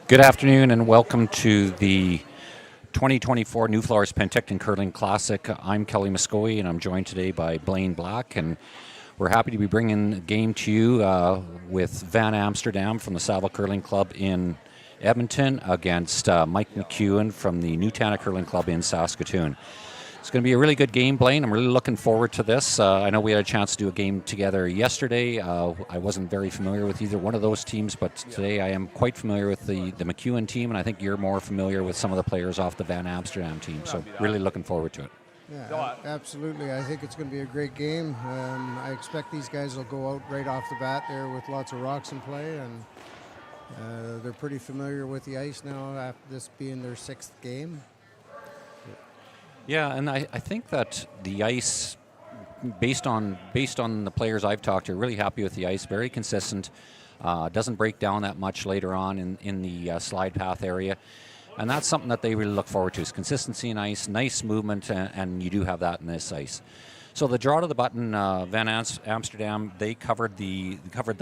Good afternoon and welcome to the 2024 NuFloors Penticton Curling Classic. I'm Kelly Muscovy and I'm joined today by Blaine Black, and we're happy to be bringing the game to you with Van Amsterdam from the Saville Curling Club in Edmonton against Mike McEwen from the Nutana Curling Club in Saskatoon. It's going to be a really good game, Blaine. I'm really looking forward to this. I know we had a chance to do a game together yesterday. I wasn't very familiar with either one of those teams, but today I am quite familiar with the McEwen team, and I think you're more familiar with some of the players off the Van Amsterdam team. So really looking forward to it. Yeah, absolutely. I think it's going to be a great game. I expect these guys will go out right off the bat there with lots of rocks in play, and they're pretty familiar with the ice now, after this being their 6th game. Yeah, and I think that the ice, based on the players I've talked to, are really happy with the ice. Very consistent, doesn't break down that much later on in the slide path area, and that's something that they really look forward to: is consistency in ice, nice movement, and you do have that in this ice. So the draw to the button, Van Amsterdam, they covered the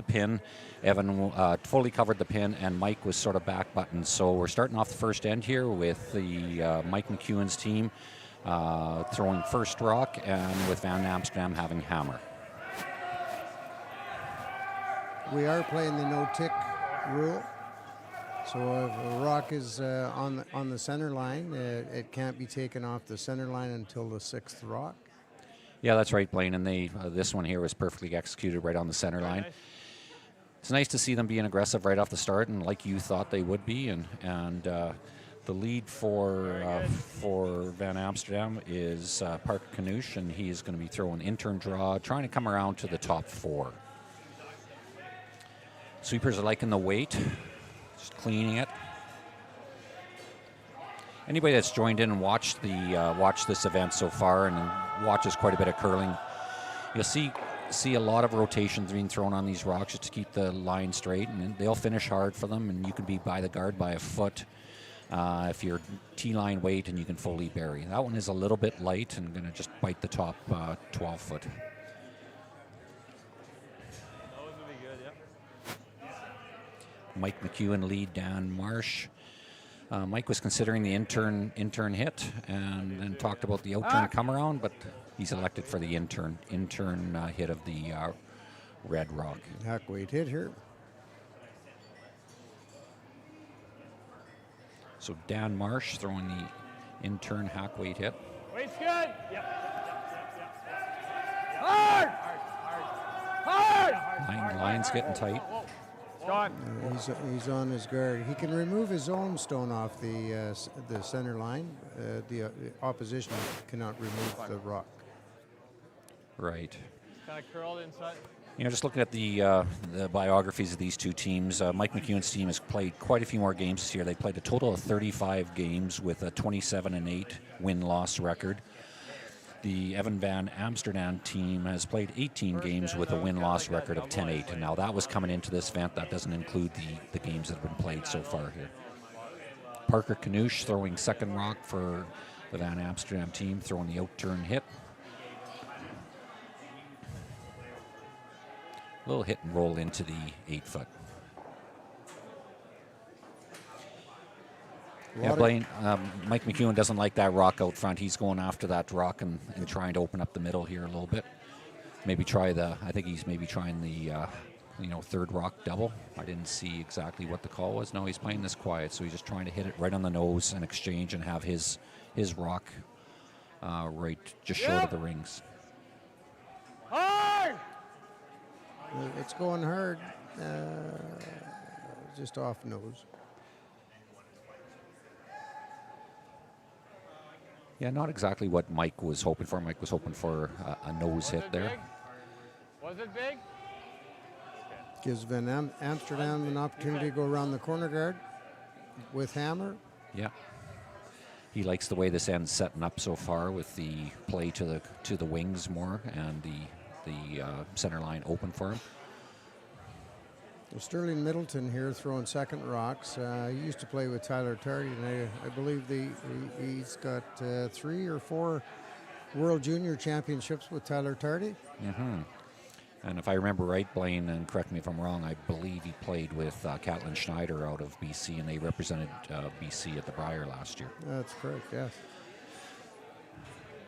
pin. Evan fully covered the pin, and Mike was sort of back button. So we're starting off the first end here with the Mike McEwen's team. Throwing first rock, and with Van Amsterdam having hammer. We are playing the no-tick rule. So if a rock is on the center line, it can't be taken off the center line until the 6th rock. Yeah, that's right, Blaine. And this one here was perfectly executed right on the center line. It's nice to see them being aggressive right off the start, and like you thought they would be, and the lead for Van Amsterdam is Parker Canouche, and he is going to be throwing intern draw, trying to come around to the top 4. Sweepers are liking the weight, just cleaning it. Anybody that's joined in and watched this event so far and watches quite a bit of curling, you'll see a lot of rotations being thrown on these rocks just to keep the line straight, and they'll finish hard for them, and you can be by the guard by a foot. If you're T-line weight, and you can fully bury. That one is a little bit light and going to just bite the top 12 foot. Mike McEwen lead Dan Marsh. Mike was considering the intern hit and then talked about the outturn come around, but he's elected for the intern hit of the red rock. Hack weight hit here. So Dan Marsh throwing the intern hack weight hit. Weight's good. Yep. Hard. Line's getting tight. He's on his guard. He can remove his own stone off the center line. The opposition cannot remove the rock. Right. Kind of curled inside. You know, just looking at the biographies of these two teams, Mike McEwen's team has played quite a few more games this year. They played a total of 35 games with a 27-8 win-loss record. The Evan Van Amsterdam team has played 18 games with a win-loss record of 10-8. And now that was coming into this event. That doesn't include the games that have been played so far here. Parker Canouche throwing second rock for the Van Amsterdam team, throwing the outturn hit. Little hit and roll into the 8 foot. Yeah, Blaine, Mike McEwen doesn't like that rock out front. He's going after that rock and trying to open up the middle here a little bit. Maybe try I think he's maybe trying the, third rock double. I didn't see exactly what the call was. No, he's playing this quiet, so he's just trying to hit it right on the nose and exchange and have his rock right just short of the rings. Hard! It's going hard. Just off nose. Yeah, not exactly what Mike was hoping for. Mike was hoping for a nose hit there. Big? Was it big? Gives Amsterdam an opportunity to go around the corner guard with hammer. Yeah. He likes the way this end's setting up so far with the play to the wings more and the center line open for him. Well, Sterling Middleton here throwing second rocks. He used to play with Tyler Tardy, and I believe he's got 3 or 4 World Junior Championships with Tyler Tardy. Mm-hmm. And if I remember right, Blaine, and correct me if I'm wrong, I believe he played with Catlin Schneider out of BC, and they represented BC at the Brier last year. That's correct, yes.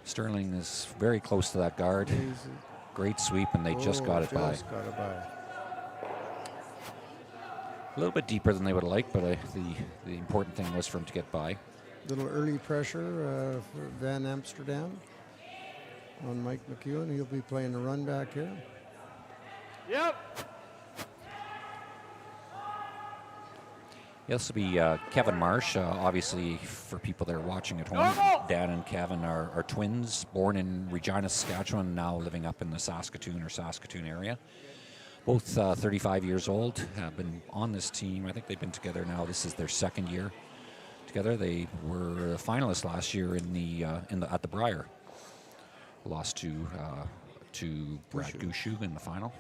Sterling is very close to that guard. Great sweep, and they just got it by. Just got it by. A little bit deeper than they would have liked, but the important thing was for him to get by. Little early pressure for Van Amsterdam on Mike McEwen. He'll be playing the run back here. Yep. This will be Kevin Marsh. Obviously, for people that are watching at home, Dan and Kevin are twins, born in Regina, Saskatchewan, now living up in the Saskatoon area. Both 35 years old, have been on this team. I think they've been together now. This is their second year together. They were finalists last year at the Brier. Lost to Brad Gushue in the final.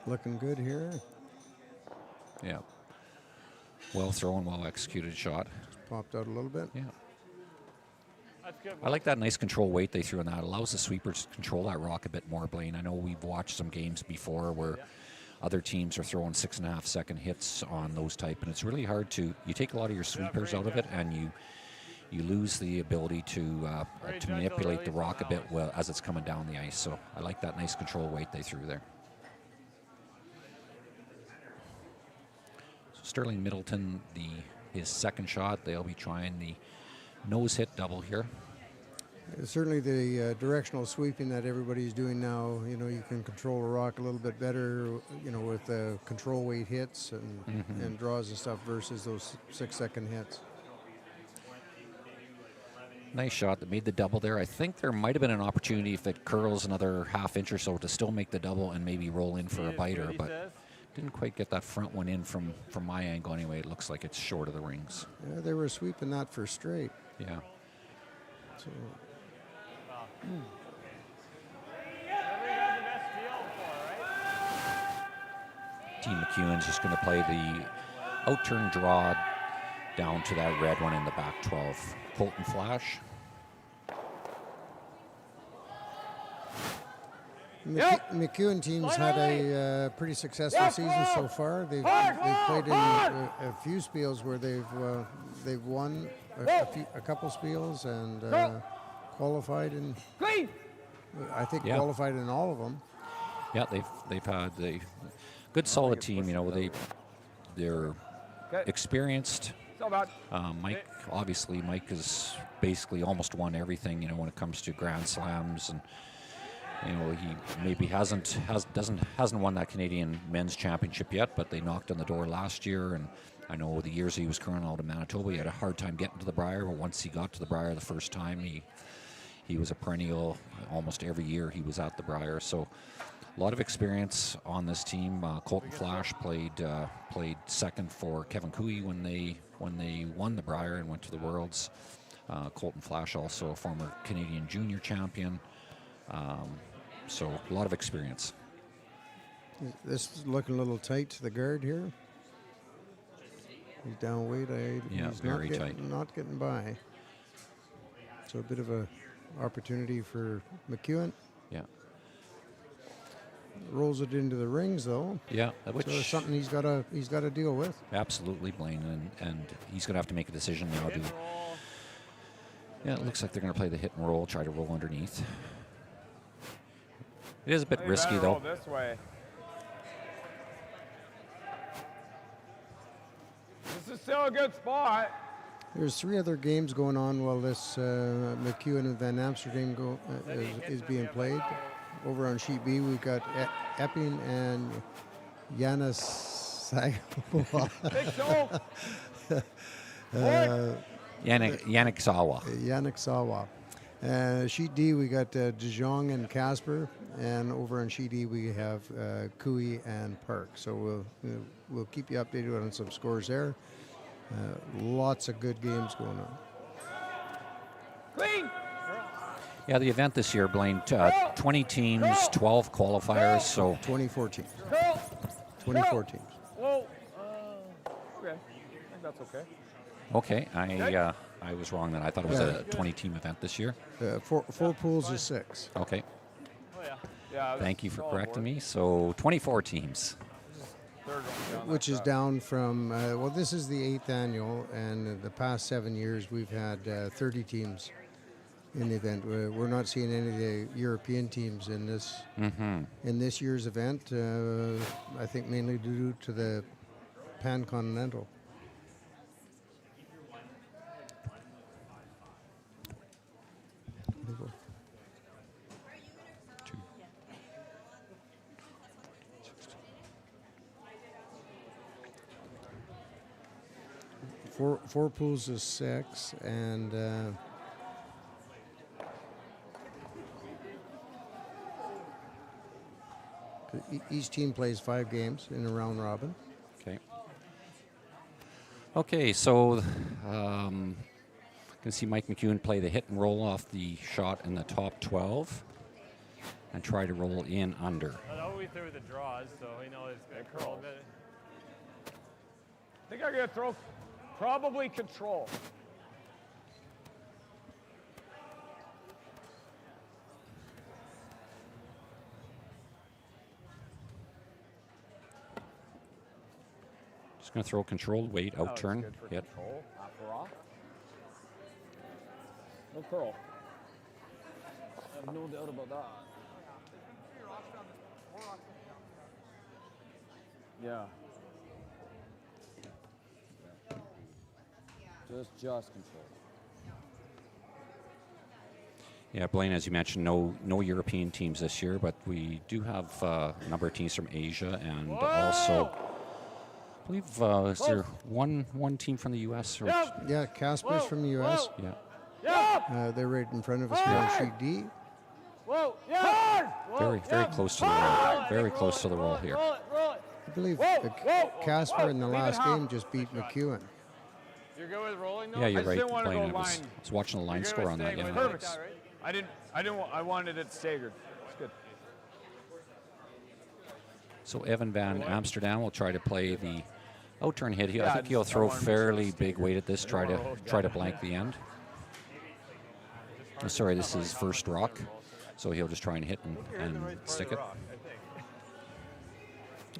Looking good here. Yeah. Well thrown, well executed shot. Popped out a little bit. Yeah. That's good. I like that nice control weight they threw in that. It allows the sweepers to control that rock a bit more, Blaine. I know we've watched some games before where other teams are throwing 6.5 second hits on those type, and it's really hard to. You take a lot of your sweepers out of it, and you lose the ability to manipulate the rock a bit as it's coming down the ice. So I like that nice control weight they threw there. So Sterling Middleton, his second shot, they'll be trying the nose hit double here. Certainly the directional sweeping that everybody's doing now, you can control a rock a little bit better, with the control weight hits and draws and stuff versus those 6 second hits. Nice shot that made the double there. I think there might have been an opportunity if it curls another half inch or so to still make the double and maybe roll in for a biter, but didn't quite get that front one in from my angle anyway. It looks like it's short of the rings. Yeah, they were sweeping that for straight. Yeah. So, Team McEwen's just going to play the out-turn draw down to that red one in the back 12. Colton Flash. McEwen team's had a pretty successful season so far. They've played in a few spiels where they've won a couple spiels and qualified in. I think qualified in all of them. Yeah, they've had a good solid team. They're experienced. Mike has basically almost won everything. When it comes to Grand Slams, and he maybe hasn't won that Canadian Men's Championship yet, but they knocked on the door last year. And I know the years he was current out in Manitoba, he had a hard time getting to the Brier. But once he got to the Brier the first time, he was a perennial. Almost every year he was at the Brier. So a lot of experience on this team. Colton Flash played second for Kevin Cooey when they won the Brier and went to the Worlds. Colton Flash also a former Canadian junior champion. So a lot of experience. This is looking a little tight to the guard here. He's down weight. He's very tight. Not getting by. So a bit of a opportunity for McEwen. Yeah. Rolls it into the rings though. Yeah, so it's something he's got to deal with. Absolutely, Blaine, and he's going to have to make a decision now. It looks like they're going to play the hit and roll, try to roll underneath. It is a bit risky though. This way. This is still a good spot. There's 3 other games going on while this McEwen and Van Amsterdam is being played. over on sheet B, we've got Epping and Yanis Big show. Yannick Sawa. Yannick Sawa. Sheet D, we got De Jong and Casper, and over on sheet E, we have Cooey and Park. So we'll keep you updated on some scores there. Lots of good games going on. Clean. Yeah, the event this year, Blaine, 20 teams, 12 qualifiers, so 24 teams. Curl. 24 teams. Whoa. Okay. I think that's okay. okay. I was wrong then. I thought it was a 20-team event this year. Four pools is 6. Okay. Oh yeah. Yeah. Thank you for correcting me. So 24 teams. Third one down. Which is down from, well, this is the 8th annual, and the past 7 years we've had 30 teams in the event. We're not seeing any of the European teams in this year's event. I think mainly due to the Pan-Continental. Four pools is 6, and each team plays 5 games in a round robin. Okay. Okay, so can see Mike McEwen play the hit and roll off the shot in the top 12 and try to roll in under. Well, we threw the draws, so he knows it's going to curl a bit. I think I'm going to throw probably control. Just going to throw controlled weight, out turn, Good for hit. control, not for off. No curl. I have no doubt about that. Yeah. Just control. Yeah, Blaine, as you mentioned, no European teams this year, but we do have a number of teams from Asia, and also, I believe, is there one team from the U.S.? Or Yeah, Casper's from the U.S. Yeah. Yeah. They're right in front of us here on sheet D. Whoa. Yeah. Very close to the roll. Very close to the roll here. Roll it. I believe Casper in the last game just beat McEwen. You're good with rolling though? Yeah, you're I just right, didn't want to Blaine. go I line. was watching the line You're good score with on that. staying Yeah. with it. Perfect. I didn't. I wanted it staggered. It's good. So Evan Van Amsterdam will try to play the out turn hit. I Yeah, think he'll just- I throw wanted to fairly stay big weight at this. Try to blank the end. Oh, sorry, this is first rock, so he'll just try and hit and stick it.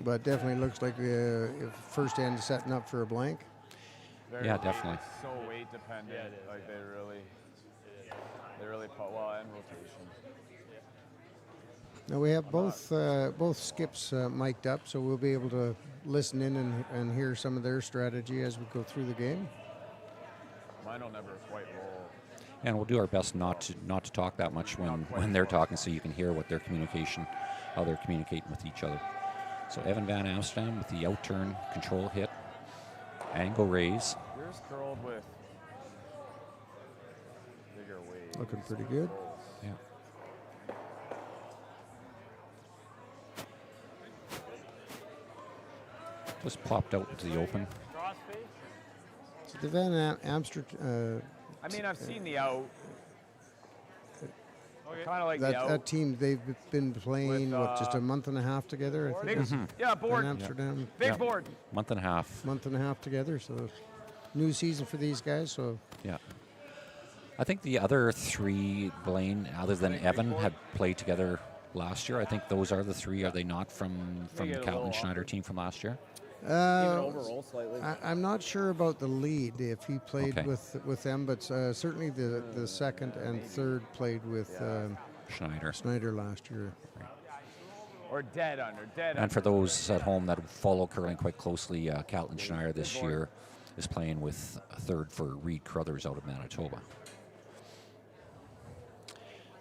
But definitely looks like the first end is setting up for a blank. Yeah, definitely. So weight dependent. Like they really put well and rotation. Now we have both skips mic'd up, so we'll be able to listen in and hear some of their strategy as we go through the game. Mine will never quite roll. And we'll do our best not to talk that much when they're talking, so you can hear what their communication, how they're communicating with each other. So Evan Van Amsterdam with the out turn, control hit, angle raise. Yours curled with bigger weight. Looking pretty good. Yeah. Just popped out into the open. Draw space? So the Van Amsterdam, I mean, I've seen the out. Kind of like the out. that team, they've been playing, With, just a month and a half together, I think. Yeah, Van board. Amsterdam, Big Yeah. board. Month and a half. month and a half together, so new season for these guys, so Yeah. I think the other three, Blaine, other than Evan, had played together last year. I think those are the three, are they not, from the get a Catlin little Schneider team from last year? Overroll slightly. I'm not sure about the lead if he played Okay. with them, but certainly the second and third played with Schneider. Snyder last year. Or dead under. And for those at home that follow curling quite closely, Catlin Schneider this year is playing with a third for Reed Crothers out of Manitoba.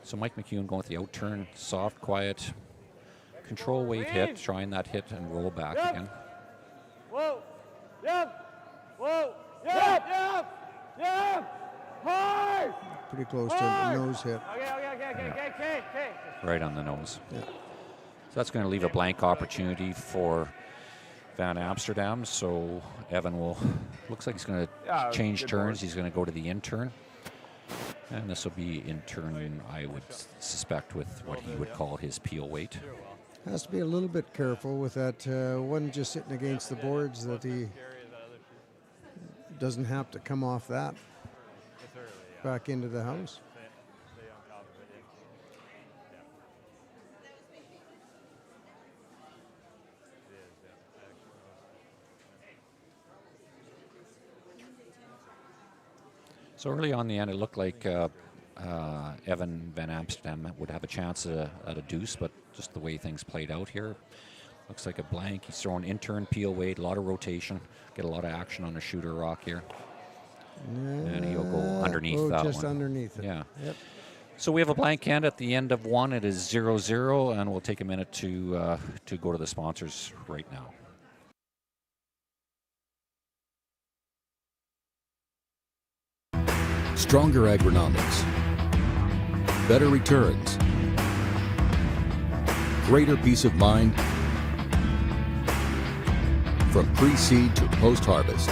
So Mike McEwen going with the outturn, soft, quiet, control weight hit, trying that hit and roll back again. Whoa. Yep. Whoa. Yep. Yep. Yep. High. Pretty close to the nose hit. Okay. Right on the nose. Yeah. So that's going to leave a blank opportunity for Van Amsterdam. So Evan looks like he's going to change turns. He's going to go to the in turn. And this will be in turn, I would suspect, with what he would call his peel weight. Has to be a little bit careful with that one just sitting against the boards, that he doesn't have to come off that back into the house. So early on the end, it looked like Evan Van Amsterdam would have a chance at a deuce, but just the way things played out here, looks like a blank. He's throwing in-turn peel weight, a lot of rotation, get a lot of action on a shooter rock here. And he'll go underneath that just one. underneath it. Yeah. Yep. So we have a blank hand at the end of one. It is 0-0, and we'll take a minute to go to the sponsors right now. Stronger agronomics, better returns, greater peace of mind from pre-seed to post-harvest.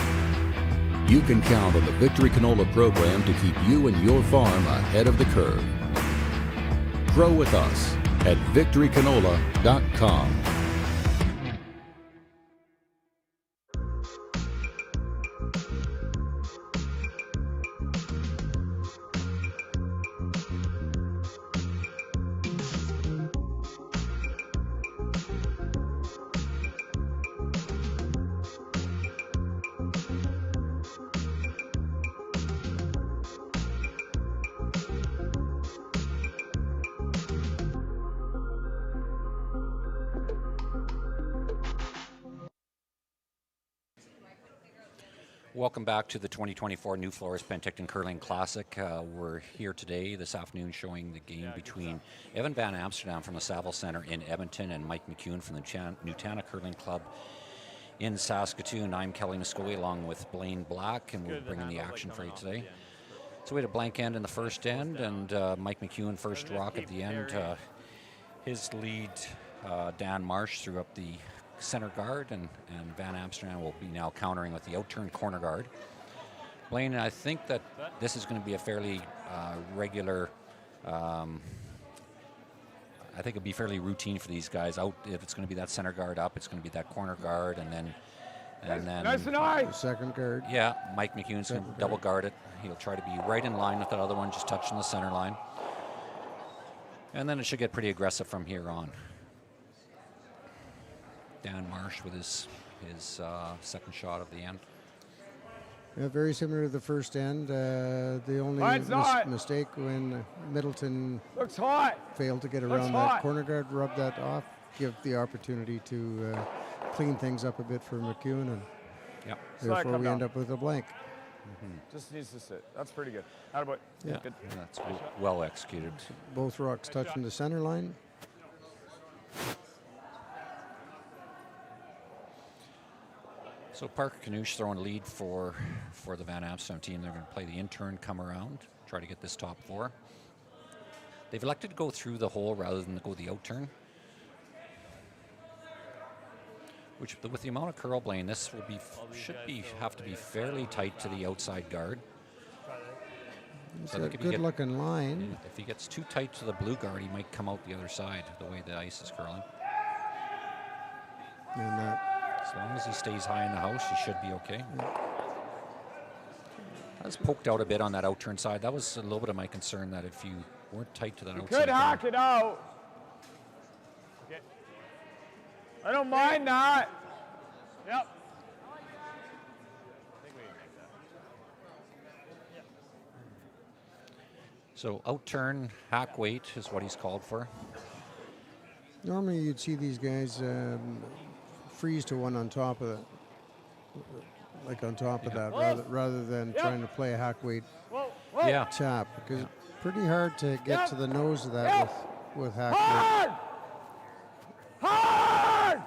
You can count on the Victory Canola program to keep you and your farm ahead of the curve. Grow with us at victorycanola.com. Welcome back to the 2024 NuFloors Penticton Curling Classic. We're here today, this afternoon, showing the game between Evan Van Amsterdam from the Saville Center in Edmonton and Mike McEwen from the Nutana Curling Club in Saskatoon. I'm Kelly Muscovy along with Blaine Black, and we're bringing the action for you today. So we had a blank end in the first end, and Mike McEwen first rock at the end. His lead, Dan Marsh, threw up the center guard, and Van Amsterdam will be now countering with the outturned corner guard. Blaine, I think that this is going to be a fairly regular, I think it'll be fairly routine for these guys. Out, if it's going to be that center guard up, it's going to be that corner guard, and then Nice and high. The second guard. yeah, Mike McEwen's going to double guard it. He'll try to be right in line with that other one, just touching the center line. And then it should get pretty aggressive from here on. Dan Marsh with his second shot of the end. Yeah, very similar to the first end. The only mistake when Middleton Looks hot. failed to get around that corner guard, rub that off, give the opportunity to clean things up a bit for McEwen, and Yep. therefore we end up with a blank. Just needs to sit. That's pretty good. Attaboy. Yeah. Good. That's well executed. Both rocks touching the center line. So Parker Canouche throwing a lead for the Van Amsterdam team. They're going to play the intern, come around, try to get this top four. They've elected to go through the hole rather than go the outturn. Which, with the amount of curl, Blaine, this will have to be fairly tight to the outside guard. It's So a good-looking line. If he gets too tight to the blue guard, he might come out the other side, the way the ice is curling. And that As long as he stays high in the house, he should be okay. I was poked out a bit on that outturn side. That was a little bit of my concern, that if you weren't tight to that outside Could hack guard. it out. Okay. I don't mind that. Yep. So outturn, hack weight is what he's called for. normally you'd see these guys freeze to one on top of that, like on top of that, rather than trying to play a hack weight Yeah. tap because it's pretty hard to get to the nose of that with hack weight. Hard!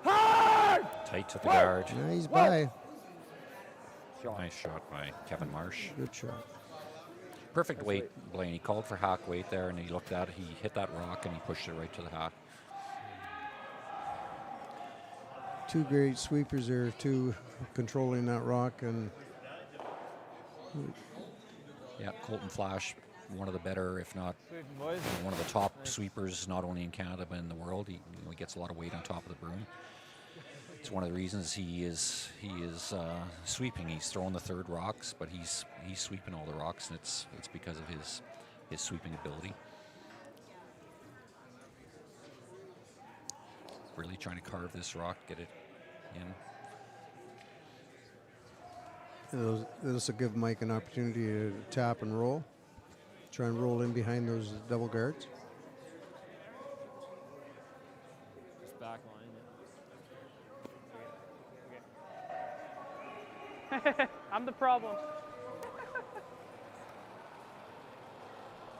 Hard! Tight to the guard. Yeah, he's by. Nice shot by Kevin Marsh. Good shot. Perfect weight, Blaine. He called for hack weight there, and he looked at it. He hit that rock, and he pushed it right to the hack. Two great sweepers there, too, controlling that rock. And Yeah, Colton Flash, one of the better, if not Sweeping, boys. one of the top sweepers, not only in Canada but in the world. He gets a lot of weight on top of the broom. It's one of the reasons he is sweeping. He's throwing the third rocks, but he's sweeping all the rocks, and it's because of his sweeping ability. Really trying to carve this rock, get it in. this will give Mike an opportunity to tap and roll. Try and roll in behind those double guards. Just back line. I'm the problem.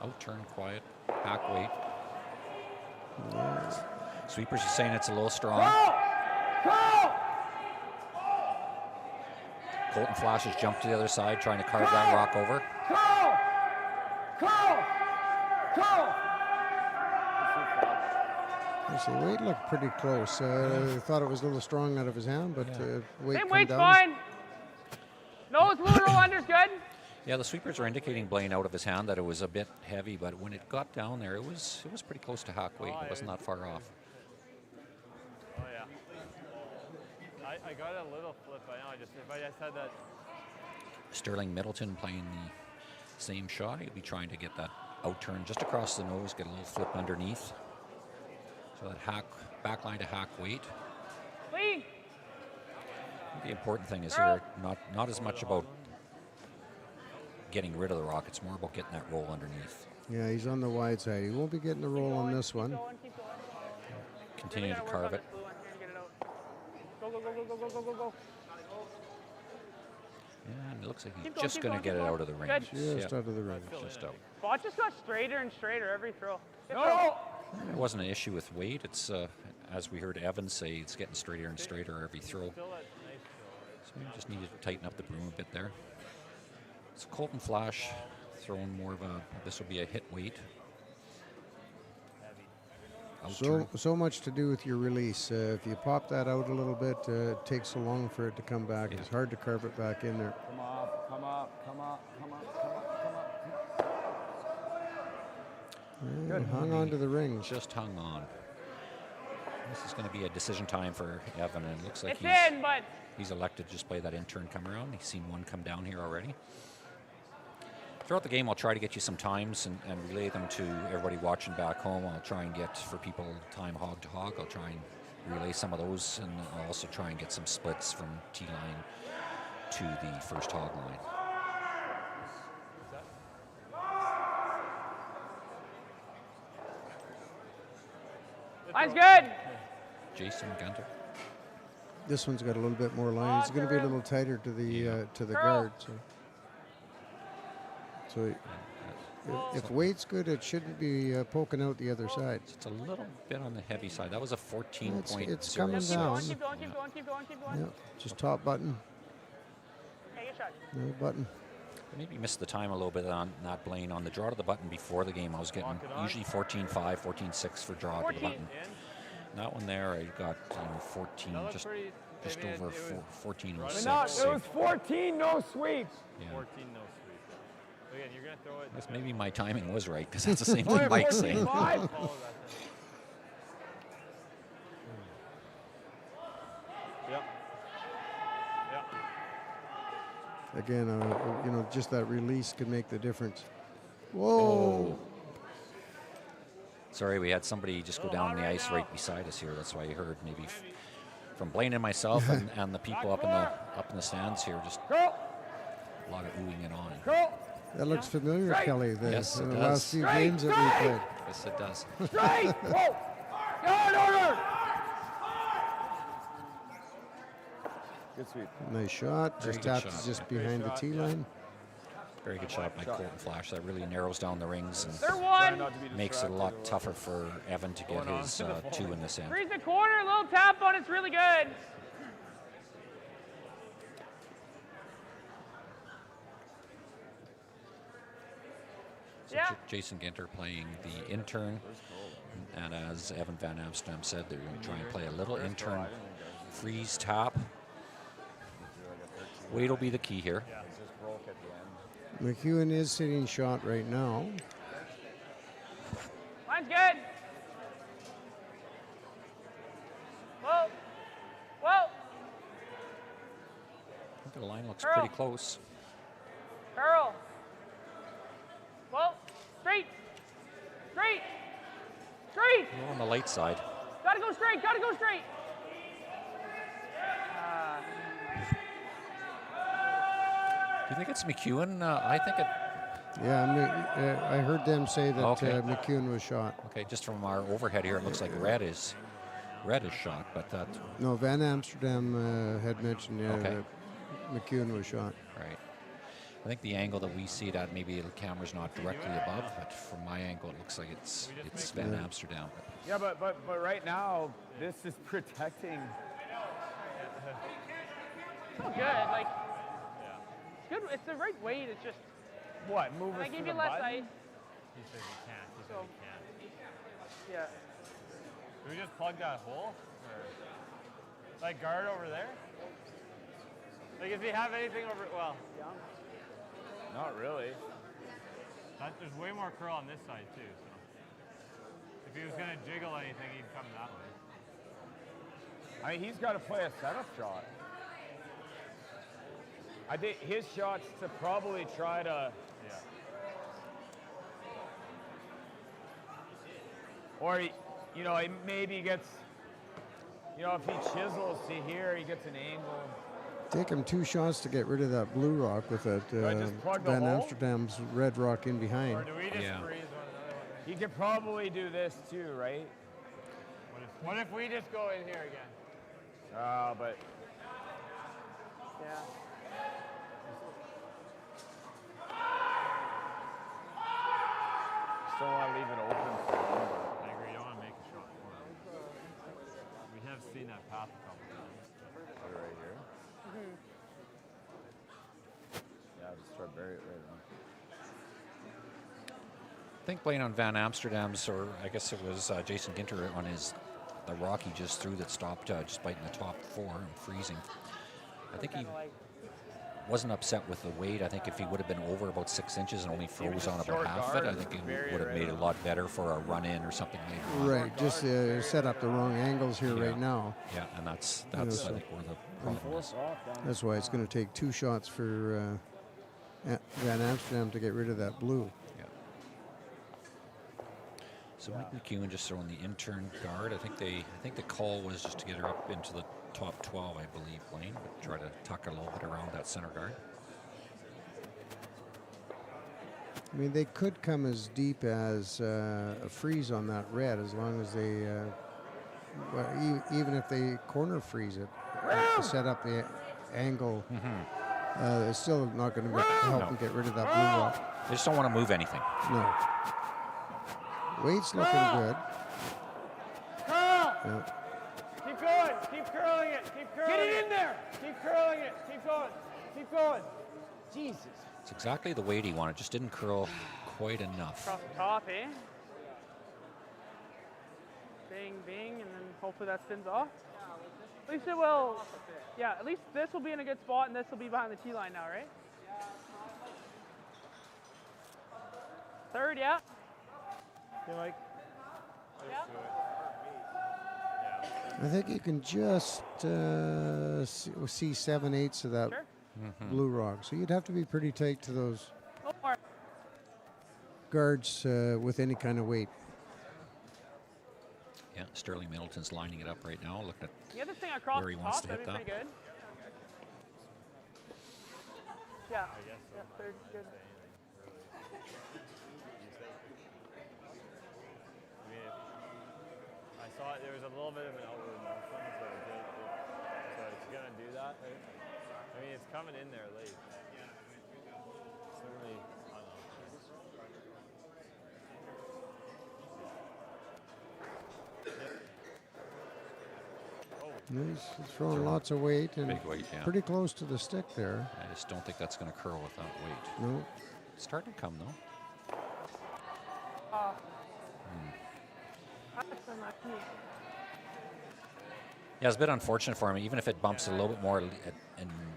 Out turn quiet, hack weight. Sweepers are saying it's a little strong. Colton Flash has jumped to the other side, trying to carve that rock over. Actually, weight looked pretty close. I thought it was a little strong out of his hand, but weight Same come weight's down. fine. Nose, moon, roll under's good. Yeah, the sweepers are indicating Blaine out of his hand that it was a bit heavy, but when it got down there, it was pretty close to hack weight. It wasn't that far off. Oh yeah. I got a little flip. I know. If I just had that. Sterling Middleton playing the same shot. He'll be trying to get that out turn just across the nose, get a little flip underneath. So that hack back line to hack weight. Clean. The important thing is here not as much about getting rid of the rock. It's more about getting that roll underneath. Yeah, he's on the wide side. He won't be getting the roll on this one. Keep going. Continue to carve it. Go, go, go, go, go, go, go, go, go. Yeah, and it looks like he's Keep going, just keep going to going, get keep it going. out of the range. Good. Just out of the range. Just out. Bot just got straighter and straighter every throw. Good No! throw. It wasn't an issue with weight. It's as we heard Evans say, it's getting straighter and straighter every throw. Still that nice throw. So we just needed to tighten up the broom a bit there. So Colton Flash throwing more of a, this will be a hit weight. Out turn. So much to do with your release. If you pop that out a little bit, it takes so long for it to come back. Yeah. It's hard to carve it back in there. Come up, come up, come up, come up, come up, come up. Yeah, hung on to the ring. Just hung on. This is going to be a decision time for Evan, and it looks like It's in, but he's elected to just play that in-turn come around. He's seen one come down here already. Throughout the game, I'll try to get you some times and relay them to everybody watching back home. I'll try and get, for people, time hog to hog. I'll try and relay some of those, and I'll also try and get some splits from T-line to the first hog line. line's good. Jason Gunter. This one's got a little bit more line. It's going to be a little tighter to the guard. So if weight's good, it shouldn't be poking out the other side. It's a little bit on the heavy side. That was a 14.06. It's coming Keep down. going, keep going, keep going, keep going, keep going. Yeah, just top button, Okay, good shot. no button. Maybe missed the time a little bit on that Blaine. On the draw to the button before the game, I was getting Lock it on. usually 14.5, 14.6 for draw to the 14. button. In. That one there, I got 14, That looks just pretty. just I mean, over it was 14.06. No, so, it was 14 no sweeps. yeah. 14 no sweeps. Again, you're gonna throw it. Guess maybe my timing was right, because that's the same Oh, thing yeah, Mike's 14, saying. 5. Follow that then. Yep. Yep. Again, just that release could make the difference. Whoa! Sorry, we had somebody just go down the ice right beside us here. That's why you heard maybe from Blaine and myself and the people up in the stands here, just Go. a lot of oohing and on. Go. That looks familiar, Straight. Kelly. Yes, it in the does. last few Straight, games that we straight. played. Yes, it does. Straight. Whoa. No. Good sweep. Nice shot. Very Just good tapped shot, just yeah. behind Great the shot, T yeah. line. Very good shot by Colton Flash. That really narrows down the rings and Third Trying one. not to be makes it a distracted lot or tougher for Evan to get his 2 in this end. Freeze the corner. Little tap on it's really good. So Yeah. Jason Ginter playing the intern, and as Evan Van Amsterdam said, they're going to try and play a little intern freeze tap. Weight will be the key here. McEwen is sitting shot right now. Line's good. Whoa. Whoa. I think the line looks pretty close. Curl. Whoa. Straight. Straight. Straight. A little on the light side. Gotta go straight. Gotta go straight. Do you think it's McEwen? I think it. Yeah, I heard them say that Okay. McEwen was shot. Okay, just from our overhead here, it looks like red is shot, but that No, Van Amsterdam had mentioned Okay. that McEwen was shot. right. I think the angle that we see it at, maybe the camera's not directly above, but from my angle, it looks like it's Van Amsterdam. But Yeah, but right now, this is protecting. So good. Like, it's good. It's the right weight. It's just, What? Move and I us gave to you the less button? ice. He says he can't. He says So- he can't. Yeah. Do we just plug that hole? Or like guard over there? Like if you have anything over, well, Not really. there's way more curl on this side too. So if he was gonna jiggle anything, he'd come that way. I mean, he's got to play a setup shot. I think his shot's to probably try to, Yeah. or he, you know, he maybe gets, you know, if he chisels to here, he gets an angle. Take him 2 shots to get rid of that blue rock with that I just plug the Van hole? Amsterdam's red rock in behind. Or do we just Yeah. freeze one another one? He could probably do this too, right? What if we just go in here again? But Yeah. just don't want to leave it open for longer. I agree. You don't want to make a shot for him. We have seen that path a couple times. Put it right here. Yeah, just start bury it right on. I think playing on Van Amsterdam's, or I guess it was Jason Ginter on the rock he just threw that stopped just biting the top 4 and freezing. I think he Kinda like, wasn't upset with the weight. I think if he would have been over about 6 inches and only froze just on about short half of guard it, I and think it bury it would have right made it a on. lot better for a run-in or something later on. Right, just set up the wrong angles here Yeah. right now. Yeah, and that's Yeah, I so- think where the problem is. That's why it's going to take 2 shots for Van Amsterdam to get rid of that blue. Yeah. So Mike McEwen just throwing the intern guard. I think the call was just to get her up into the top 12, I believe, Blaine, but try to tuck her a little bit around that center guard. I mean, they could come as deep as a freeze on that red as long as they, even if they corner freeze it, to set up the angle, it's still not going to help them get rid of that blue rock. They just don't want to move anything. No. Weight's looking good. curl. Yeah. Keep going. Keep curling it. Keep curling it. Get it in there! Keep curling it. Keep going. Keep going. Jesus. It's exactly the weight he wanted, just didn't curl quite enough. Across the top, eh? Bing, bing, and then hopefully that spins off. At least it will. Yeah, at least this will be in a good spot, and this will be behind the tee line now, right? Third, yeah. Feel like. Yeah. I think you can just see 7/8 of that Sure. blue rock. So you'd have to be pretty tight to those Go for it. guards with any kind of weight. Yeah, Sterling Middleton's lining it up right now, looking at You get this thing across Where he the wants top, to that'd hit be pretty good. Yeah. Yeah, third, good. I mean, I saw it, there was a little bit of an outward motion, so it's gonna do that. I mean, it's coming in there late. Certainly. He's throwing lots of weight and Big weight, yeah. pretty close to the stick there. I just don't think that's going to curl with that weight. No. It's starting to come, though. Yeah, it's a bit unfortunate for him. Even if it bumps it a little bit more and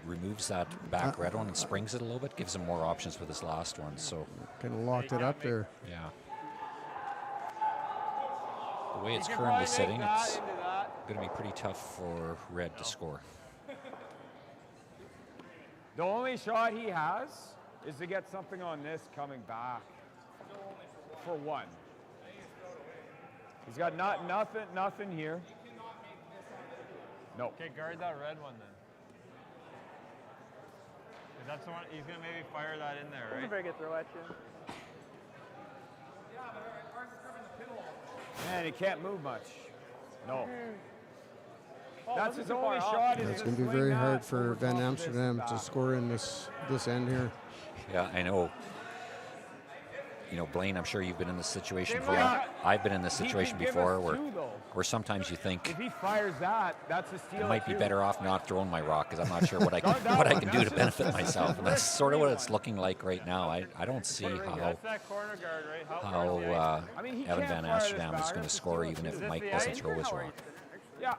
removes that back red one and springs it a little bit, gives him more options with his last one. So Kind of locked it up there. yeah, the way it's currently sitting, it's going to be pretty tough for red to score. The only shot he has is to get something on this coming back for one. He's got nothing here. No. Okay, guard that red one then. 'Cause that's the one, he's going to maybe fire that in there, That's a right? very good throw at you. Man, he can't move much. No. Oh, That's wasn't his too only far off. shot. It's going to be very hard for Van Amsterdam to score in this end here. Yeah, I know. You know, Blaine, I'm sure you've been in this situation before. Yeah. I've been in this He can situation give us before two, though. where sometimes you think If he fires that, that's a steal. I might be too. better off not throwing my rock because I'm not sure what I can Guard that what I one. can do to benefit myself. And that's sort of what it's looking like right now. I don't see how That's that corner guard, right? how far is the ice? I mean, he Evan can't Van fire this Amsterdam is back. going to That's a score steal, even too. if Is this Mike the doesn't ice? throw his Or rock. Yeah.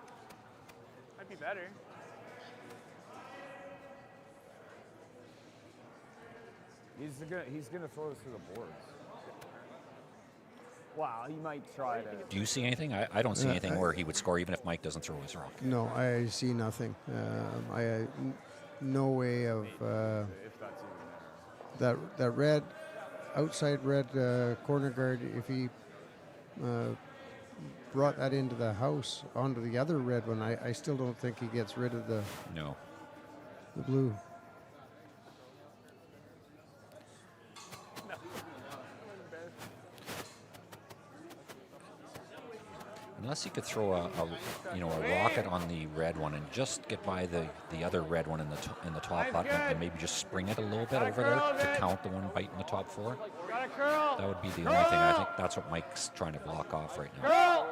Might be better. He's gonna throw this to the boards. Wow, he might try to. Do you see anything? I don't see anything where he would score even if Mike doesn't throw his rock. No, I see nothing. No way of If that's even there. that red, outside red corner guard, if he brought that into the house onto the other red one, I still don't think he gets rid of the No. blue. Unless he could throw a rocket on the red one and just get by the other red one in the top button and maybe just spring it a little bit over there to count the one biting the top four. Got a curl. That would be the only thing. I think that's what Mike's trying to block off right now.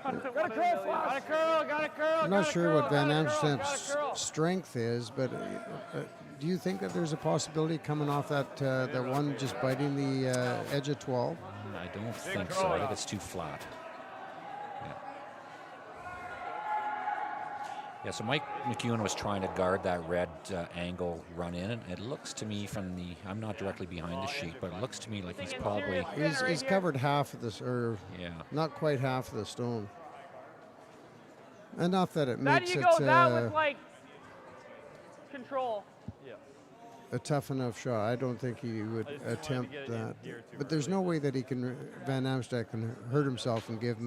Got a curl. I'm not sure what Van Amsterdam's strength is, but do you think that there's a possibility coming off that one just biting the edge of 12? I don't think so. I think it's too flat. Yeah, so Mike McEwen was trying to guard that red angle run in, and it looks to me I'm not directly behind the sheet, but it looks to me like he's probably, He's covered half of this, or yeah. not quite half of the stone. Enough that it That makes you it go, that was like control. a tough enough shot. I don't think he would I just didn't want to attempt get it in that. gear too But there's no way that he can, Van Amsterdam can hurt himself and give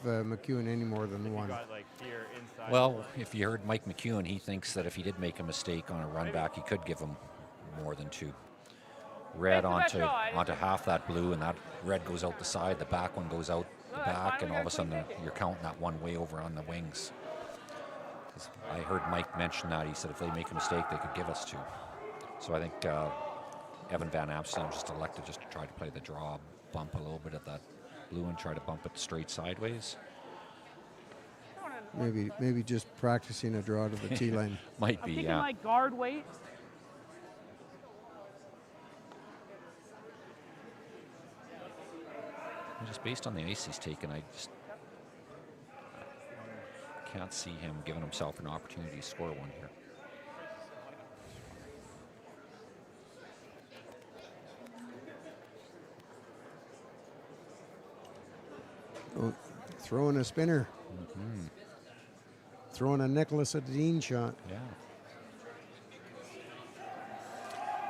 McEwen any more than one. Got like here inside. Well, if you heard Mike McEwen, he thinks that if he did make a mistake on a run back, he could give him more than two. Red onto half that blue, and that red goes out the side, the back one goes out the back, and all of a sudden you're counting that one way over on the wings. 'Cause I heard Mike mention that. He said if they make a mistake, they could give us two. So I think Evan Van Amsterdam just elected just to try to play the draw, bump a little bit at that blue and try to bump it straight sideways. Maybe just practicing a draw to the tee line. Might I'm be, thinking yeah. like guard weight. Just based on the ice he's taken, I just can't see him giving himself an opportunity to score one here. Oh, throwing a spinner. Throwing a Nicholas Dean shot. Yeah.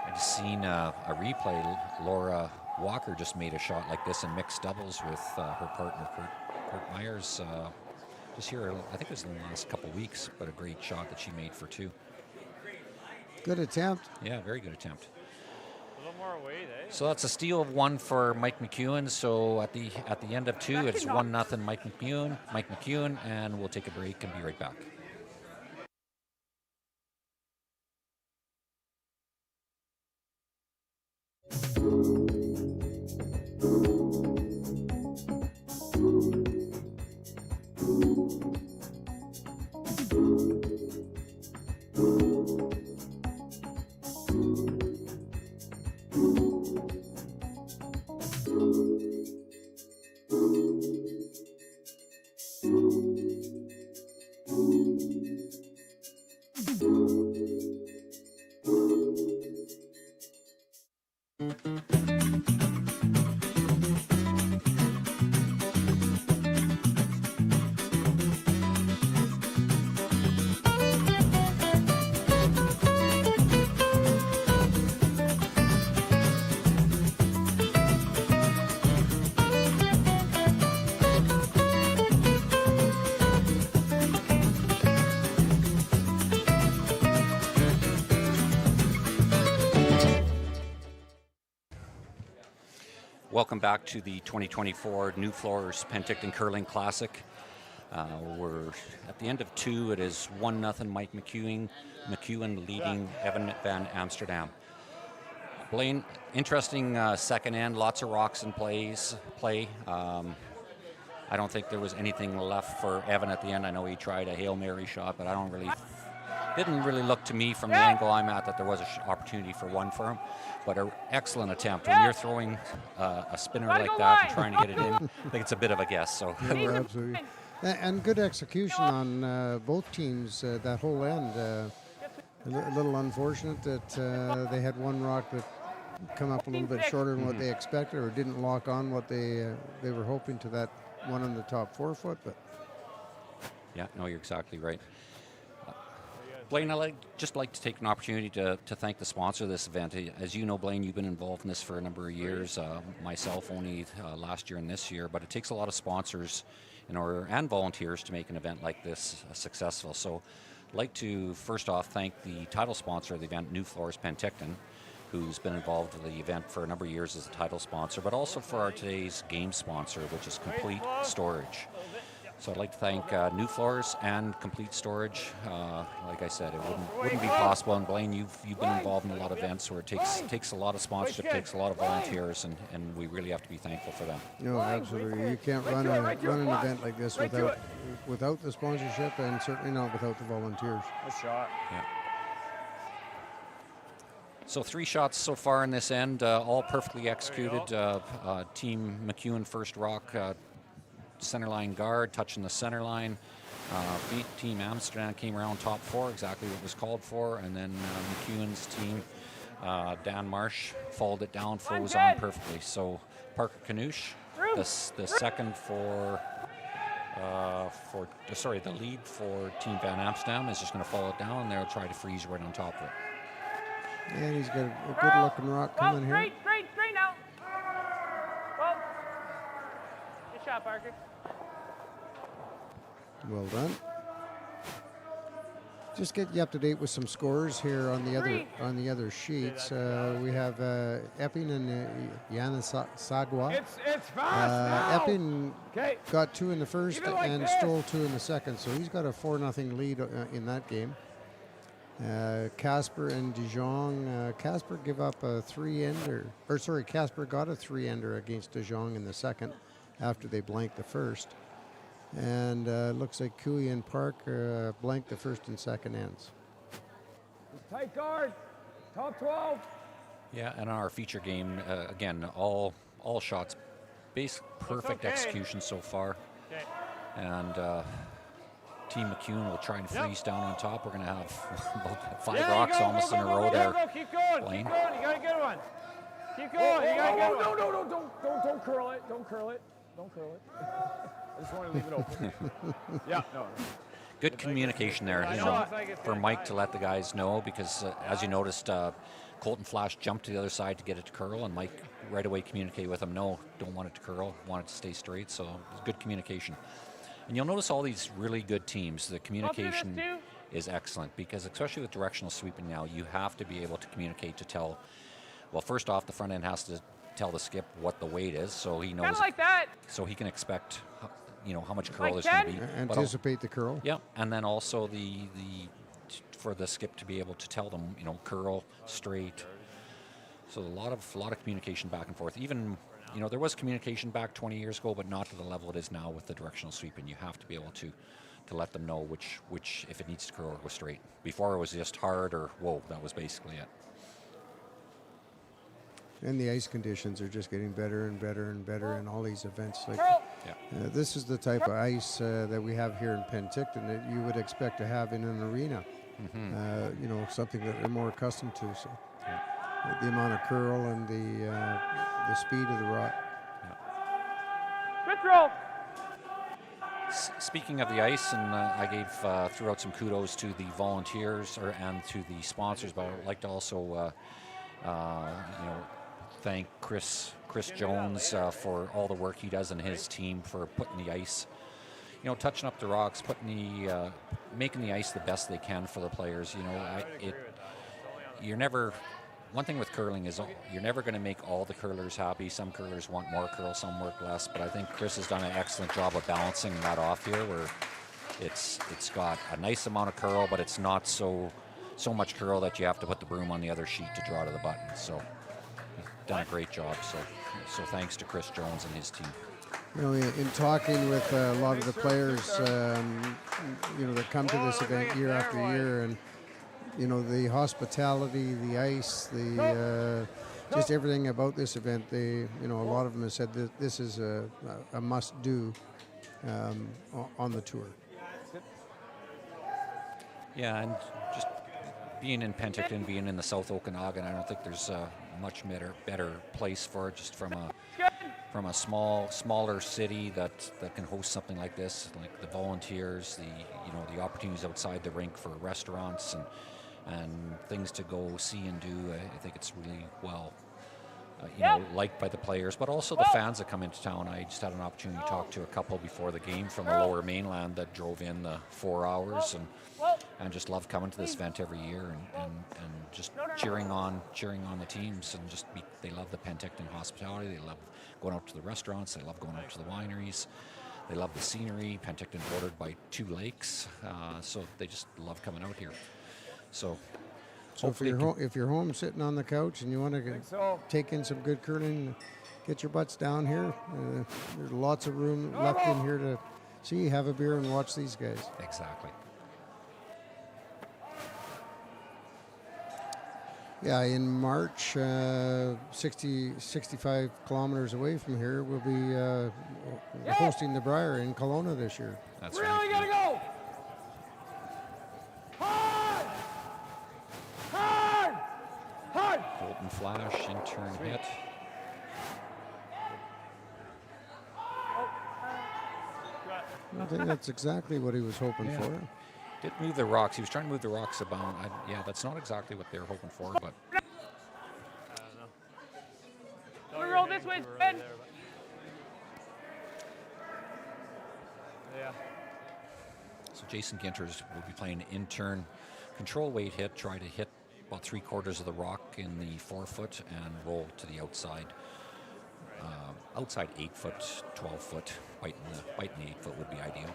I just seen a replay. Laura Walker just made a shot like this in mixed doubles with her partner Kurt Myers. Just here, I think it was in the last couple weeks, but a great shot that she made for two. Good attempt. Yeah, very good attempt. A little more weight, eh? So that's a steal of one for Mike McEwen. So at the end of two, it's 1-0 Mike McEwen, and we'll take a break and be right back. Welcome back to the 2024 NuFloors Penticton Curling Classic. We're at the end of 2. It is 1-0 Mike McEwen leading Evan van Amsterdam. Blaine, interesting second end, lots of rocks in play. I don't think there was anything left for Evan at the end. I know he tried a Hail Mary shot, but didn't really look to me from the angle I'm at that there was an opportunity for one for him. But an excellent attempt. When you're throwing a spinner like that and trying to get it in, I think it's a bit of a guess. So Yeah, absolutely. And good execution on both teams, that whole end. A little unfortunate that they had one rock that come up a little bit shorter than what they expected, or didn't lock on what they were hoping to that one on the top 4 foot. But yeah, no, you're exactly right. Blaine, I'd just like to take an opportunity to thank the sponsor of this event. As you know, Blaine, you've been involved in this for a number of years, myself only last year and this year, but it takes a lot of sponsors and volunteers to make an event like this successful. So I'd like to first off thank the title sponsor of the event, NuFloors Penticton, who's been involved with the event for a number of years as a title sponsor, but also for our today's game sponsor, which is Complete Storage. So I'd like to thank NuFloors and Complete Storage. Like I said, it wouldn't be possible. And Blaine, you've been involved in a lot of events where it takes a lot of sponsorship, takes a lot of volunteers, and we really have to be thankful for them. no, absolutely, you can't run an event like this without the sponsorship, and certainly not without the volunteers. Good shot. Yeah. So 3 shots so far in this end, all perfectly executed. Team McEwen first rock, centerline guard, touching the center line. Beat Team Amsterdam, came around top 4, exactly what was called for. And then McEwen's team, Dan Marsh, followed it down, froze on perfectly. So Parker Kanoosh, the second the lead for Team Van Amsterdam is just going to follow it down, and they'll try to freeze right on top of it. And he's got a good looking rock coming here. Straight now. Well, good shot, Parker. Well done. Just get you up to date with some scores here on the other sheets. We have Epping and Yanasagwa. It's fast now. Epping got 2 in the first and stole 2 in the second, so he's got a 4-0 lead in that game. Casper and Dijon. Casper give up a 3-ender, Casper got a 3-ender against Dijon in the second after they blanked the first. And looks like Cooey and Park blanked the first and second ends. Tight guard. Top 12. Yeah, and our feature game, again, all shots, perfect execution so far. Okay. And Team McEwen will try and freeze down on top. We're going to have about 5 rocks almost in a row there. Keep going. Blaine. Keep going. You got a good one. Keep going. You got a good one. No, don't curl it. Don't curl it. Don't curl it. I just want to leave it open. Yeah, no. Good communication there, for Mike to let the guys know, because as you noticed, Colton Flash jumped to the other side to get it to curl, and Mike right away communicated with him, no, don't want it to curl, want it to stay straight. So it's good communication. And you'll notice all these really good teams, the communication is excellent, because especially with directional sweeping now, you have to be able to communicate to tell, well, first off, the front end has to tell the skip what the weight is, so he knows. Kind of like that. So he can expect, how much curl there's going to be. Anticipate the curl. Yeah, and then also for the skip to be able to tell them, curl, straight. So a lot of communication back and forth. Even, there was communication back 20 years ago, but not to the level it is now with the directional sweep, and you have to be able to let them know which if it needs to curl or go straight. Before it was just hard or whoa, that was basically it. And the ice conditions are just getting better and better and better in all these events. This is the type of ice that we have here in Penticton that you would expect to have in an arena. Mm-hmm. Something that they're more accustomed to. So the amount of curl and the speed of the rock. Quick roll. Speaking of the ice, and I threw out some kudos to the volunteers and to the sponsors, but I'd like to also thank Chris Jones for all the work he does and his team for putting the ice, touching up the rocks, making the ice the best they can for the players. You're never one thing with curling is you're never going to make all the curlers happy. Some curlers want more curl, some work less. But I think Chris has done an excellent job of balancing that off here, where it's got a nice amount of curl, but it's not so much curl that you have to put the broom on the other sheet to draw to the button. So done a great job. So thanks to Chris Jones and his team. You know, in talking with a lot of the players, you know, that come to this event year after year, and you know, the hospitality, the ice, the just everything about this event, you know, a lot of them have said that this is a must-do on the tour. Yeah, and just being in Penticton, being in the South Okanagan, I don't think there's a much better place for it, just from a smaller city that can host something like this, like the volunteers, the opportunities outside the rink for restaurants and things to go see and do. I think it's really well liked by the players, but also the fans that come into town. I just had an opportunity to talk to a couple before the game from the Lower Mainland that drove in the 4 hours and just love coming to this event every year and just cheering on the teams, and they love the Penticton hospitality. They love going out to the restaurants. They love going out to the wineries. They love the scenery. Penticton bordered by 2 lakes, so they just love coming out here. So if you're home sitting on the couch and you want to take in some good curling, get your butts down here. There's lots of room left in here to see, have a beer, and watch these guys. Exactly. Yeah, in March, 65 kilometers away from here, we'll be hosting the Briar in Kelowna this year. That's really right. Gotta go! Hard! Golden flash, in-turn hit. I think that's exactly what he was hoping for. Did move the rocks. He was trying to move the rocks about. That's not exactly what they were hoping for, but. We roll this way, Ben. Yeah. So Jason Ginters will be playing an in-turn control weight hit, try to hit about 3/4 of the rock in the 4-foot and roll to the outside. Outside 8-foot, 12-foot, biting the 8-foot would be ideal.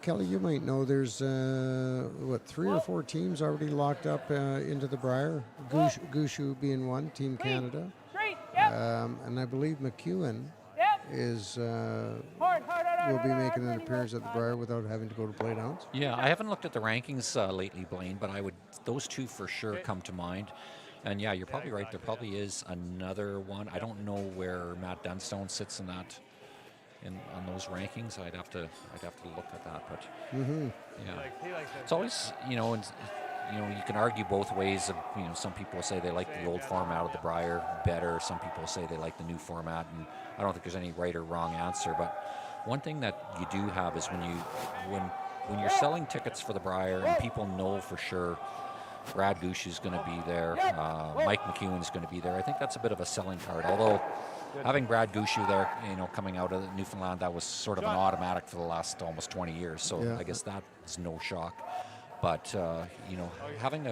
Kelly, you might know there's 3 or 4 teams already locked up into the Briar. Gushu being one, Team Canada. Straight, and I believe McEwen is will be making an appearance at the Briar without having to go to play downs. Yeah, I haven't looked at the rankings lately, Blaine, but those 2 for sure come to mind. And yeah, you're probably right. There probably is another one. I don't know where Matt Dunstone sits in that. On those rankings, I'd have to look at that, but yeah, it's always you can argue both ways. Some people say they like the old format of the Briar better. Some people say they like the new format, and I don't think there's any right or wrong answer. But one thing that you do have is when you're selling tickets for the Briar and people know for sure Brad Gushu is going to be there, Mike McEwen is going to be there. I think that's a bit of a selling card, although. Having Brad Gushu there, coming out of Newfoundland, that was sort of an automatic for the last almost 20 years. So I guess that is no shock. But having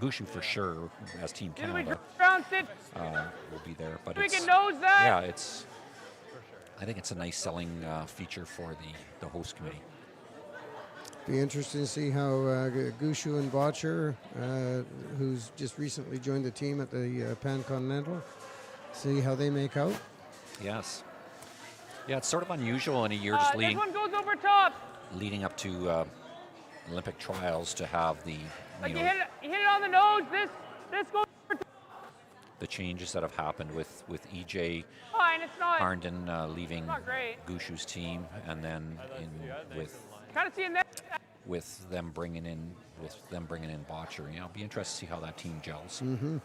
Gushu for sure as Team Canada will be there. But I think it's a nice selling feature for the host committee. Be interesting to see how Gushu and Botcher, who's just recently joined the team at the Pan Continental, see how they make out. Yes. Yeah, it's sort of unusual in a year just this one goes over top. leading up to Olympic trials to have the you hit it on the nose. This goes over top. The changes that have happened with EJ Fine, it's not. Harnden leaving not great. Gushu's team, and then Kind of seeing that. with them bringing in Botcher. It'll be interesting to see how that team gels. Mm-hmm.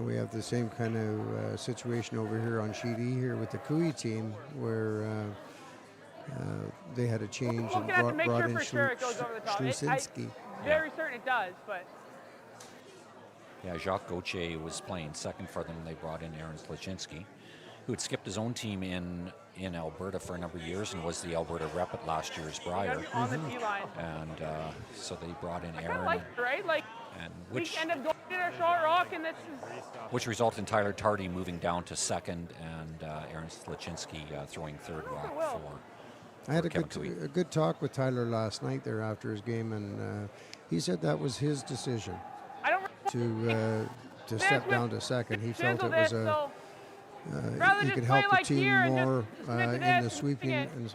We have the same kind of situation over here on Sheet E here with the Kui team, where they had a change and brought in Schlusinski. Very certain it does, but. Yeah, Jacques Gauthier was playing second for them. They brought in Aaron Slachinski. who had skipped his own team in Alberta for a number of years and was the Alberta rep at last year's You gotta Brier. be on the tee line. And so they brought in I kind of Aaron, like it, right? Like, and we which end up going to a short rock, and this is resulted in Tyler Tardy moving down to second, and Aaron Slaczynski throwing third rock well. for I had Kevin Cooey. a good talk with Tyler last night there after his game, and he said that was his decision I don't to step down to second. He felt it was a rather he just could play help the like team here and more just submit to in this the and sweeping. swing it. And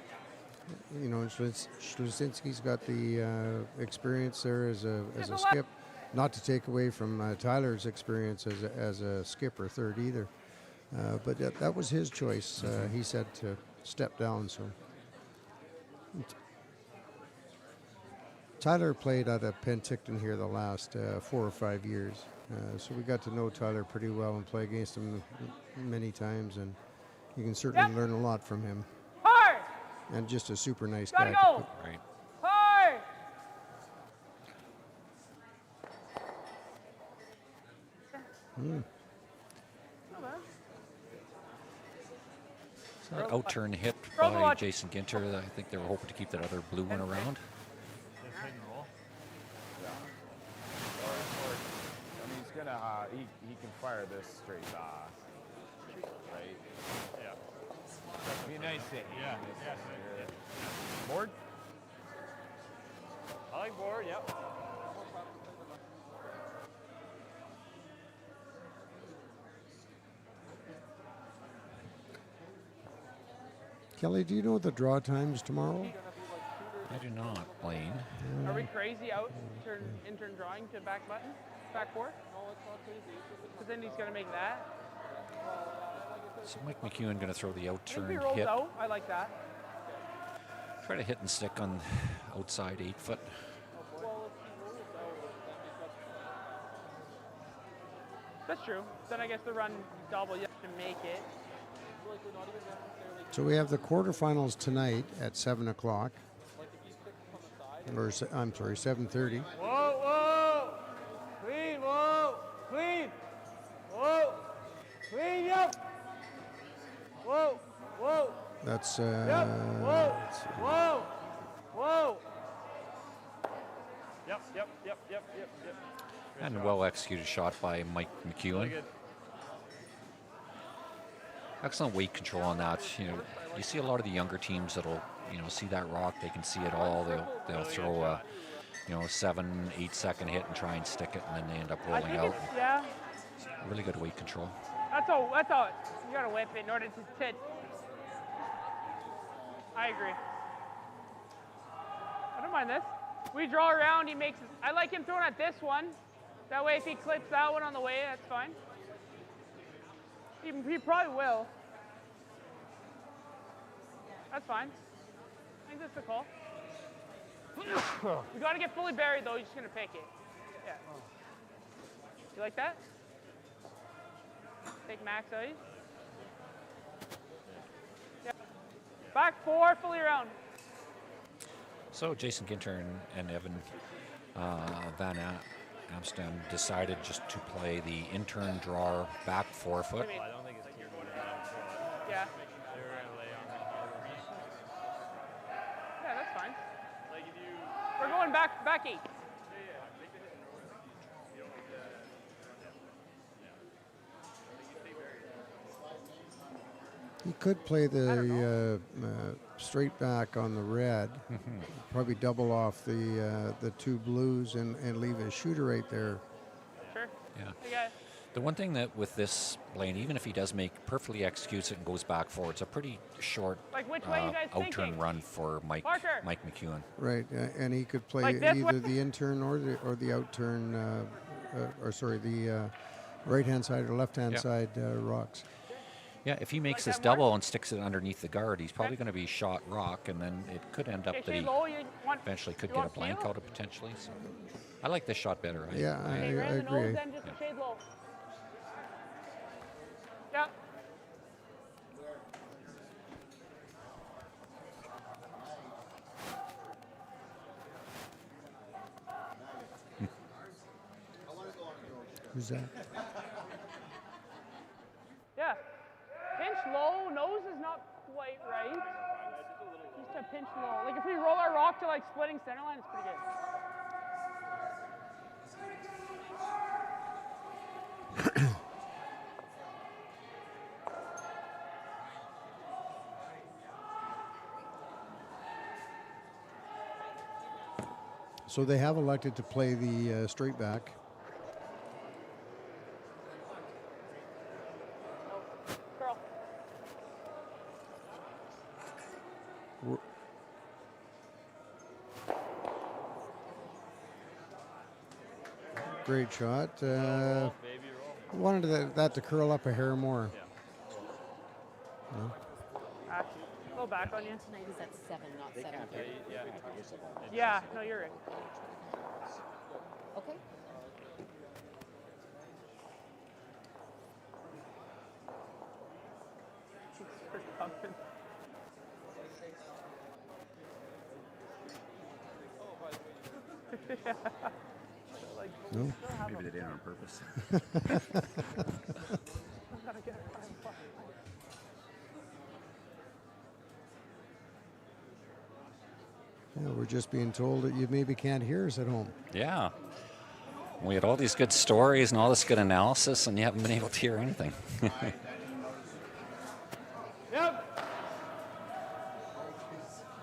you know, Slaczynski's got the experience there as a skip. Not to take away from Tyler's experience as a skipper third either, but that was his choice. He said to step down. So Tyler played out of Penticton here the last 4 or 5 years, so we got to know Tyler pretty well and play against him many times, and you can certainly learn a lot from him. Hard! And just a super nice Gotta guy. go! Right. Hard! Not bad. Out-turn hit Throw the by watch. Jason Ginter. I think they were hoping to keep that other blue one around. Just hit and roll. I mean, he's gonna he can fire this straight right? Yeah. Be a nice hit. Yeah. Yeah. Board. I like board. Yep. Kelly, do you know the draw times tomorrow? I do not, Blaine. Are we crazy out intern drawing to back button? Back four? No, it's not crazy. But then he's going to make that. So Mike McEwen going to throw the If he out-turn rolls hit. out, I like that. Try to hit and stick on outside 8 foot. That's true. Then I guess the run double, you have to make it. So we have the quarterfinals tonight at 7 o'clock. Or I'm sorry, 7:30. Whoa, whoa. Clean, whoa. Clean. Whoa. Clean, yep. Whoa, whoa. That's Yep. Whoa. Whoa. Whoa. Yep. And a well-executed shot by Mike McEwen. Really good. Excellent weight control on that. You know, you see a lot of the younger teams that'll, see that rock. They can see it all. They'll throw a, 7-8 second hit and try and stick it, and then they end up I rolling think out. it's, yeah. Really good weight control. That's all. You got to whip it in order to hit. I agree. I don't mind this. We draw around, he makes it. I like him throwing at this one. That way if he clips that one on the way, that's fine. He probably will. That's fine. I think that's the call. You got to get fully buried, though. You're just going to pick it. Yeah. You like that? Take max ice. Yeah. Back four, fully around. So Jason Ginter and Evan Van Amsterdam decided just to play the intern drawer back 4 foot. I don't think it's too good. Yeah. They were going to lay on Yeah, that's fine. Like if you... We're going back 8. He could play the straight back on the red, probably double off the two blues and leave a shooter right there. Sure. Yeah. Hey, guys. The one thing that with this Blaine, even if he does perfectly executes it and goes back forward, it's a pretty short Like, which way you guys out-turn thinking? run for Mike Parker. McEwen. Right, and he could play Like this either way? the intern or the outturn, the right-hand side or left-hand Yeah. side rocks. Yeah, if he makes Like this that double mark? and sticks it underneath the guard, he's probably going to be shot rock, and then it could end up Okay, that shade he low. You want, eventually could you get a want blank steel? out of potentially. So I like this shot better. Yeah, I Okay, ran the nose, agree. then just a shade low. Yeah. Who's that? Yeah. Pinch low. pinch a little. Like if we roll our rock to like splitting center line, it's pretty good. So they have elected to play the straight back. Curl. Great shot. Roll, baby, roll. Wanted that to curl up a hair more. No? Actually, a little back on you. Tonight is at 7, not 7:30. Yeah, no, you're right. Okay. No? Maybe they did it on purpose. Yeah, we're just being told that you maybe can't hear us at home. Yeah. We had all these good stories and all this good analysis, and you haven't been able to hear anything. Yep.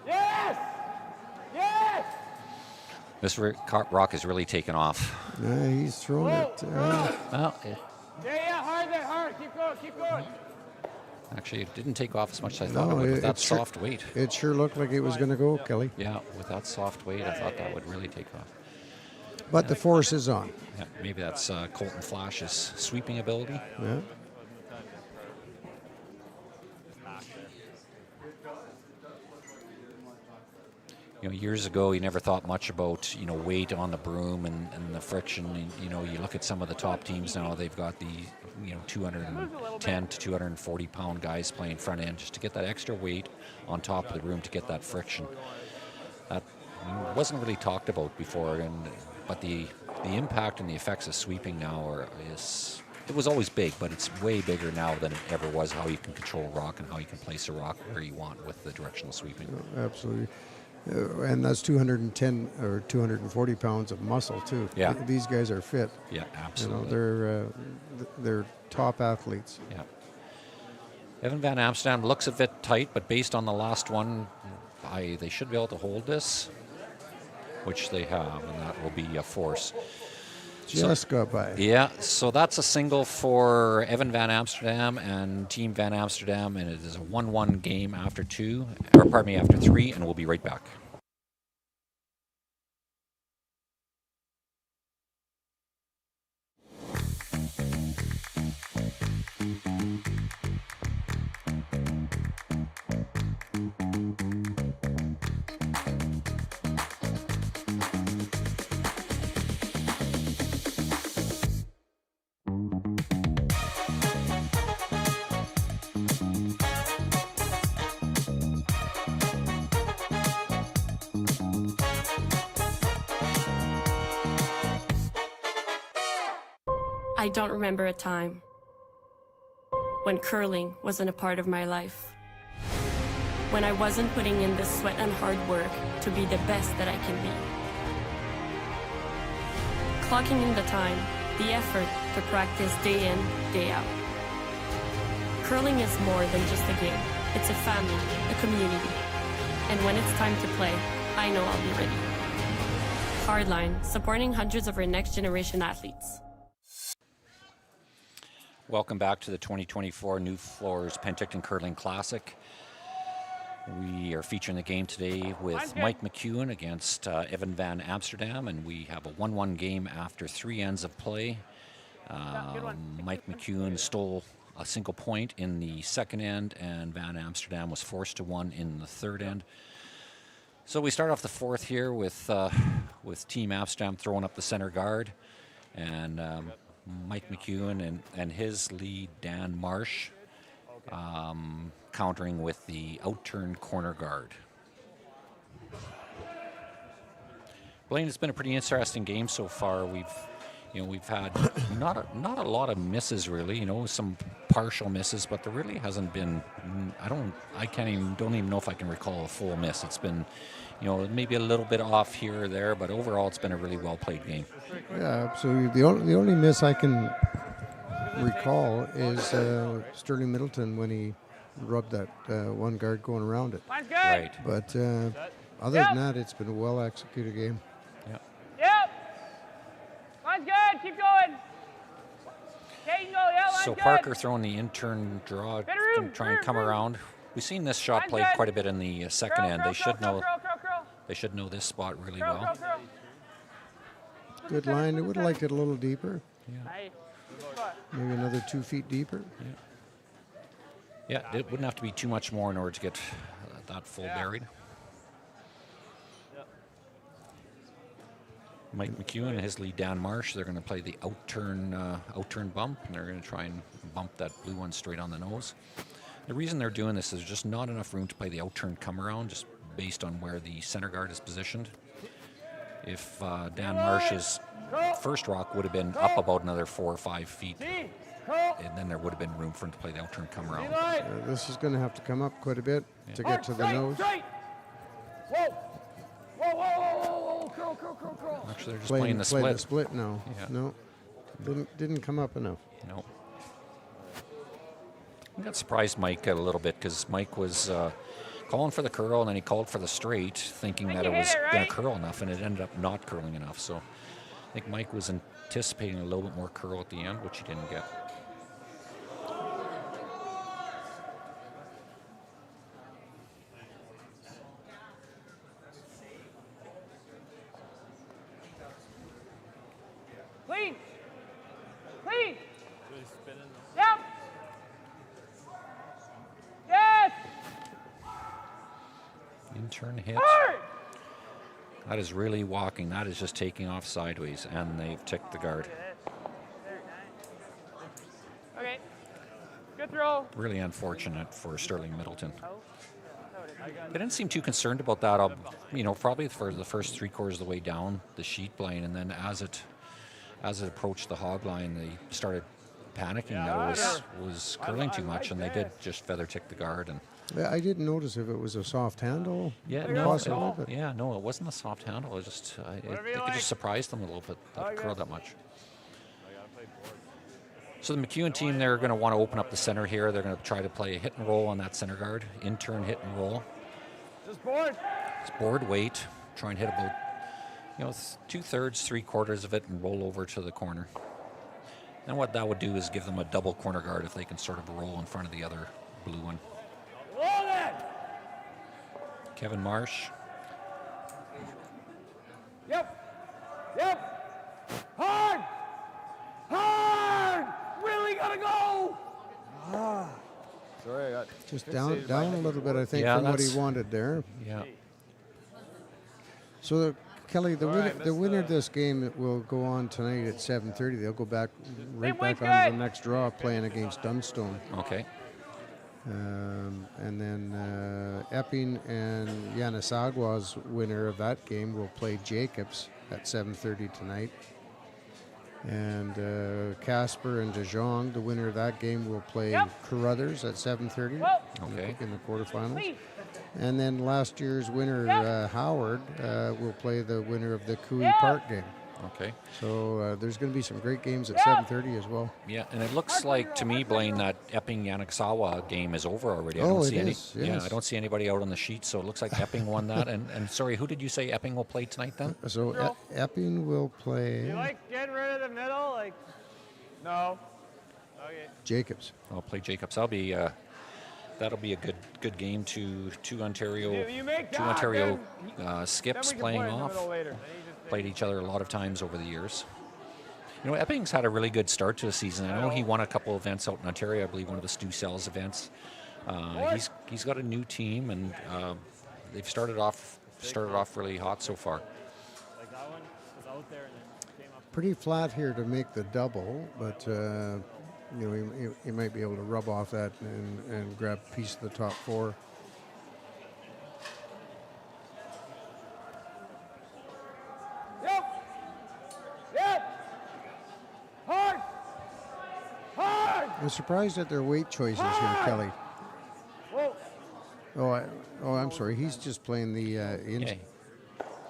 Yes! Yes! This rock is really taken off. Yeah, he's throwing it. Well, Yeah, hard there, hard. Keep going, keep going. actually, it didn't take off as much as I thought No, it would with that sure- soft weight. It sure looked like it was going to go, Kelly. Yeah, with that soft weight, I thought that would really take off. But the force is on. Yeah, maybe that's Colton Flash's sweeping ability. Yeah. You know, years ago, you never thought much about, weight on the broom and the friction. And, you look at some of the top teams now, they've got the, 210 to 240 pound guys playing front end just to get that extra weight on top of the broom to get that friction. That wasn't really talked about before, but the impact and the effects of sweeping now it was always big, but it's way bigger now than it ever was, how you can control a rock and how you can place a rock where you want with the directional sweeping. Absolutely. And that's 210 or 240 pounds of muscle, too. Yeah. These guys are fit. Yeah, absolutely. They're top athletes. Yeah. Evan Van Amsterdam looks a bit tight, but based on the last one, they should be able to hold this, which they have, and that will be a force. Just got by. Yeah, so that's a single for Evan Van Amsterdam and Team Van Amsterdam, and it is a 1-1 game after 3, and we'll be right back. I don't remember a time when curling wasn't a part of my life. When I wasn't putting in the sweat and hard work to be the best that I can be. Clocking in the time, the effort to practice day in, day out. Curling is more than just a game. It's a family, a community. And when it's time to play, I know I'll be ready. Hardline, supporting hundreds of our next generation athletes. Welcome back to the 2024 NuFloors Penticton Curling Classic. We are featuring the game today with Mike McEwen against Evan Van Amsterdam, and we have a 1-1 game after 3 ends of play. Mike McEwen stole a single point in the second end, and Van Amsterdam was forced to one in the third end. So we start off the fourth here with Team Amsterdam throwing up the center guard, and Mike McEwen and his lead, Dan Marsh, countering with the outturned corner guard. Blaine, it's been a pretty interesting game so far. We've we've had not a lot of misses really. Some partial misses, but there really hasn't been. Don't even know if I can recall a full miss. It's been, maybe a little bit off here or there, but overall it's been a really well played game. Yeah, absolutely. The only miss I can recall is Sterling Middleton when he rubbed that one guard going around it. Mine's good. Right. But other than that, it's been a well executed game. Yeah. Yep. Mine's good. Keep going. Okay, you can go. Yeah, mine's So good. Parker throwing the intern draw, Bit of room, going to try and come room. around. We've seen this shot Mine's played good. quite a bit in the second end. They should know. Curl. They should know this spot really Curl, well. curl, curl. Good line. I would have liked it a little deeper. Nice. Good spot. Maybe another 2 feet deeper. Yeah, it wouldn't have to be too much more in order to get that full buried. Mike McEwen and his lead Dan Marsh, they're going to play the outturn bump, and they're going to try and bump that blue one straight on the nose. The reason they're doing this is there's just not enough room to play the outturn come around, just based on where the center guard is positioned. If Dan Marsh's first rock would have been up about another 4 or 5 feet, and then there would have been room for him to play the outturn come around. This is going to have to come up quite a bit to get to the nose. Whoa. Curl. Actually, they're just playing the Play split. the split now. Yeah. No, didn't come up enough. No. I got surprised Mike a little bit because Mike was calling for the curl and then he called for the straight, thinking that it was going to curl enough, and it ended up not curling enough. So I think Mike was anticipating a little bit more curl at the end, which he didn't get. Clean. Yep. Yes. Intern hit. Hard. That is really walking. That is just taking off sideways, and they've ticked the guard. Okay. Good throw. Really unfortunate for Sterling Middleton. They didn't seem too concerned about that, probably for the first 3/4 of the way down the sheet playing, and then as it approached the hog line, they started panicking that it was curling too much, and they did just feather tick the guard. And I didn't notice if it was a soft handle. no, but it wasn't a soft handle. It just it just surprised them a little bit that it curled that much. So the McEwen team, they're going to want to open up the center here. They're going to try to play a hit and roll on that center guard, intern hit and roll. Just board. It's board weight. Try and hit about 2/3, 3/4 of it, and roll over to the corner. And what that would do is give them a double corner guard if they can sort of roll in front of the other blue one. Kevin Marsh. Yep. Hard. Really gotta go. Sorry, I got just down a little bit, I think, Yeah, from what he that's- wanted there. Yeah. So, Kelly, the right, winner of this game will go on tonight at 7:30. They'll go back right weight's back on good. the next draw, playing against Dunstone. Okay. And then Epping and Yannisagwa's winner of that game will play Jacobs at 7:30 tonight. And Casper and De Jong, the winner of that game, will play Carruthers at 7:30 Okay. in the quarterfinals. Clean. And then last year's winner, Howard, will play the winner of the Cooey Yeah. Park game. Okay. So there's going to be some great games at 7:30 as well. Yeah, and it looks like to me, Blaine, that Epping Yannicksawa game is over already. I Oh, don't it see any. is, Yeah, yes. I don't see anybody out on the sheet, so it looks like Epping won that. And sorry, who did you say Epping will play tonight then? So Epping will play You like getting rid of the middle? Like, no. Okay. Jacobs. I'll play Jacobs. That'll be a good game. Two Ontario You make two that, Ontario then skips we can playing play in the off. middle later. Played each other a lot of times over the years. Epping's had a really good start to the season. I know he won a couple events out in Ontario. I believe one of the Stu Sells events. He's got a new team, and they've started off really hot so far. Like that one was out there and then came up. Pretty flat here to make the double, but he might be able to rub off that and grab a piece of the top four. I'm surprised at their weight choices here, Kelly. Whoa. I'm sorry. He's just playing the Yeah.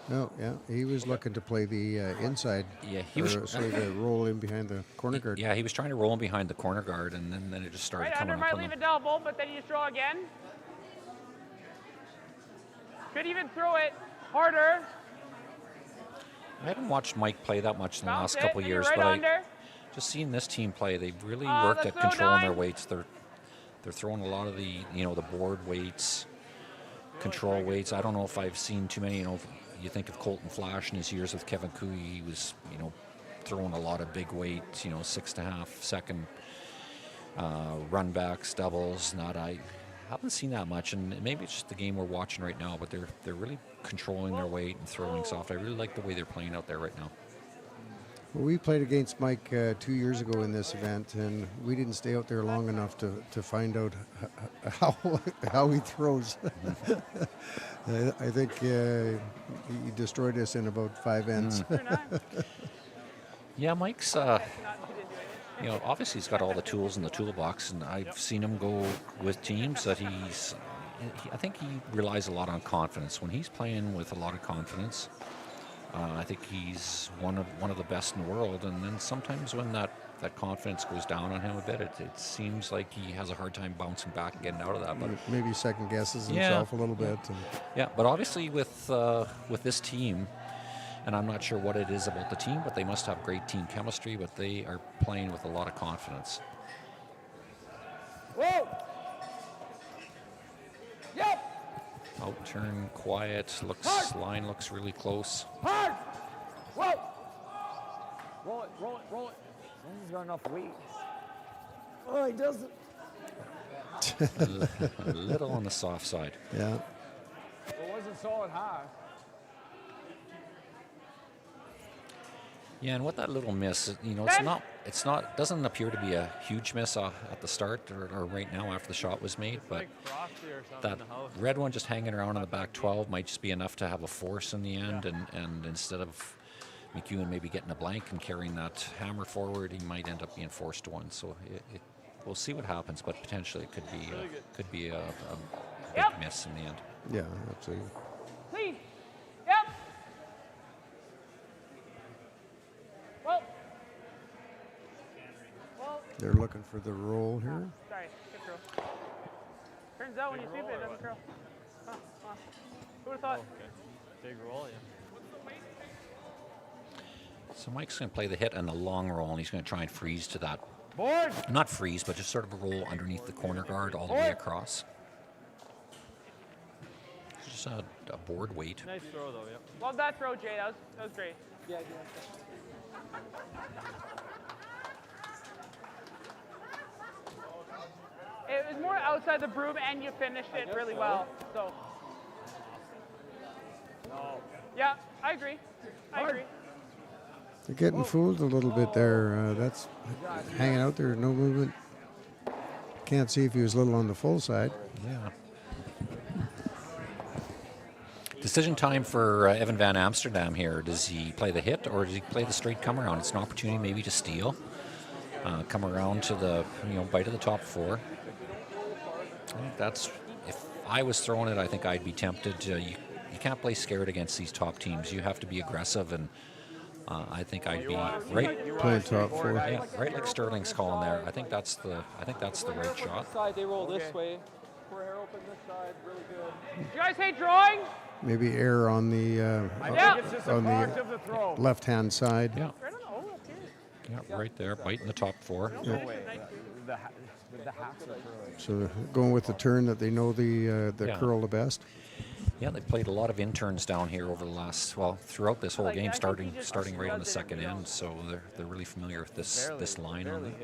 No, yeah, he was looking to play the inside. Yeah, he was. To roll in behind the corner guard. Yeah, he was trying to roll him behind the corner guard, and then it just started Right coming under up might on leave him. a double, but then you just throw again. Could even throw it harder. I haven't watched Mike play that much in the Bounce last it, couple of then you're years, right but under. just seeing this team play, they've really Oh, worked that's at so controlling their nice. weights. They're throwing a lot of the the board weights, control weights. I don't know if I've seen too many. You think of Colton Flash in his years with Kevin Cooey, he was throwing a lot of big weight, 6.5 second run backs, doubles. I haven't seen that much, and maybe it's just the game we're watching right now. But they're really controlling their weight and throwing soft. I really like the way they're playing out there right now. Well, we played against Mike 2 years ago in this event, and we didn't stay out there long enough to find out how he throws. I think he destroyed us in about 5 ends. Yeah, Mike's. Obviously he's got all the tools in the toolbox, and I've seen him go with teams that I think he relies a lot on confidence. When he's playing with a lot of confidence, I think he's one of the best in the world. And then sometimes when that confidence goes down on him a bit, it seems like he has a hard time bouncing back and getting out of that. But maybe second guesses himself a little bit. Yeah, but obviously with this team, and I'm not sure what it is about the team, but they must have great team chemistry, but they are playing with a lot of confidence. Whoa. Yep. Out turn, quiet, line looks really close. Hard. Whoa. Roll it. He's got enough weight. Oh, he doesn't. A little on the soft side. Yeah. It wasn't solid high. Yeah, and with that little miss, doesn't appear to be a huge miss at the start or right now after the shot was made, but that red one just hanging around in the back 12 might just be enough to have a force in the end, and instead of McEwen maybe getting a blank and carrying that hammer forward, he might end up being forced to one. So we'll see what happens, but potentially it could be a big miss in the end. Yeah, absolutely. Please. Yep. They're looking for the roll here. Sorry, good throw. Turns out when you sweep it, it doesn't curl. Who would have thought? Big roll, yeah. So Mike's going to play the hit and the long roll, and he's going to try and freeze to that. Board. Not freeze, but just sort of a roll underneath the corner guard all the way across. Just a board weight. Nice throw, though, yeah. Love that throw, Jay. That was great. Yeah, it was more outside the broom, and you finished it really well. So. Yeah, I agree. They're getting fooled a little bit there. That's hanging out there, no movement. Can't see if he was a little on the full side. Yeah. Decision time for Evan Van Amsterdam here. Does he play the hit or does he play the straight come around? It's an opportunity maybe to steal. Come around to the bite of the top four. I think that's, if I was throwing it, I think I'd be tempted. You can't play scared against these top teams. You have to be aggressive, and I think I'd be right. Playing top four. Yeah, right like Sterling's calling there. I think that's the right shot. Side, they roll this way. We're hair open this side, really good. You guys hate drawing? Maybe error on the on the left-hand side. Yeah. Yeah, right there, biting the top four. Yeah. So going with the turn that they know the curl the best. Yeah, they played a lot of interns down here over the last, throughout this whole game, starting right on the second end. So they're really familiar with this line on them.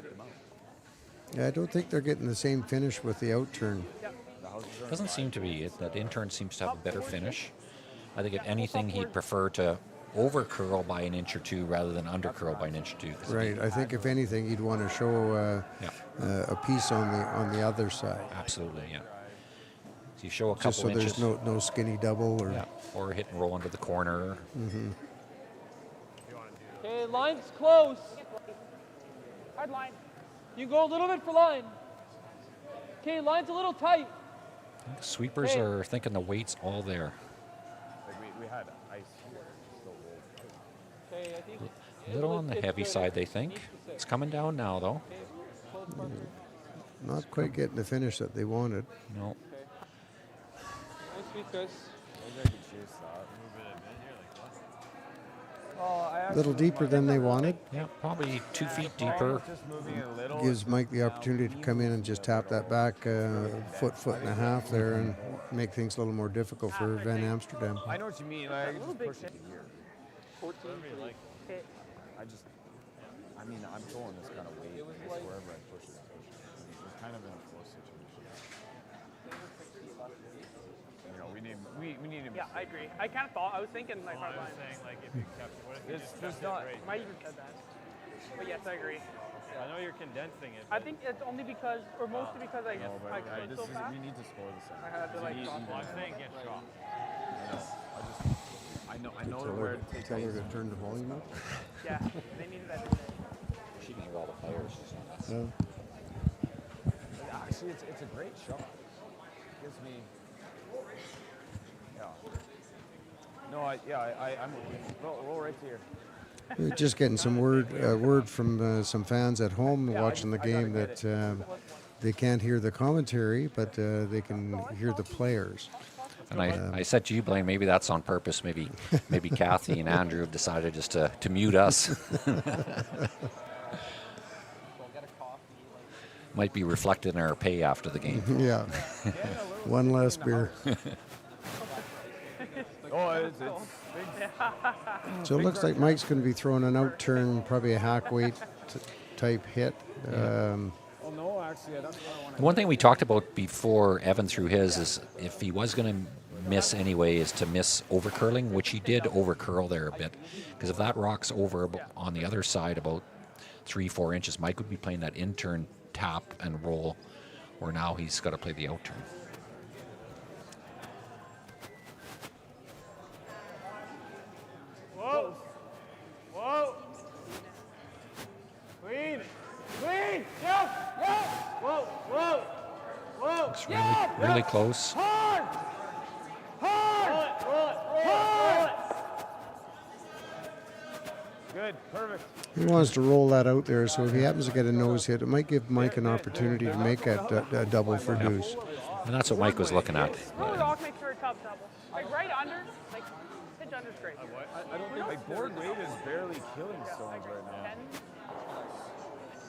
Yeah, I don't think they're getting the same finish with the out turn. Doesn't seem to be. That intern seems to have a better finish. I think if anything, he'd prefer to over curl by an inch or two rather than under curl by an inch or two. Right. I think if anything, he'd want to show a piece on the other side. Absolutely. Yeah. So you show a couple just so inches. there's no skinny double or hit and roll under the corner. Mm-hmm. Okay, line's close. Hard line. You can go a little bit for line. Okay, line's a little tight. Sweepers are thinking the weight's all there. Like we had ice here. So Okay, I think A little on the heavy side, they think. It's coming down now, though. Not quite getting the finish that they wanted. No. nice sweep, guys. maybe I could chase that. Move it a bit here, like what? Oh, I A little deeper than they wanted. Yeah, probably 2 feet deeper. Just moving a little. Gives Mike the opportunity to come in and just tap that back foot and a half there and make things a little more difficult for Van Amsterdam. I know what you mean. Like, just push it here. 14. Okay. I mean, I'm throwing this kind of weight wherever I push it. We're kind of in a close situation. You know, we need him. Yeah, I agree. I kind of thought, I was thinking like hard line. saying like if you kept, what if you It's just just not. Might even said that. But yes, I agree. I know you're condensing it. I think it's only because, or mostly because I No, but I clicked so fast. we need to score this. I had to like drop Well, I'm it. saying get shot. I know Tell where her, to take tell her ice. to turn the volume up. Yeah, they needed that today. She can hear all the players. Actually, it's a great shot. Gives me. Yeah. No, I'm roll right to here. We're just getting some word from some fans at home watching the game that they can't hear the commentary, but they can hear the players. And I said to you, Blaine, maybe that's on purpose. Maybe Kathy and Andrew have decided just to mute us. Might be reflected in our pay after the game. Yeah. One less beer. Oh, it's So it looks like Mike's going to be throwing an out turn, probably a hack weight type hit. Oh no, actually, that's what I want. One thing we talked about before Evan threw his is if he was going to miss anyway, is to miss over curling, which he did over curl there a bit. Because if that rock's over on the other side about 3-4 inches, Mike would be playing that in turn tap and roll, where now he's got to play the out turn. Whoa! Whoa! Clean! Clean! Yes! Yes! Whoa! Whoa! Whoa! It's really close. Hard! Hard! Roll it! Roll it! Good. Perfect. He wants to roll that out there, so if he happens to get a nose hit, it might give Mike an opportunity to make a double for deuce. And that's what Mike was looking at. Roll it off, make sure it's top double. Like right under, like pitch under's great. I don't think my board weight is barely killing stones right now.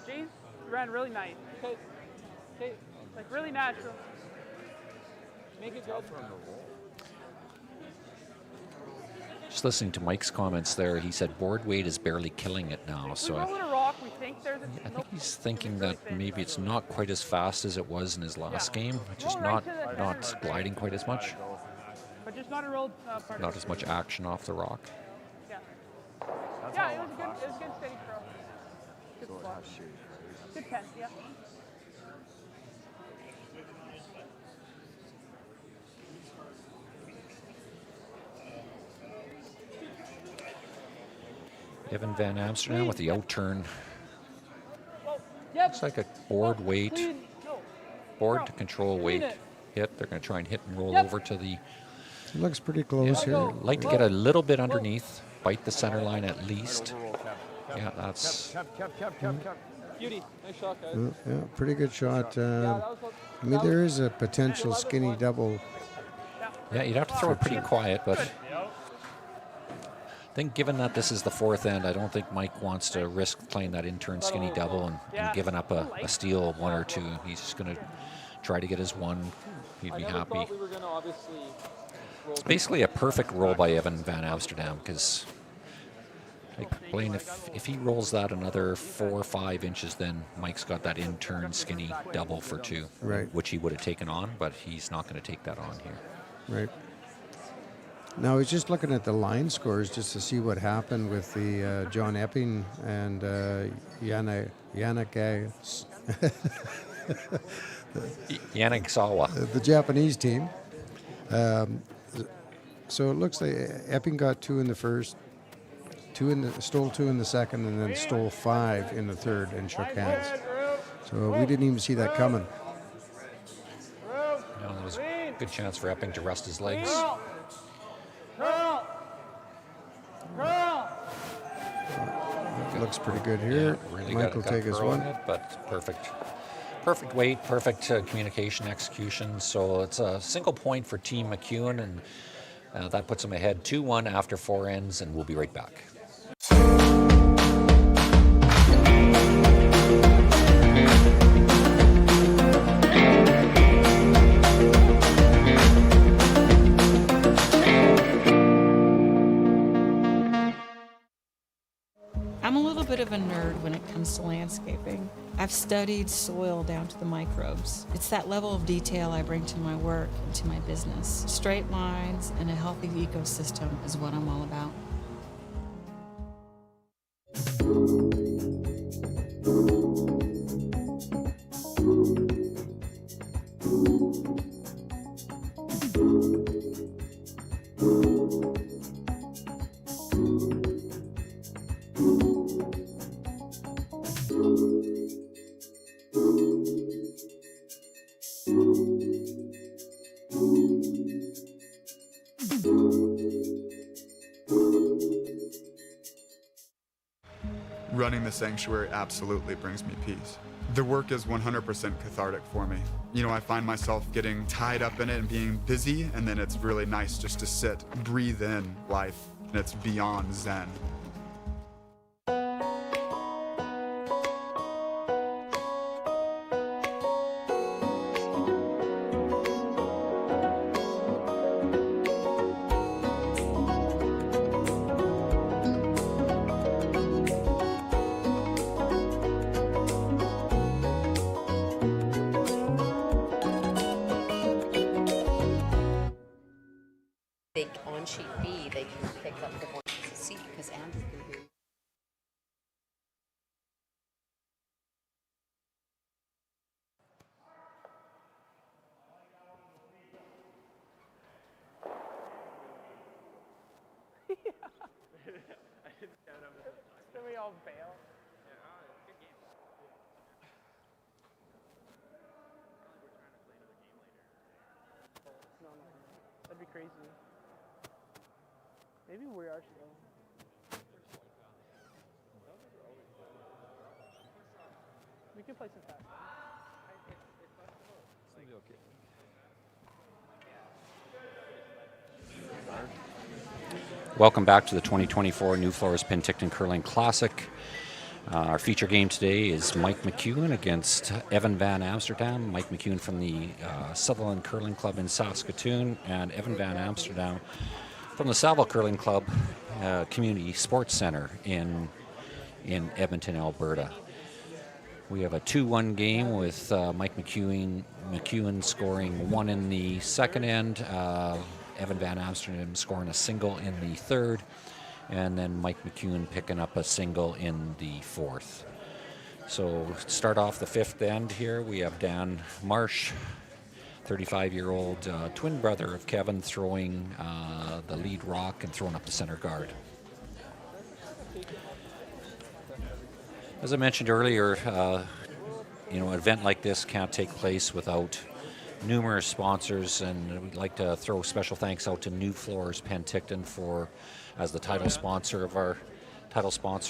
10. Jeez, ran really nice. Okay. Okay. Like really natural. Make it good. Just listening to Mike's comments there, he said board weight is barely killing it now. We So roll in a rock, we think there's a I think he's thinking that maybe it's not quite as fast as it was in his last game, just not gliding quite as much, but just not a real part. not as much action off the rock. Yeah. Yeah, it was a good steady throw. Good spot. Good 10, yeah. Evan Van Amsterdam with the out turn. Yep. Looks like a board weight, Clean. No. board to control weight hit. They're going to try and hit and roll Yep. over to the. It looks pretty close here. Like to get a little bit underneath, bite the center line at least. Yeah, that's. Beauty. Nice shot, guys. Yeah, pretty good shot. I mean, there is a potential skinny double. Yeah, you'd have to throw it pretty quiet, but I think given that this is the fourth end, I don't think Mike wants to risk playing that in-turn skinny double and giving up a steal of 1 or 2. He's just going to try to get his 1. He'd be happy. We were going to obviously roll. It's basically a perfect roll by Evan Van Amsterdam because, like Blaine, if he rolls that another 4 or 5 inches, then Mike's got that in-turn skinny double for 2, Right. which he would have taken on, but he's not going to take that on here. Right. Now, I was just looking at the line scores just to see what happened with the John Epping and Yannick Yannick Sawa. the Japanese team. So it looks like Epping got 2 in the first, stole 2 in the second, and then stole 5 in the third and shook hands. So we didn't even see that coming. No, there was a good chance for Epping to rest his legs. Curl! Curl! Looks pretty good here. Yeah, really Mike will got take his curl in one. it, but perfect weight, perfect communication, execution. So it's a single point for Team McEwen, and that puts them ahead 2-1 after 4 ends, and we'll be right back. I'm a little bit of a nerd when it comes to landscaping. I've studied soil down to the microbes. It's that level of detail I bring to my work and to my business. Straight lines and a healthy ecosystem is what I'm all about. Running the sanctuary absolutely brings me peace. The work is 100% cathartic for me. You know, I find myself getting tied up in it and being busy, and then it's really nice just to sit, breathe in life, and it's beyond zen. On sheet B, they can pick up the voice to C because Andrew can hear. Then we all bail. No, that'd be crazy. Maybe we are still. We can play some tag. Welcome back to the 2024 NuFloors Penticton Curling Classic. Our feature game today is Mike McEwen against Evan Van Amsterdam. Mike McEwen from the Sutherland Curling Club in Saskatoon, and Evan Van Amsterdam from the Salvo Curling Club Community Sports Center in Edmonton, Alberta. We have a 2-1 game with Mike McEwen scoring 1 in the second end, Evan Van Amsterdam scoring a single in the third, and then Mike McEwen picking up a single in the fourth. So start off the fifth end here, we have Dan Marsh, 35-year-old twin brother of Kevin, throwing the lead rock and throwing up the center guard. As I mentioned earlier, an event like this can't take place without numerous sponsors, and we'd like to throw special thanks out to NuFloors Penticton as the title sponsor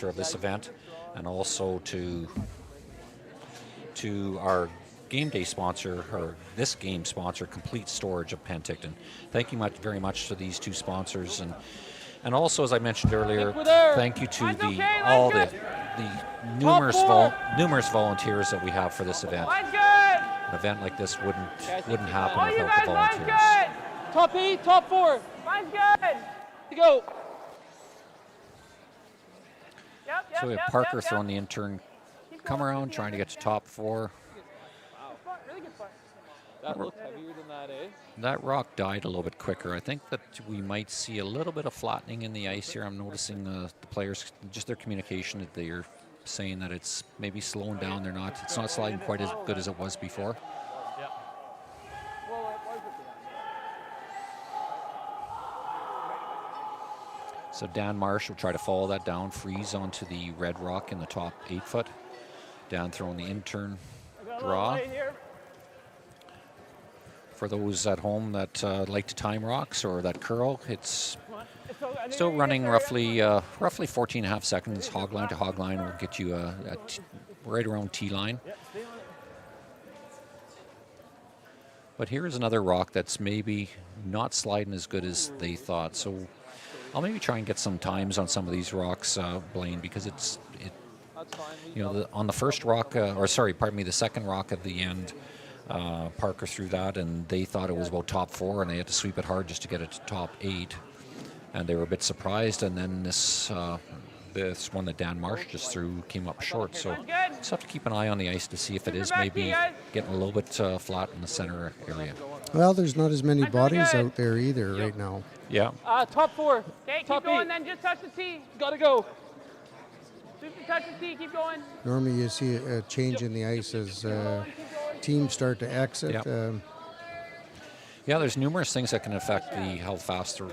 of this event, and also to our game day sponsor, or this game sponsor, Complete Storage of Penticton. Thank you very much to these two sponsors, and also, as I mentioned earlier, thank you to all the numerous volunteers that we have for this event. An event like this wouldn't happen without the volunteers. Top 8, top 4. Mine's good. To go. So we have Parker throwing the intern come around, trying to get to top 4. Really good spot. That looked heavier than that, eh? That rock died a little bit quicker. I think that we might see a little bit of flattening in the ice here. I'm noticing the players, just their communication, that they're saying that it's maybe slowing down. It's not sliding quite as good as it was before. Yeah. So Dan Marsh will try to follow that down, freeze onto the red rock in the top 8 foot. Dan throwing the intern. draw. For those at home that like to time rocks or that curl, it's still running roughly 14 and a half seconds. Hog line to hog line will get you right around T line. But here's another rock that's maybe not sliding as good as they thought. So I'll maybe try and get some times on some of these rocks, Blaine, because on the first rock, the second rock at the end, Parker threw that, and they thought it was about top 4, and they had to sweep it hard just to get it to top 8, and they were a bit surprised. And then this one that Dan Marsh just threw came up short. So just have to keep an eye on the ice to see if it is maybe getting a little bit flat in the center area. Well, there's not as many bodies out there either right now. Yeah. Top 4. Okay, top keep going, 8. then just touch the tee. Gotta go. Sweep to touch the tee, keep going. Normally you see a change in the ice as teams start to exit. Yep. Yeah, there's numerous things that can affect how fast the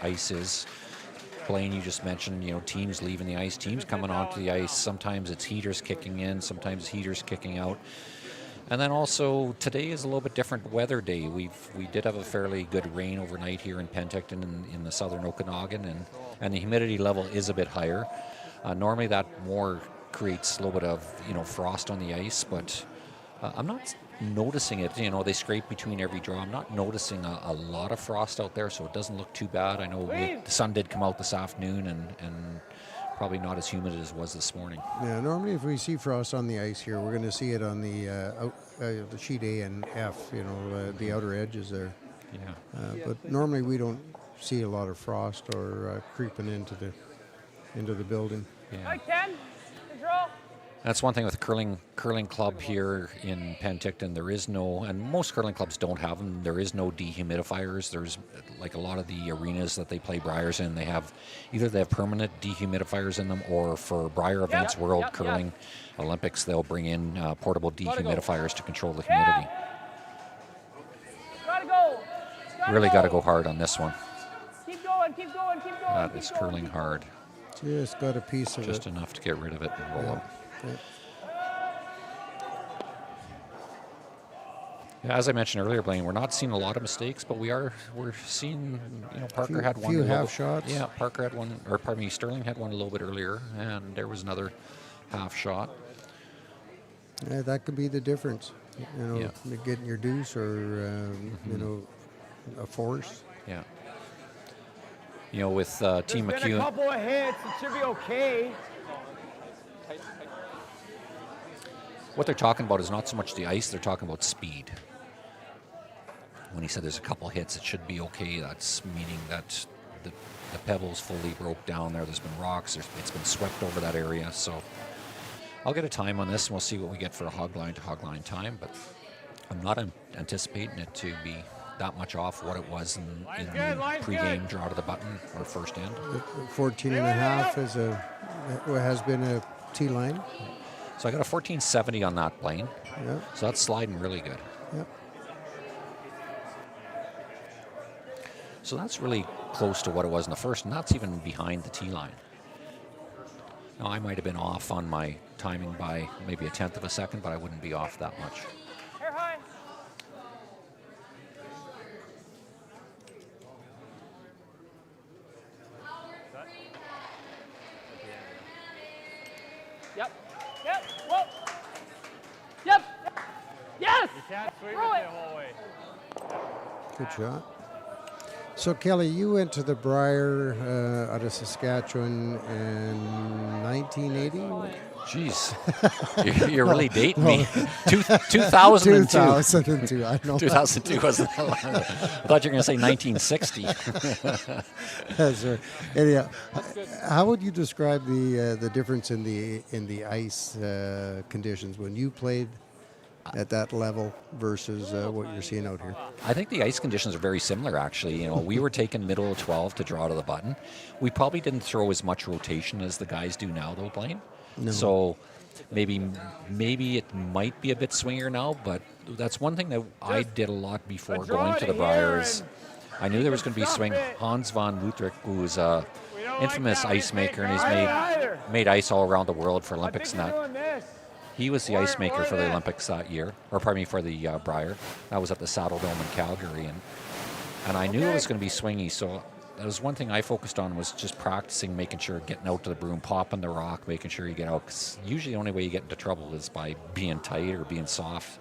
ice is. Blaine, you just mentioned, teams leaving the ice, teams coming onto the ice. Sometimes it's heaters kicking in, sometimes heaters kicking out. And then also today is a little bit different weather day. We did have a fairly good rain overnight here in Penticton in the southern Okanagan, and the humidity level is a bit higher. Normally that more creates a little bit of frost on the ice, but I'm not noticing it. They scrape between every draw. I'm not noticing a lot of frost out there, so it doesn't look too bad. I know the sun did come out this afternoon, and probably not as humid as it was this morning. Yeah, normally if we see frost on the ice here, we're going to see it on the sheet A and F, the outer edges there. Yeah. But normally we don't see a lot of frost or creeping into the building. Yeah. Ken, control. That's one thing with the curling club here in Penticton. There is no, and most curling clubs don't have them, there is no dehumidifiers. There's like a lot of the arenas that they play Briars in, they have permanent dehumidifiers in them, or for Briar events, World Curling, Olympics, they'll bring in portable dehumidifiers to control the humidity. Gotta go. Really got to go hard on this one. Keep going, keep going, keep going. That is curling hard. Just got a piece of it. Just enough to get rid of it and roll out. Yeah, as I mentioned earlier, Blaine, we're not seeing a lot of mistakes, but we're seeing, Parker had one. Few half shots. Yeah, Parker had one, Sterling had one a little bit earlier, and there was another half shot. Yeah, that could be the difference. Getting your deuce or a force. Yeah. With Team There's McEwen. been a couple of hits. It should be okay. What they're talking about is not so much the ice, they're talking about speed. When he said there's a couple hits, it should be okay, that's meaning that the pebbles fully broke down there. There's been rocks, it's been swept over that area. So I'll get a time on this and we'll see what we get for a hog line to hog line time, but I'm not anticipating it to be that much off what it was in the pregame draw to the button or first end. 14 and a half has been a T line. So I got a 1470 on that, Blaine. Yep. So that's sliding really good. Yep. So that's really close to what it was in the first, and that's even behind the T line. Now I might have been off on my timing by maybe 1/10 of a second, but I wouldn't be off that much. Hair high. Yep. Whoa. Yep. Yes. You can't sweep it Throw it. the whole way. Good shot. So, Kelly, you went to the Briar out of Saskatchewan in 1980? Jeez. You're really dating me. 2002. 2002, I know. 2002 wasn't that long ago. I thought you were going to say 1960. That's right. Anyhow, how would you describe the difference in the ice conditions when you played at that level versus what you're seeing out here? I think the ice conditions are very similar, actually. We were taking middle of 12 to draw to the button. We probably didn't throw as much rotation as the guys do now, though, Blaine. No. So maybe it might be a bit swingier now, but that's one thing that I did a lot before going to the Briars. I knew there was going to be swing. Hans van Wouterich, who's an infamous ice maker, and he's made ice all around the world for Olympics and that. He was the ice maker for the Olympics that year, or pardon me, for the Brier. That was at the Saddle Dome in Calgary, and I knew it was going to be swingy, so that was one thing I focused on, was just practicing, making sure, getting out to the broom, popping the rock, making sure you get out, because usually the only way you get into trouble is by being tight or being soft.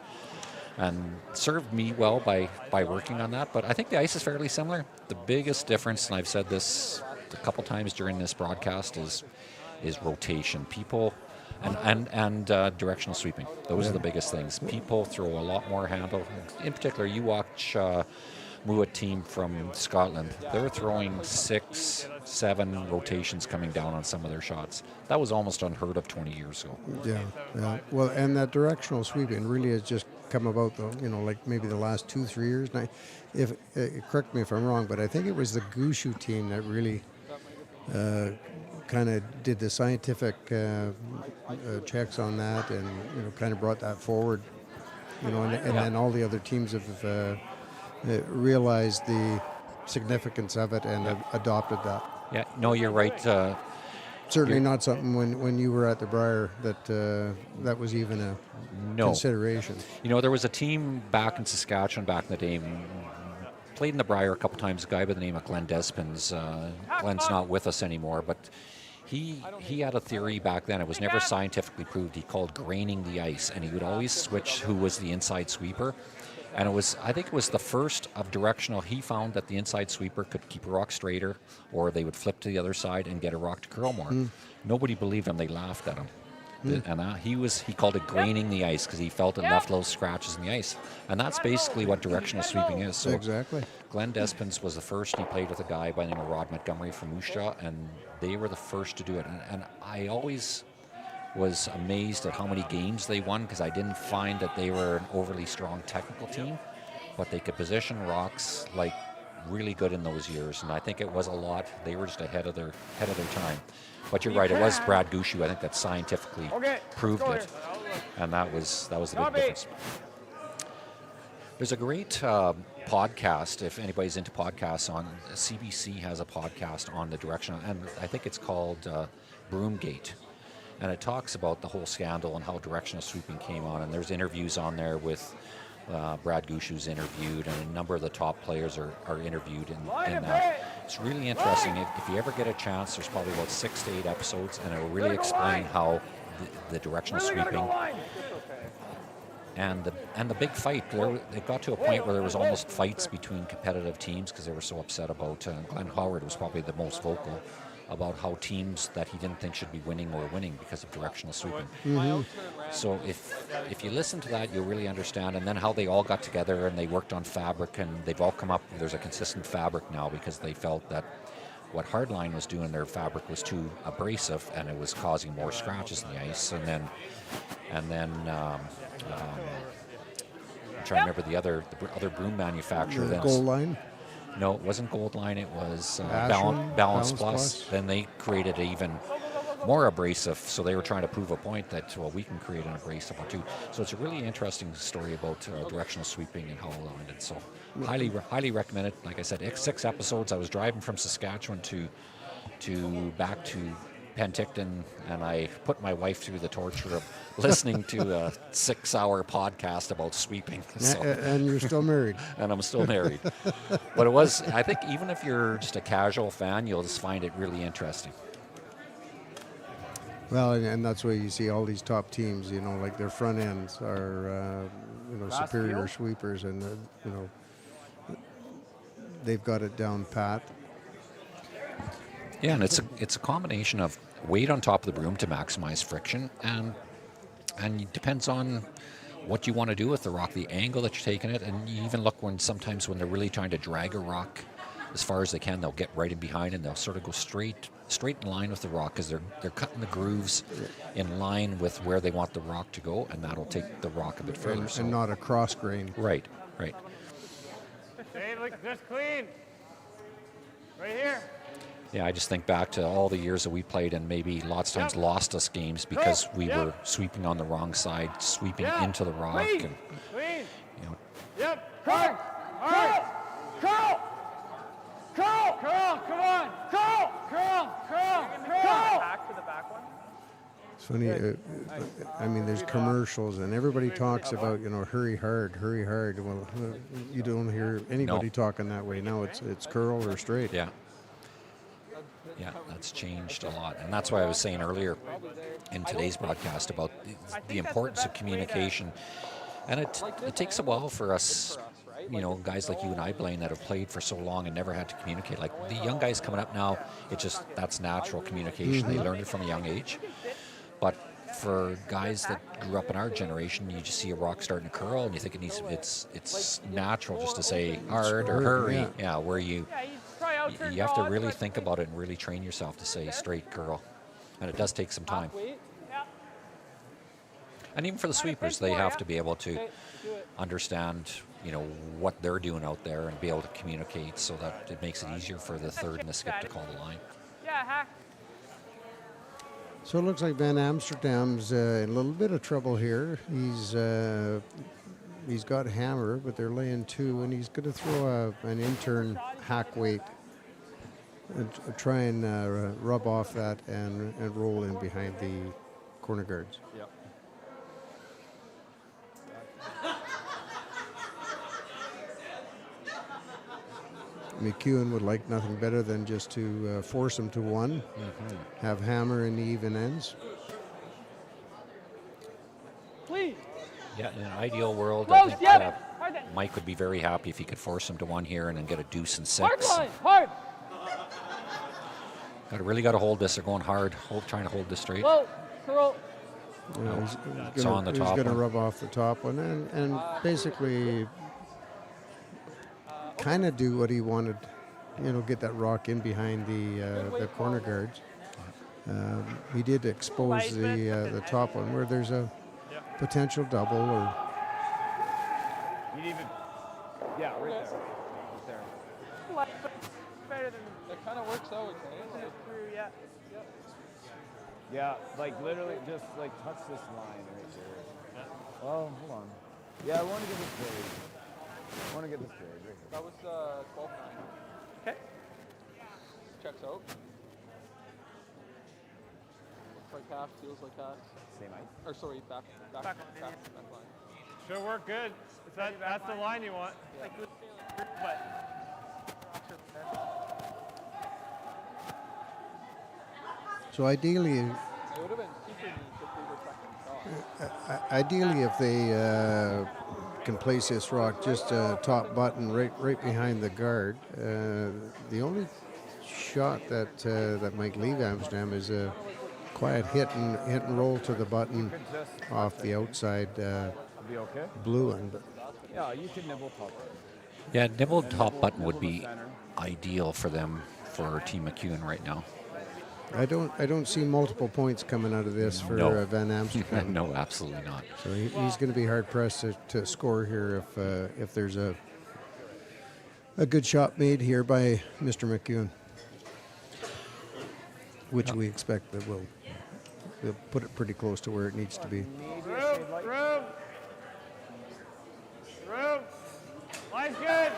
And served me well by working on that, but I think the ice is fairly similar. The biggest difference, and I've said this a couple times during this broadcast, is rotation. People and directional sweeping. Those are the biggest things. People throw a lot more handle. In particular, you watch Muat team from Scotland. They're throwing 6, 7 rotations coming down on some of their shots. That was almost unheard of 20 years ago. Yeah. Well, and that directional sweeping really has just come about, though, like maybe the last 2-3 years. And correct me if I'm wrong, but I think it was the Gushu team that really kind of did the scientific checks on that, and kind of brought that forward. And then all the other teams have realized the significance of it and have adopted that. Yeah, no, you're right. Certainly not something when you were at the Brier that was even a consideration. There was a team back in Saskatchewan back in the day, played in the Brier a couple times, a guy by the name of Glenn Despins. Glenn's not with us anymore, but he had a theory back then. It was never scientifically proved. He called graining the ice, and he would always switch who was the inside sweeper. And I think it was the first of directional. He found that the inside sweeper could keep a rock straighter, or they would flip to the other side and get a rock to curl more. Nobody believed him. They laughed at him. And he called it graining the ice, because he felt it left little scratches in the ice. And that's basically what directional sweeping is. So exactly. Glenn Despins was the first. He played with a guy by the name of Rod Montgomery from Moose Jaw, and they were the first to do it. And I always was amazed at how many games they won, because I didn't find that they were an overly strong technical team, but they could position rocks like really good in those years, and I think it was a lot. They were just ahead of their time. But you're right, it was Brad Gushu, I think, that scientifically proved it, and that was the big difference. There's a great podcast, if anybody's into podcasts, on CBC has a podcast on the directional, and I think it's called Broomgate. And it talks about the whole scandal and how directional sweeping came on. And there's interviews on there with Brad Gushu's interviewed, and a number of the top players are interviewed in that. It's really interesting. If you ever get a chance, there's probably about 6 to 8 episodes, and it will really explain how the directional sweeping and the big fight. It got to a point where there was almost fights between competitive teams, because they were so upset about. Glenn Howard was probably the most vocal about how teams that he didn't think should be winning were winning because of directional sweeping. So if you listen to that, you'll really understand. And then how they all got together and they worked on fabric, and they've all come up, there's a consistent fabric now, because they felt that what Hardline was doing, their fabric was too abrasive, and it was causing more scratches in the ice. And then I'm trying to remember the other broom manufacturer. Gold Line? No, it wasn't Gold Line. It was Balance Plus. Then they created even more abrasive, so they were trying to prove a point that, well, we can create an abrasive one too. So it's a really interesting story about directional sweeping and how it landed. So highly recommend it. Like I said, 6 episodes. I was driving from Saskatchewan to back to Penticton, and I put my wife through the torture of listening to a 6-hour podcast about sweeping. So. And you're still married. And I'm still married. But it was, I think, even if you're just a casual fan, you'll just find it really interesting. Well, and that's why you see all these top teams, like their front ends are, superior sweepers, and, they've got it down pat. Yeah, and it's a combination of weight on top of the broom to maximize friction, and it depends on what you want to do with the rock, the angle that you're taking it, and you even look sometimes when they're really trying to drag a rock as far as they can, they'll get right in behind and they'll sort of go straight in line with the rock, because they're cutting the grooves in line with where they want the rock to go, and that'll take the rock a bit further. And not a cross grain. Right. Dave, look, just clean. Right here. Yeah, I just think back to all the years that we played, and maybe lots of times lost us games because we were sweeping on the wrong side, sweeping into the rock. Clean. And, Yep. Curl. Come on. Curl. Back to the back one. It's funny. I mean, there's commercials, and everybody talks about, you know, hurry hard, hurry hard. Well, you don't hear anybody talking that way now. It's curl or straight. Yeah. Yeah, that's changed a lot. And that's why I was saying earlier in today's broadcast about the importance of communication. And it takes a while for us, you know, guys like you and I, Blaine, that have played for so long and never had to communicate. Like the young guys coming up now, that's natural communication. They learn it from a young age. But for guys that grew up in our generation, you just see a rock starting to curl and you think it's natural just to say hard or hurry. Yeah, where you have to really think about it and really train yourself to say straight curl. And it does take some time. And even for the sweepers, they have to be able to understand, you know, what they're doing out there and be able to communicate so that it makes it easier for the third and the skip to call the line. Yeah, hack. So it looks like Van Amsterdam's in a little bit of trouble here. He's got hammer, but they're laying 2, and he's going to throw an intern hack weight and try and rub off that and roll in behind the corner guards. Yep. McEwen would like nothing better than just to force him to 1, have hammer in the even ends. Please. Yeah, in an ideal world, I think Mike would be very happy if he could force him to 1 here and then get a deuce and 6. Hard. Really got to hold this. They're going hard, trying to hold this straight. Whoa, curl. He's on the top going to one. rub off the top one and basically kind of do what he wanted, you know, get that rock in behind the corner guards. He did expose the top one where there's a potential double or. You'd even, yeah, right there. Right there. Better than It kind of works out, okay? through, yeah. Yeah, like literally just like touch this line right there. Oh, hold on. Yeah, I want to get this big. I want to get this big right here. That was 12-9. Okay. Checks out. Looks like half, feels like half. Same height. Or sorry, back line. Should work good. That's the line you want. Like, So ideally, It would have been super neat if we were second shot. ideally if they can place this rock just top button right behind the guard. The only shot that might leave Amsterdam is a quiet hit and roll to the button off the outside Be okay? blue end. Yeah, you can nibble top. Yeah, nibble top button would be ideal for them, for Team McEwen right now. I don't see multiple points coming out of this for No. Van Amsterdam. No, absolutely not. So he's going to be hard pressed to score here if there's a good shot made here by Mr. McEwen, which we expect that will put it pretty close to where it needs to be. Room. Line's good.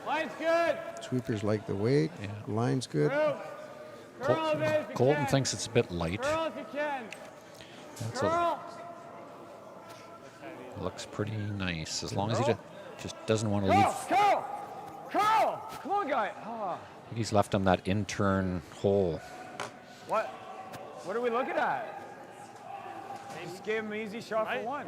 Line's good. Sweepers like the weight. Line's good. Room. Curl a bit if you Colton can. thinks it's a bit light. Curl if you can. That's Curl. looks pretty nice, as long as he just doesn't want to leave. Curl! Come on, guy. Ah. He's left him that intern hole. What? What are we looking at? Just gave him an easy shot for 1.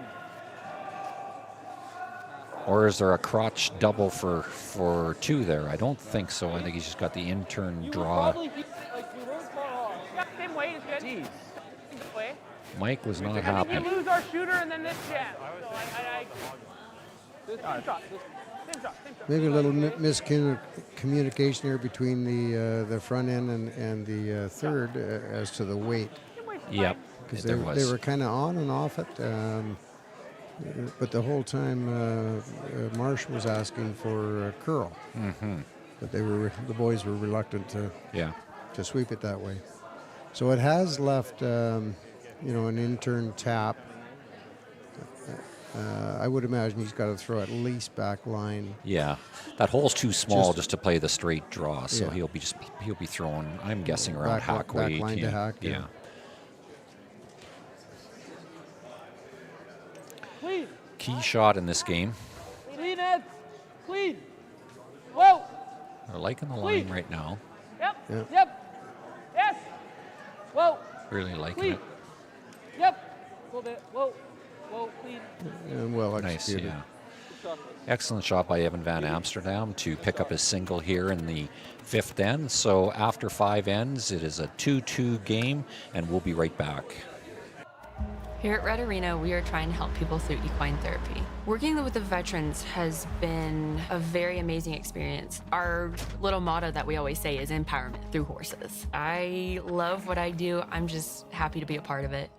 Or is there a crotch double for 2 there? I don't think so. I think he's just got the intern draw. Same weight is good. Jeez. Way. Mike was not I think happy. you lose our shooter and then this jam. So same shot. Maybe a little miscommunication here between the front end and the third as to the weight. Yep, Because there they was. were kind of on and off it. But the whole time Marsh was asking for a curl. But the boys were reluctant to sweep it that way. So it has left an intern tap. I would imagine he's got to throw at least back line. Yeah, that hole's too small just to play the straight draw. So Yeah. he'll be throwing. I'm guessing around hack weight. Back line to hack. Yeah. tee shot in this game. Clean, Ed. Clean. Whoa. They're liking the line right now. Yep. Yep. Yep. Yes. Whoa. Really liking Clean. it. Yep. A little bit. Whoa. Whoa. Clean. And well Nice, executed. yeah. Excellent shot by Evan Van Amsterdam to pick up his single here in the 5th end. So after 5 ends, it is a 2-2 game, and we'll be right back. Here at Red Arena, we are trying to help people through equine therapy. Working with the veterans has been a very amazing experience. Our little motto that we always say is empowerment through horses. I love what I do. I'm just happy to be a part of it.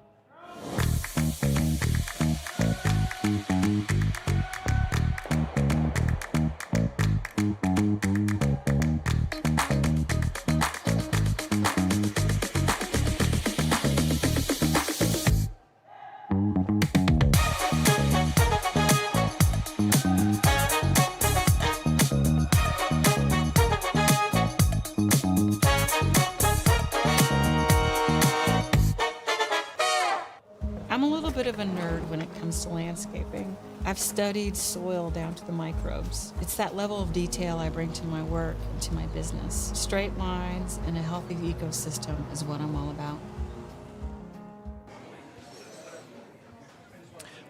I'm a little bit of a nerd when it comes to landscaping. I've studied soil down to the microbes. It's that level of detail I bring to my work and to my business. Straight lines and a healthy ecosystem is what I'm all about.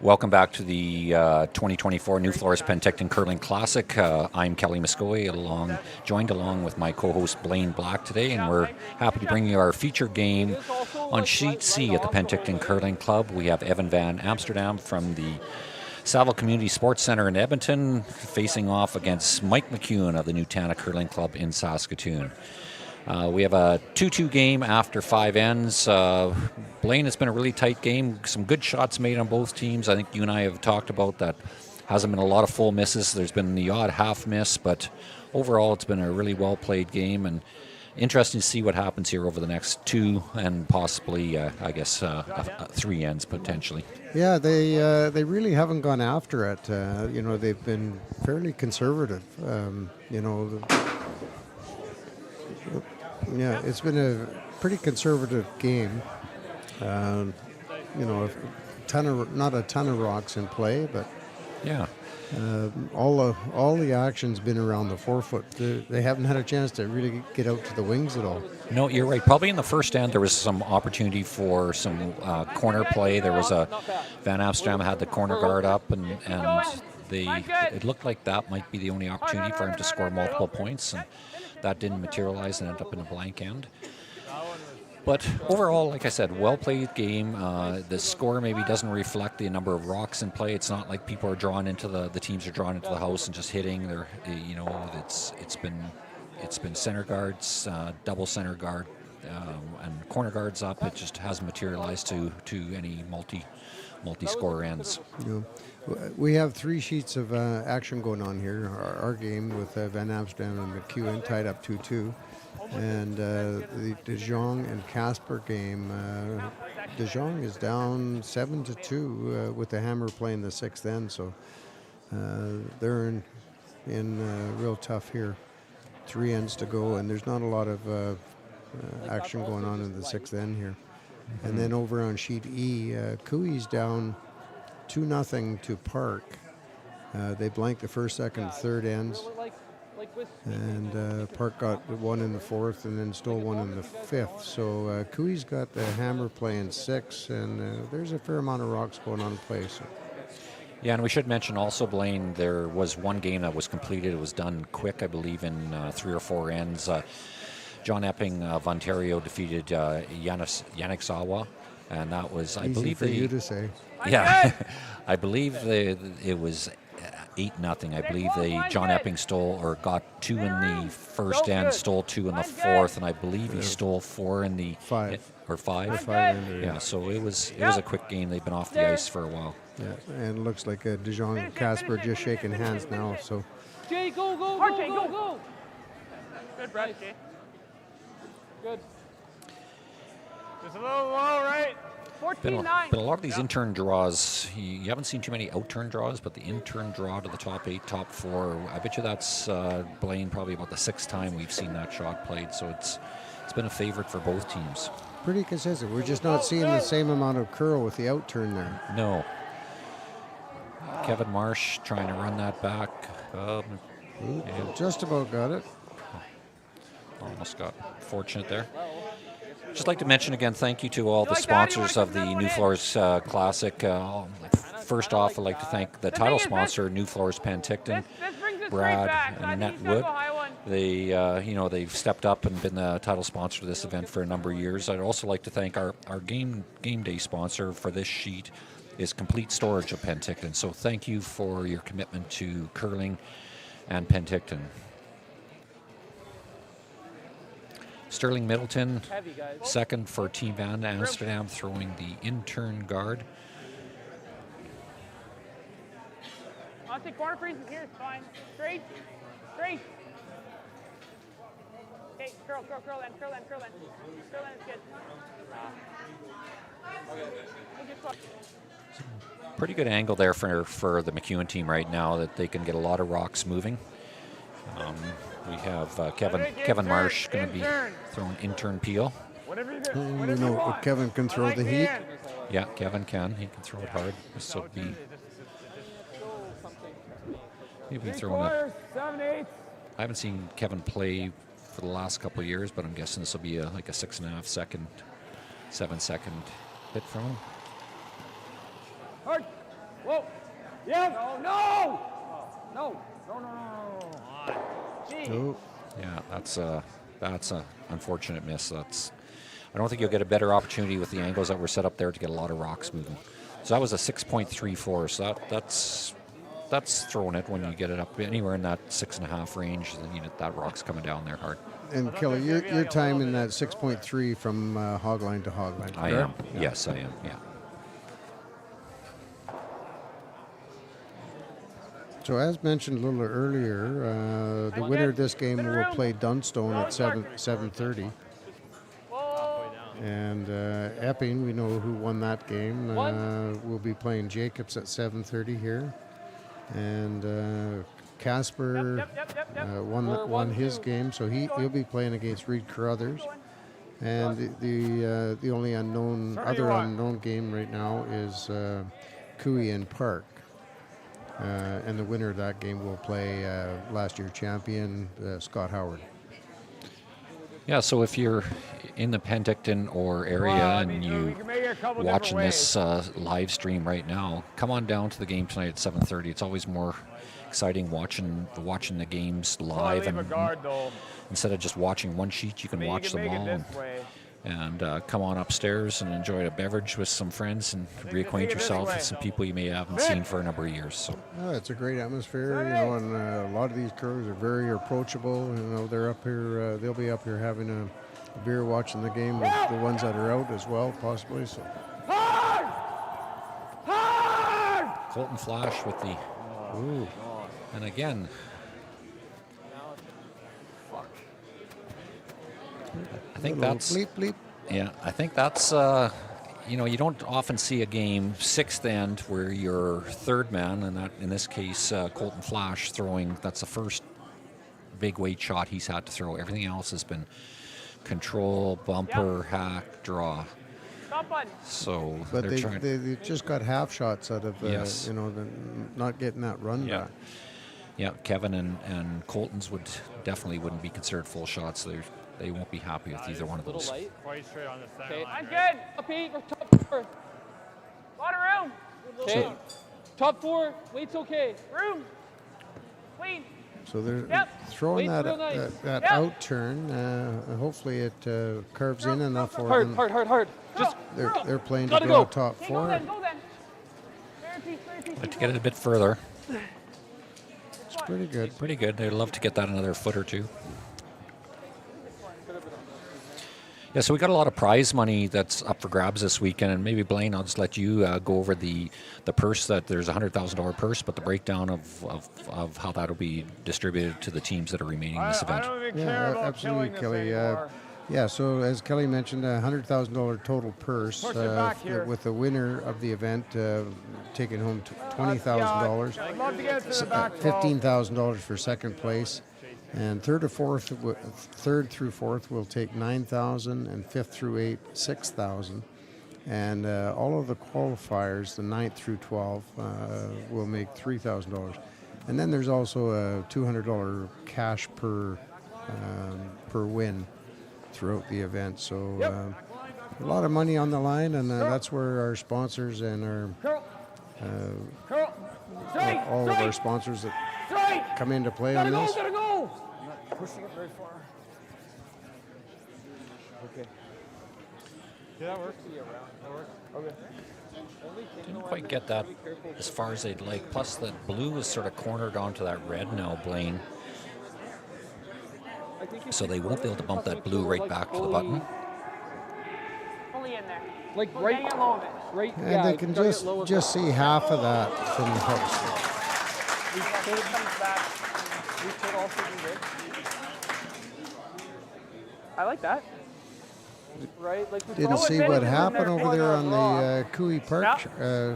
Welcome back to the 2024 NuFloors Penticton Curling Classic. I'm Kelly Muscoi, joined along with my co-host Blaine Black today, and we're happy to bring you our feature game on Sheet C at the Penticton Curling Club. We have Evan Van Amsterdam from the Saville Community Sports Centre in Edmonton facing off against Mike McEwen of the Nutana Curling Club in Saskatoon. We have a 2-2 game after 5 ends. Blaine, it's been a really tight game. Some good shots made on both teams. I think you and I have talked about that. Hasn't been a lot of full misses. There's been the odd half miss, but overall it's been a really well-played game, and interesting to see what happens here over the next 2 and possibly, 3 ends potentially. Yeah, they really haven't gone after it. They've been fairly conservative. Yeah, it's been a pretty conservative game. Not a ton of rocks in play, but yeah, all the action's been around the forefoot. They haven't had a chance to really get out to the wings at all. No, you're right. Probably in the first end there was some opportunity for some corner play. There was a Van Amsterdam had the corner guard up, and it looked like that might be the only opportunity for him to score multiple points, and that didn't materialize and ended up in a blank end. But overall, like I said, well-played game. The score maybe doesn't reflect the number of rocks in play. It's not like people are drawn into the teams are drawn into the house and just hitting. It's been center guards, double center guard, and corner guards up. It just hasn't materialized to any multi-score ends. Yeah. We have 3 sheets of action going on here. Our game with Van Amsterdam and McEwen tied up 2-2. And the De Jong and Casper game, De Jong is down 7-2 with the hammer playing the 6th end. So they're in real tough here. 3 ends to go, and there's not a lot of action going on in the 6th end here. And then over on sheet E, Cooey's down 2-0 to Park. They blanked the 1st, 2nd, 3rd ends. And Park got 1 in the 4th and then stole 1 in the 5th. So Cooey's got the hammer playing 6, and there's a fair amount of rocks going on in play. So. Yeah, and we should mention also, Blaine, there was one game that was completed. It was done quick, I believe, in 3 or 4 ends. John Epping of Ontario defeated Yannick Sawa, and that was, I believe, for you to say. Yeah, I believe it was 8-0. I believe John Epping stole or got 2 in the 1st end, stole 2 in the 4th, and I believe he stole 4 in the 5 or 5. Yeah, so it was a quick game. They've been off the ice for a while. Yeah, and it looks like De Jong and Casper just shaking hands now. So. Jay, go, go. Good, Brett. Jay. Good. Just a little low, right? 14-9. But a lot of these intern draws, you haven't seen too many outturn draws, but the intern draw to the top 8, top 4, I bet you that's, Blaine, probably about the 6th time we've seen that shot played. So it's been a favorite for both teams. Pretty consistent. We're just not seeing the same amount of curl with the outturn there. No. Kevin Marsh trying to run that back. Just about got it. Almost got fortunate there. Just like to mention again, thank you to all the sponsors of the NuFloors Classic. First off, I'd like to thank the title sponsor, NuFloors Penticton, Brad and Annette Wood. They've stepped up and been the title sponsor of this event for a number of years. I'd also like to thank our game day sponsor for this sheet is Complete Storage of Penticton. So thank you for your commitment to curling and Penticton. Sterling Middleton, second for Team Van Amsterdam, throwing the intern guard. I'll take corner freezes here, it's fine. Straight. Okay, curl then. Curl then is good. Pretty good angle there for the McEwen team right now that they can get a lot of rocks moving. We have Kevin Marsh going to be throwing intern peel. Kevin can throw the heat. Yeah, Kevin can. He can throw it hard. This will be. He'll be throwing it. I haven't seen Kevin play for the last couple of years, but I'm guessing this will be like a 6.5 second, 7 second hit from him. Hard. Whoa. Yeah. No. Oh. Yeah, that's a unfortunate miss. I don't think you'll get a better opportunity with the angles that were set up there to get a lot of rocks moving. So that was a 6.34. So that's throwing it when you get it up anywhere in that 6.5 range. Then that rock's coming down there hard. And Kelly, your time in that 6.3 from hog line to hog line. I am. Yeah. Yes, I am. Yeah. So as mentioned a little earlier, the winner of this game will play Dunstone at 7:30. And Epping, we know who won that game. We'll be playing Jacobs at 7:30 here. And Casper won his game, so he'll be playing against Reed Carruthers. And the only unknown game right now is Cooey and Park. And the winner of that game will play last year champion Scott Howard. Yeah, so if you're in the Penticton or area and you watching this live stream right now, come on down to the game tonight at 7:30. It's always more exciting watching the games live, and instead of just watching one sheet, you can watch them all. And come on upstairs and enjoy a beverage with some friends and reacquaint yourself with some people you may haven't seen for a number of years. So it's a great atmosphere, and a lot of these curlers are very approachable. They're up here. They'll be up here having a beer, watching the game with the ones that are out as well, possibly. So. Colton Flash with the. Ooh. And again. I think that's bleep, bleep. Yeah, I think that's you don't often see a game sixth end where your third man, and that in this case Colton Flash throwing. That's the first big weight shot he's had to throw. Everything else has been control, bumper, hack, draw. So, but they just got half shots out of not getting that run back. Yeah, Kevin and Colton's wouldn't be considered full shots. They won't be happy with either one of those. Quite straight on the center line. I'm good. Pete, we're top 4. Lot of room. Okay. Top 4. Weight's okay. Room. Clean. So they're throwing that out turn. Hopefully it curves in enough for them. Hard. Just they're playing to go top 4. Go then. I'd like to get it a bit further. It's pretty good. Pretty good. They'd love to get that another foot or two. Yeah, so we got a lot of prize money that's up for grabs this weekend, and maybe Blaine, I'll just let you go over the purse. That there's a $100,000 purse, but the breakdown of how that'll be distributed to the teams that are remaining in this event. I don't even care about absolutely, Kelly. anymore. So as Kelly mentioned, a $100,000 total purse with the winner of the event taking home $20,000, $15,000 for second place. And third through fourth will take $9,000, and fifth through eighth $6,000, And all of the qualifiers, the 9th through 12th, will make $3,000. And then there's also a $200 cash per win throughout the event. So a lot of money on the line, and that's where our sponsors and our all of our sponsors that come into play on this. Gotta go! I'm not pushing it very far. Okay. Yeah, that works. That works. Okay. Didn't quite get that as far as they'd like. Plus, the blue is sort of cornered onto that red now, Blaine. So they won't be able to bump that blue right back to the button. Only in there. Like Hang right, it low a bit. right. And Yeah, they can just see half of that from the host. We could also do this. I like that. Right? Like we Didn't saw see it what in happened there. over there on the Cooey Park Yeah.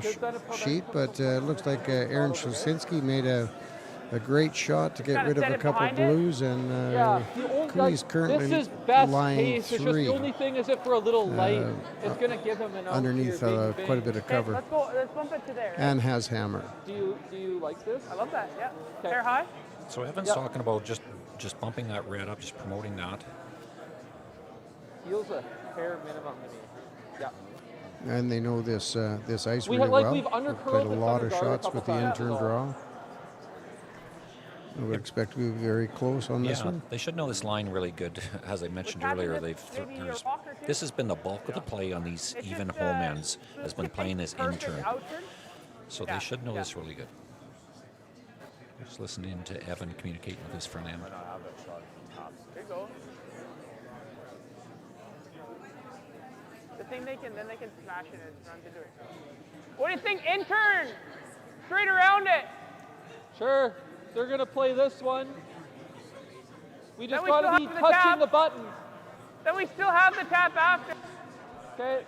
sheet, but it looks like Aaron Shusinski made a great shot to get Kinda rid of set a it couple behind it. blues, and Yeah, the only, Cooey's currently this is best lying case. It's just 3 the only thing is if we're a little light, it's going to give him enough. underneath here, quite a bit of cover, Let's go. Let's bump it to there. and has hammer. Do you like this? I love that. Yeah. Okay. Fair high. So Evan's Yep. talking about just bumping that red up, just promoting that. Feels a fair minimum to me. Yeah. And they know this ice We really had, like, well. we've They've undercurled played a the lot center of guard a shots couple with the times, in-turn so- draw. I would expect to be very close on this Yeah, one. they should know this line really good. As I mentioned earlier, this has been the bulk of the play on these It's even just, home ends, has been playing this perfect intern. outturn. So Yeah, they should know yeah. this really good. Just listening to Evan communicating with his friend. There you go. The thing they can smash it and run into it. What do you think? Intern! Straight around it. Sure. They're going to play this one. We just Then we got still to be have the touching tap. the button. Then we still have the tap after. Okay.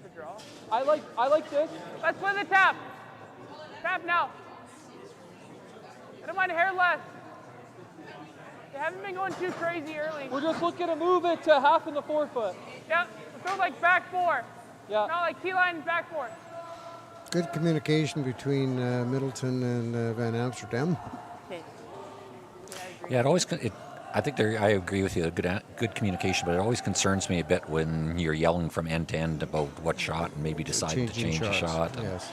Good draw. I like this. Let's play the tap. Tap now. I don't mind hair less. They haven't been going too crazy early. We're just looking to move it to half in the forefoot. Yeah, throw like back 4. Yeah. Not like T-line back 4. Good communication between Middleton and Van Amsterdam. Okay. Yeah, I think I agree with you. Good communication, but it always concerns me a bit when you're yelling from end to end about what shot and maybe deciding to Changing change a shots, shot. Yes.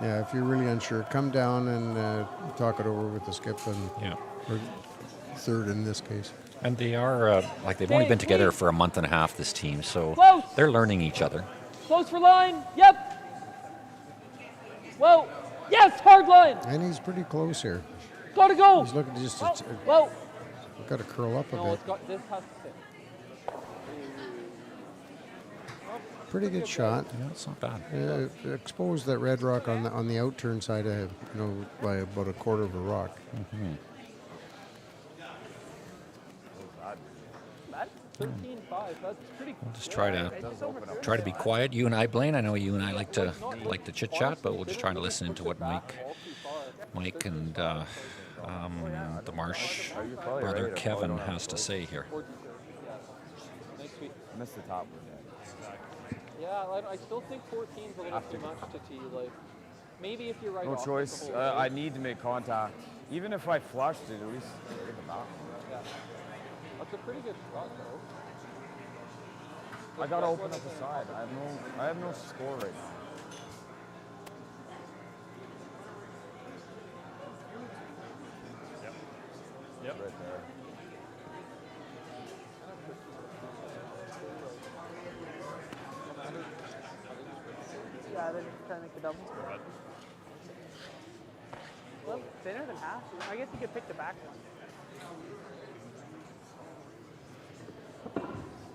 Yeah, if you're really unsure, come down and talk it over with the skip and or third in this case. And they are they've only been together for a month and a half. This team, so Close. they're learning each other. Close for line. Yep. Whoa. Yes, hard line. And he's pretty close here. Got to go. He's looking just to Whoa. got to curl up a No, bit. it's got, this has to sit. Pretty good shot. Yeah, it's not bad. Exposed that red rock on the outturn side of by about a quarter of a rock. Mm-hmm. 13-5. That's pretty. We'll just try to be quiet. You and I, Blaine. I know you and I like to chit chat, but we'll just try to listen into what Mike and the Marsh brother Kevin has to say here. Missed the top one. Yeah, I still think 14's a little too much to tee. Like, maybe if you're right. No off choice. the hole. I need to make contact. Even if I flushed it, at least get the back. Yeah. That's a pretty good shot, though. I gotta open up the side. I have no score right now. Yep. Right there. Yeah, they're just trying to make the double. Well, thinner than half. I guess you could pick the back one.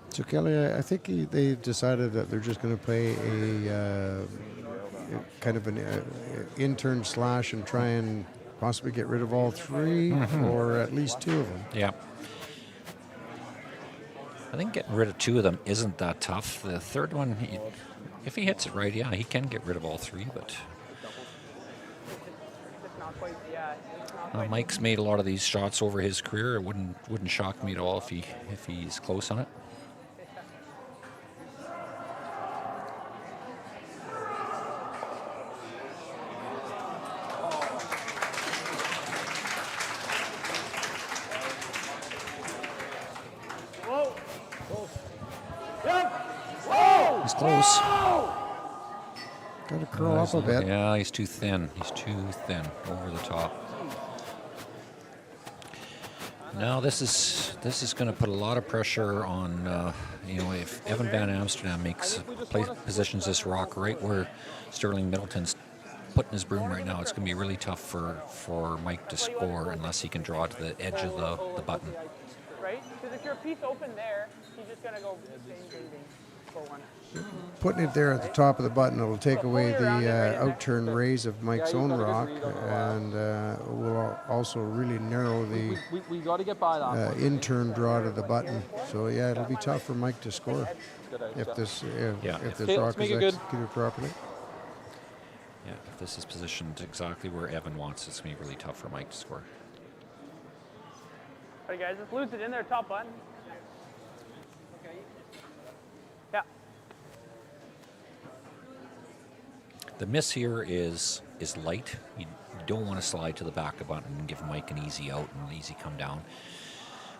So Kelly, I think they decided that they're just going to play a kind of an intern slash and try and possibly get rid of all 3 or at least 2 of them. Yeah. I think getting rid of 2 of them isn't that tough. The third one, if he hits it right, yeah, he can get rid of all 3. But It's not quite, yeah. It's not quite. Mike's made a lot of these shots over his career. It wouldn't shock me at all if he's close on it. close. Got to curl up a bit. Yeah, he's too thin. He's too thin over the top. Now this is going to put a lot of pressure on, if Evan Van Amsterdam positions this rock right where Sterling Middleton's putting his broom right now, it's going to be really tough for Mike to score unless he can draw to the edge of the button. Right? Because if your piece open there, he's just going to go bing, bing, bing, score one. Putting it there at the top of the button, it'll take away the outturn raise of Mike's own rock, and will also really narrow the We got to get by that. in-turn draw to the button. So yeah, it'll be tough for Mike to score if this rock is executed properly. Yeah, if this is positioned exactly where Evan wants, it's going to be really tough for Mike to score. All right, guys, let's lose it in there, top button. Yeah. The miss here is light. You don't want to slide to the back of the button and give Mike an easy out and an easy come down.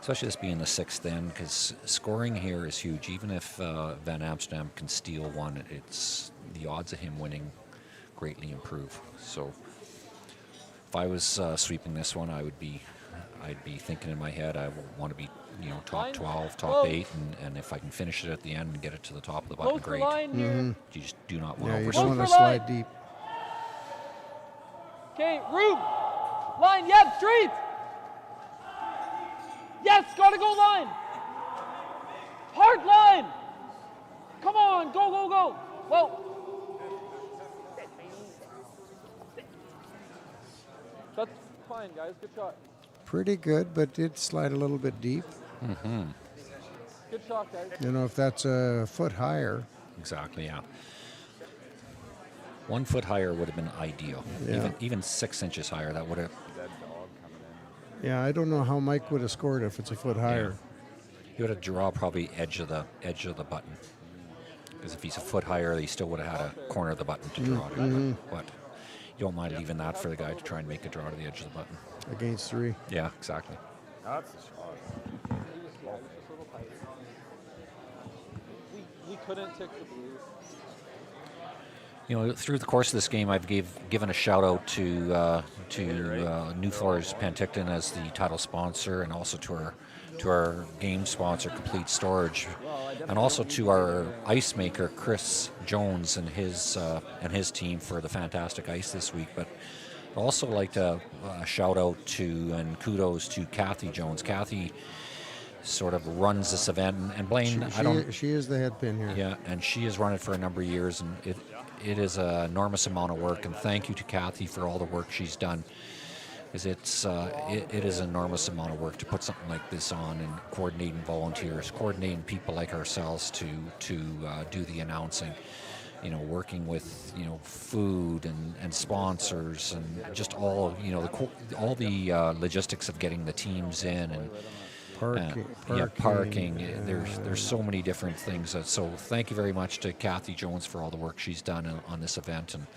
Especially this being the 6th end, because scoring here is huge. Even if Van Amsterdam can steal one, it's the odds of him winning greatly improve. So if I was sweeping this one, I'd be thinking in my head, I want to be top 12, top 8, and if I can finish it at the end and get it to the top of the button, great. You just do not want to you oversleep. don't want to slide deep. Okay, room, line, yep, straight. Yes, gotta go line. Hard line. Come on, go, go, go. Well. That's fine, guys. Good shot. Pretty good, but did slide a little bit deep. Mm-hmm. Good shot, guys. If that's a foot higher. Exactly, yeah. 1 foot higher would have been ideal. Yeah. Even 6 inches higher, that would have. Yeah, I don't know how Mike would have scored if it's a foot higher. Yeah. He would have drawn probably edge of the button. Because if he's a foot higher, he still would have had a corner of the button to draw to. But you don't mind leaving that for the guy to try and make a draw to the edge of the button. Against 3. Yeah, exactly. That's a shot. We couldn't tick the blue. Through the course of this game, I've given a shout out to NuFloors Penticton as the title sponsor, and also to our game sponsor, Complete Storage, and also to our ice maker, Chris Jones, and his team for the fantastic ice this week. But I'd also like to shout out to and kudos to Kathy Jones. Kathy sort of runs this event, and Blaine, she is the head pin here. Yeah, and she has run it for a number of years, and it is an enormous amount of work, and thank you to Kathy for all the work she's done. Because it is an enormous amount of work to put something like this on, and coordinating volunteers, coordinating people like ourselves to do the announcing, working with food and sponsors, and just all all the logistics of getting the teams in, and parking. There's so many different things. So thank you very much to Kathy Jones for all the work she's done on this event. And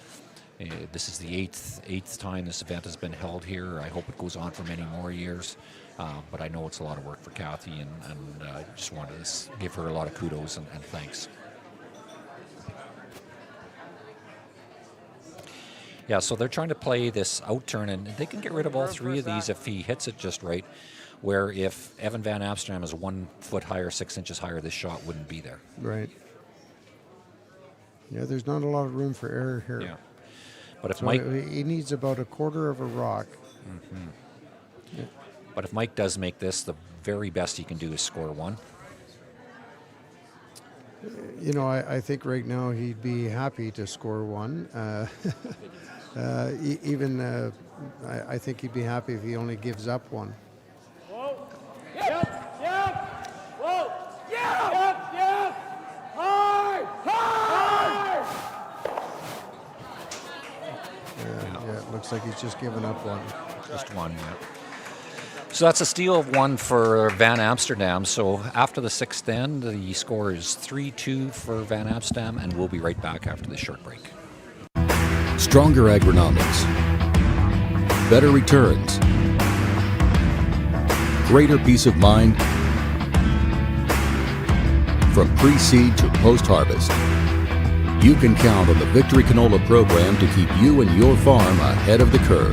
this is the eighth time this event has been held here. I hope it goes on for many more years. But I know it's a lot of work for Kathy, and I just wanted to give her a lot of kudos and thanks. Yeah, so they're trying to play this out turn, and they can get rid of all 3 of these if he hits it just right. Where if Evan Van Amsterdam is 1 foot higher, 6 inches higher, this shot wouldn't be there. Right. Yeah, there's not a lot of room for error here. Yeah. But if so Mike, he needs about a quarter of a rock. Mm-hmm. Yeah. But if Mike does make this, the very best he can do is score 1. I think right now he'd be happy to score 1. I think he'd be happy if he only gives up 1. Whoa. Yep. Whoa. Yep. Hard. Yeah, it looks like he's just given up 1. Just 1, yeah. So that's a steal of 1 for Van Amsterdam. So after the 6th end, the score is 3-2 for Van Amsterdam, and we'll be right back after this short break. Stronger agronomics, better returns, greater peace of mind from pre-seed to post-harvest. You can count on the Victory Canola program to keep you and your farm ahead of the curve.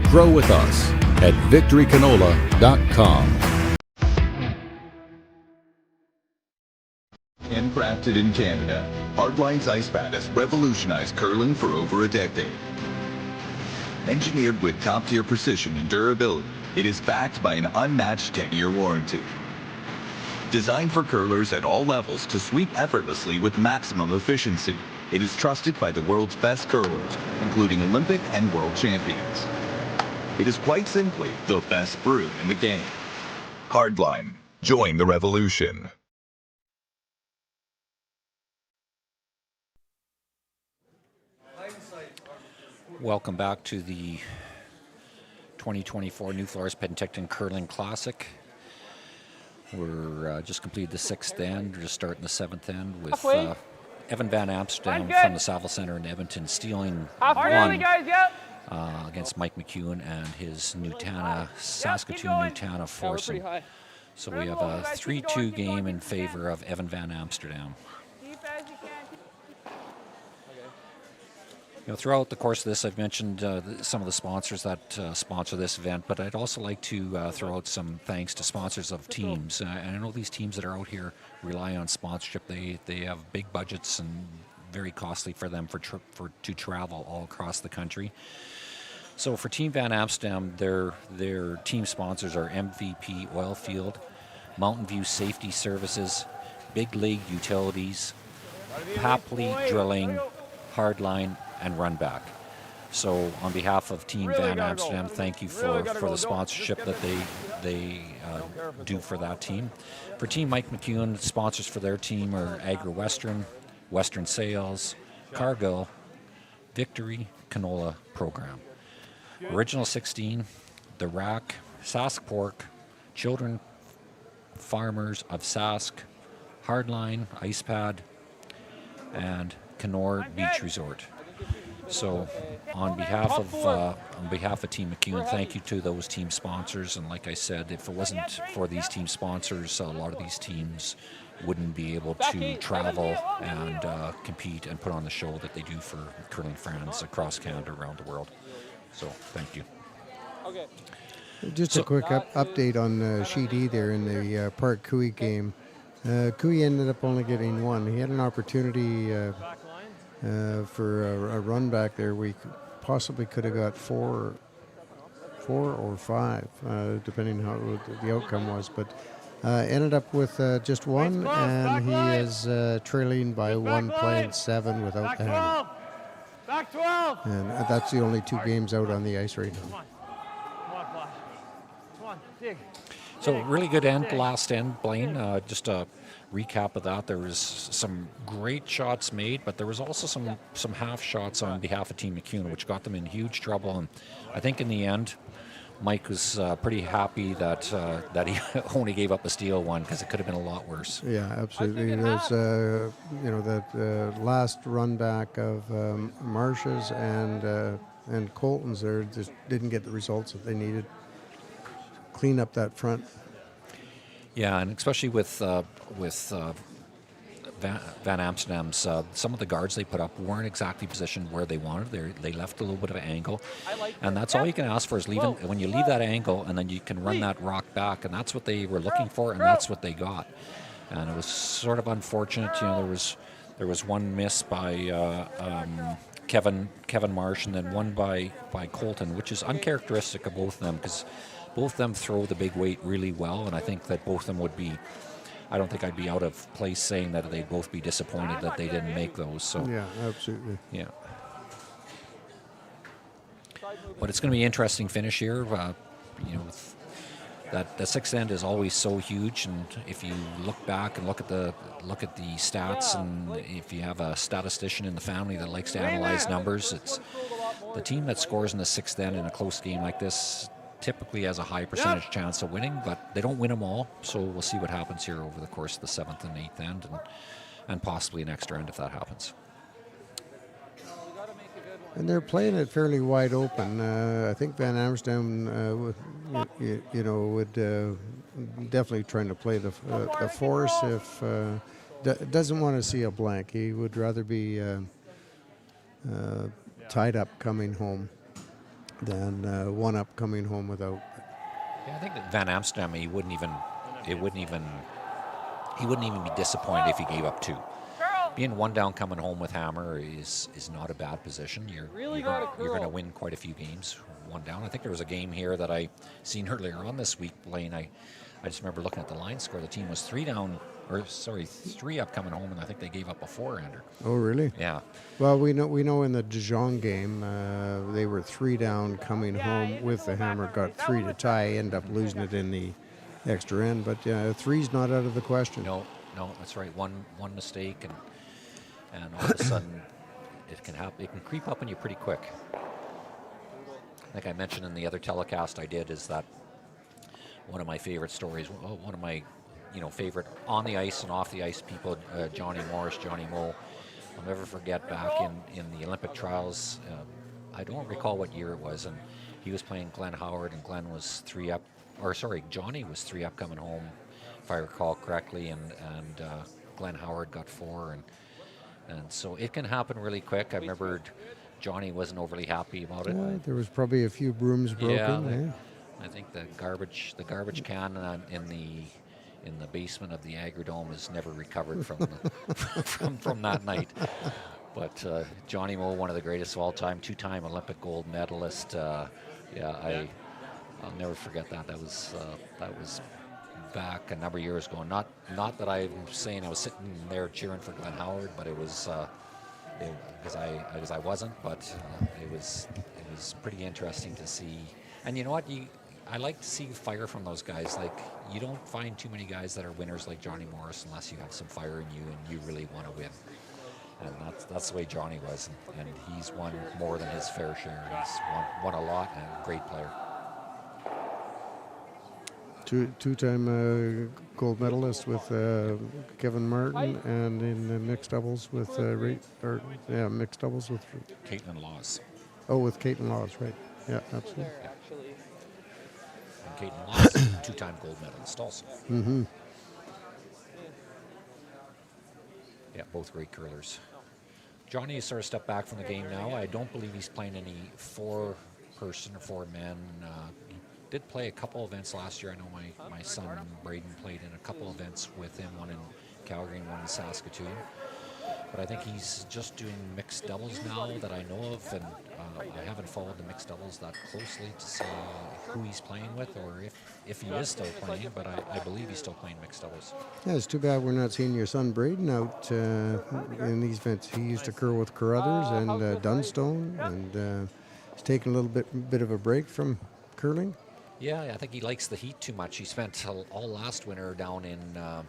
Grow with us at victorycanola.com. Handcrafted in Canada, Hardline's ice pad has revolutionized curling for over a decade. Engineered with top-tier precision and durability, it is backed by an unmatched 10-year warranty. Designed for curlers at all levels to sweep effortlessly with maximum efficiency, it is trusted by the world's best curlers, including Olympic and world champions. It is quite simply the best brew in the game. Hardline. Join the revolution. Welcome back to the 2024 NuFloors Penticton Curling Classic. We're just completed the 6th end. We're just starting the 7th end with Evan Van Amsterdam from the Saville Center in Edmonton stealing one against Mike McEwen and his Saskatoon Nutana foursome. So we have a 3-2 game in favor of Evan Van Amsterdam. You know, throughout the course of this, I've mentioned some of the sponsors that sponsor this event, but I'd also like to throw out some thanks to sponsors of teams. And I know these teams that are out here rely on sponsorship. They have big budgets and very costly for them to travel all across the country. So for Team Van Amsterdam, their team sponsors are MVP Oilfield, Mountain View Safety Services, Big League Utilities, Papley Drilling, Hardline, and Runback. So on behalf of Team Van Amsterdam, thank you for the sponsorship that they do for that team. For Team Mike McEwen, sponsors for their team are Agri-Western, Western Sales, Cargill, Victory Canola Program, Original 16, The Rack, Sask Pork, Children Farmers of Sask, Hardline, Ice Pad, and Kenora Beach Resort. So on behalf of Team McEwen, thank you to those team sponsors. And like I said, if it wasn't for these team sponsors, a lot of these teams wouldn't be able to travel and compete and put on the show that they do for curling fans across Canada, around the world. So thank you. Just a quick update on Sheet E there in the Park Cooey game. Cooey ended up only getting one. He had an opportunity for a run back there. We possibly could have got four or five, depending how the outcome was. But ended up with just one, and he is trailing by one, playing 7 without the hand. Back 12. And that's the only 2 games out on the ice right now. Come on, Flash. Come on, dig. So really good end, last end, Blaine. Just a recap of that. There was some great shots made, but there was also some half shots on behalf of Team McEwen, which got them in huge trouble. And I think in the end, Mike was pretty happy that he only gave up the steal one, because it could have been a lot worse. Yeah, absolutely. There's that last run back of Marsh's and Colton's there just didn't get the results that they needed. Clean up that front. Yeah, and especially with Van Amsterdam's, some of the guards they put up weren't exactly positioned where they wanted. They left a little bit of an angle, and that's all you can ask for is when you leave that angle, and then you can run that rock back, and that's what they were looking for, and that's what they got. And it was sort of unfortunate. You know, there was one miss by Kevin Marsh, and then one by Colton, which is uncharacteristic of both of them, because both of them throw the big weight really well, and I think that both of them would be. I don't think I'd be out of place saying that they'd both be disappointed that they didn't make those. So yeah, absolutely. Yeah. But it's going to be an interesting finish here. You know, that the 6th end is always so huge, and if you look back and look at the stats, and if you have a statistician in the family that likes to analyze numbers, it's the team that scores in the 6th end in a close game like this typically has a high percentage chance of winning, but they don't win them all. So we'll see what happens here over the course of the 7th and 8th end, and possibly an extra end if that happens. And they're playing it fairly wide open. I think Van Amsterdam, would definitely trying to play the force doesn't want to see a blank. He would rather be tied up coming home than one up coming home without. Yeah, I think that Van Amsterdam, he wouldn't even be disappointed if he gave up 2. Being 1 down coming home with hammer is not a bad position. You're going to win quite a few games 1 down. I think there was a game here that I seen earlier on this week, Blaine. I just remember looking at the line score. The team was 3 up coming home, and I think they gave up a 4-hander. Oh, really? Yeah. Well, we know in the Dijon game they were 3 down coming home with the hammer, got 3 to tie, end up losing it in the extra end. But 3's not out of the question. No, that's right. One mistake and all of a sudden it can happen. It can creep up on you pretty quick. Like I mentioned in the other telecast I did, is that one of my favorite stories, one of my favorite on the ice and off the ice people, Johnny Morris, Johnny Moe. I'll never forget back in the Olympic trials, I don't recall what year it was, and he was playing Glenn Howard, and Johnny was 3 up coming home, if I recall correctly, and Glenn Howard got 4, and so it can happen really quick. I remember Johnny wasn't overly happy about it. There was probably a few brooms broken. I think the garbage can in the basement of the Agrodome is never recovered from from that night. But Johnny Moe, one of the greatest of all time, 2-time Olympic gold medalist. I'll never forget that. That was back a number of years ago. Not that I'm saying I was sitting there cheering for Glenn Howard, but it was because I wasn't. But it was pretty interesting to see. And you know what? I like to see fire from those guys. Like, you don't find too many guys that are winners like Johnny Morris unless you have some fire in you and you really want to win. And that's the way Johnny was. And he's won more than his fair share. He's won a lot, and a great player. Two-time gold medalist with Kevin Martin, and in the mixed doubles with mixed doubles with Caitlin Laws. Oh, with Caitlin Laws, right? Yeah, absolutely. And Caitlin Laws, 2-time gold medalist also. Mm-hmm. Yeah, both great curlers. Johnny sort of stepped back from the game now. I don't believe he's playing any 4-person or 4-man. Did play a couple events last year. I know my son Braden played in a couple events with him, one in Calgary and one in Saskatoon. But I think he's just doing mixed doubles now that I know of, and I haven't followed the mixed doubles that closely to see who he's playing with or if he is still playing, but I believe he's still playing mixed doubles. Yeah, it's too bad we're not seeing your son Braden out in these events. He used to curl with Carruthers and Dunstone, and he's taking a little bit of a break from curling. Yeah, I think he likes the heat too much. He spent all last winter down in, or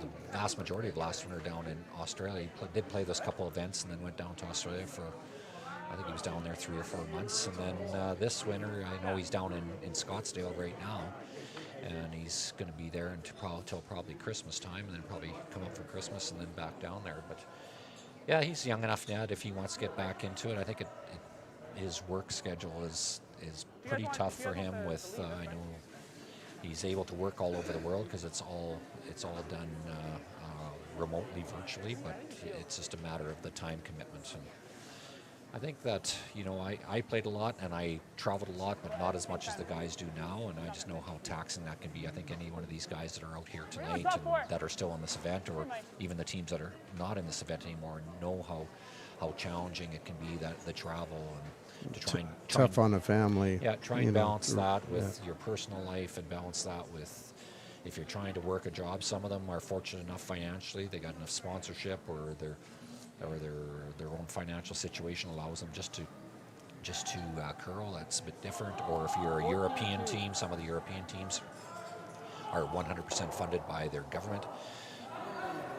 the vast majority of last winter down in Australia. He did play those couple events and then went down to Australia for, I think he was down there 3 or 4 months. And then this winter, I know he's down in Scottsdale right now, and he's going to be there until probably Christmas time, and then probably come up for Christmas and then back down there. But yeah, he's young enough yet if he wants to get back into it. I think his work schedule is pretty tough for him. With I know he's able to work all over the world because it's all done remotely, virtually, but it's just a matter of the time commitment. And I think that I played a lot and I traveled a lot, but not as much as the guys do now, and I just know how taxing that can be. I think any one of these guys that are out here tonight and that are still in this event, or even the teams that are not in this event anymore, know how challenging it can be, that the travel and to try tough on a family. Yeah, try and balance that with your personal life, and balance that with if you're trying to work a job. Some of them are fortunate enough financially; they got enough sponsorship, or their own financial situation allows them just to curl. That's a bit different. Or if you're a European team, some of the European teams are 100% funded by their government,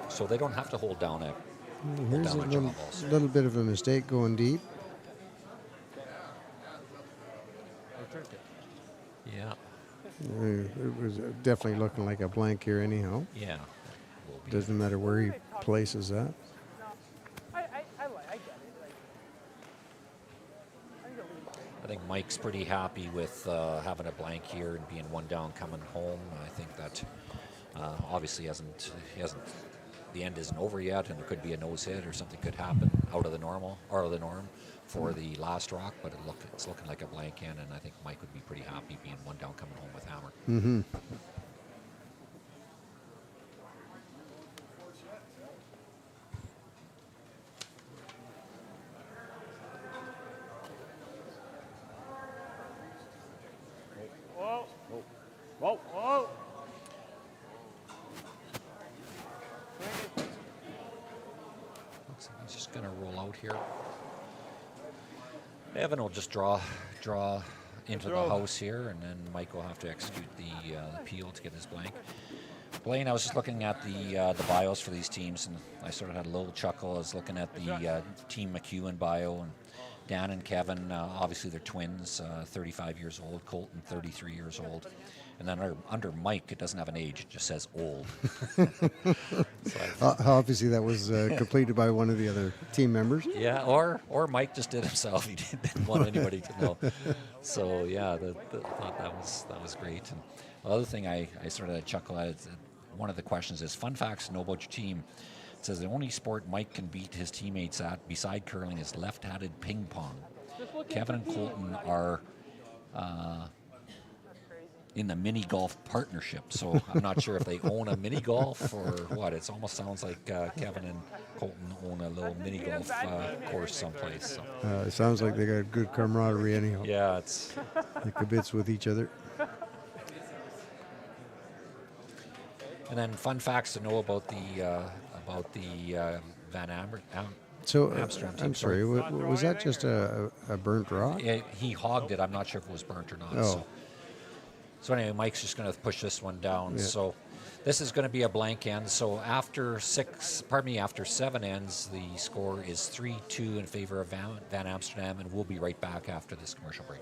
so they don't have to hold down a job also. Little bit of a mistake going deep. Yeah. It was definitely looking like a blank here anyhow. Yeah. Doesn't matter where he places that. I think Mike's pretty happy with having a blank here and being 1 down coming home. I think that Obviously, the end isn't over yet, and there could be a nose hit or something could happen out of the norm for the last rock. But it's looking like a blank end, and I think Mike would be pretty happy being one down coming home with hammer. Mm-hmm. Whoa. Whoa. Whoa. Looks like he's just going to roll out here. Evan will just draw into the house here, and then Mike will have to execute the peel to get his blank. Blaine, I was just looking at the bios for these teams, and I sort of had a little chuckle. I was looking at the Team McEwen bio, and Dan and Kevin, obviously they're twins, 35 years old, Colton 33 years old. And then under Mike, it doesn't have an age, it just says old. Obviously that was completed by one of the other team members. Yeah, or Mike just did himself. He didn't want anybody to know. So yeah, I thought that was great. And the other thing I sort of chuckle at is one of the questions is fun facts to know about your team. It says the only sport Mike can beat his teammates at beside curling is left-handed ping pong. Kevin and Colton are in the mini golf partnership, so I'm not sure if they own a mini golf or what. It almost sounds like Kevin and Colton own a little mini golf course someplace. So. It sounds like they got good camaraderie anyhow. Yeah, it's they kibitz with each other. And then fun facts to know about the Van Amsterdam. So Amsterdam team. I'm sorry, was that just a burnt rock? He hogged it. I'm not sure if it was burnt or not. Oh. So anyway, Mike's just going to push this one down. Yeah. So this is going to be a blank end. So after 7 ends, the score is 3-2 in favor of Van Amsterdam, and we'll be right back after this commercial break.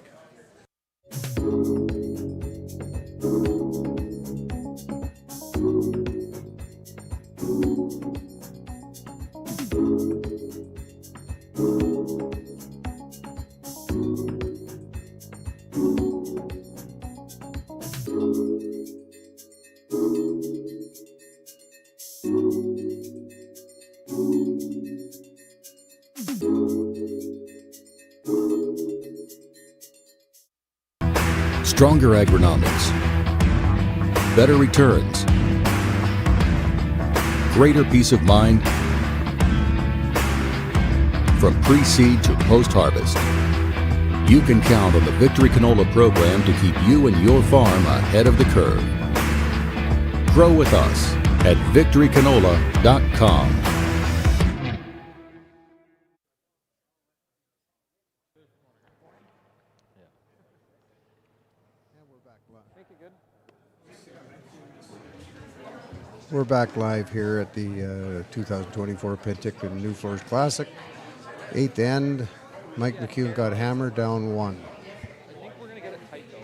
Stronger agronomics, better returns, greater peace of mind from pre-seed to post-harvest. You can count on the Victory Canola program to keep you and your farm ahead of the curve. Grow with us at victorycanola.com. We're back live here at the 2024 Penticton NuFloors Classic. 8th end, Mike McEwen got hammered down 1. I think we're going to get it tight, though.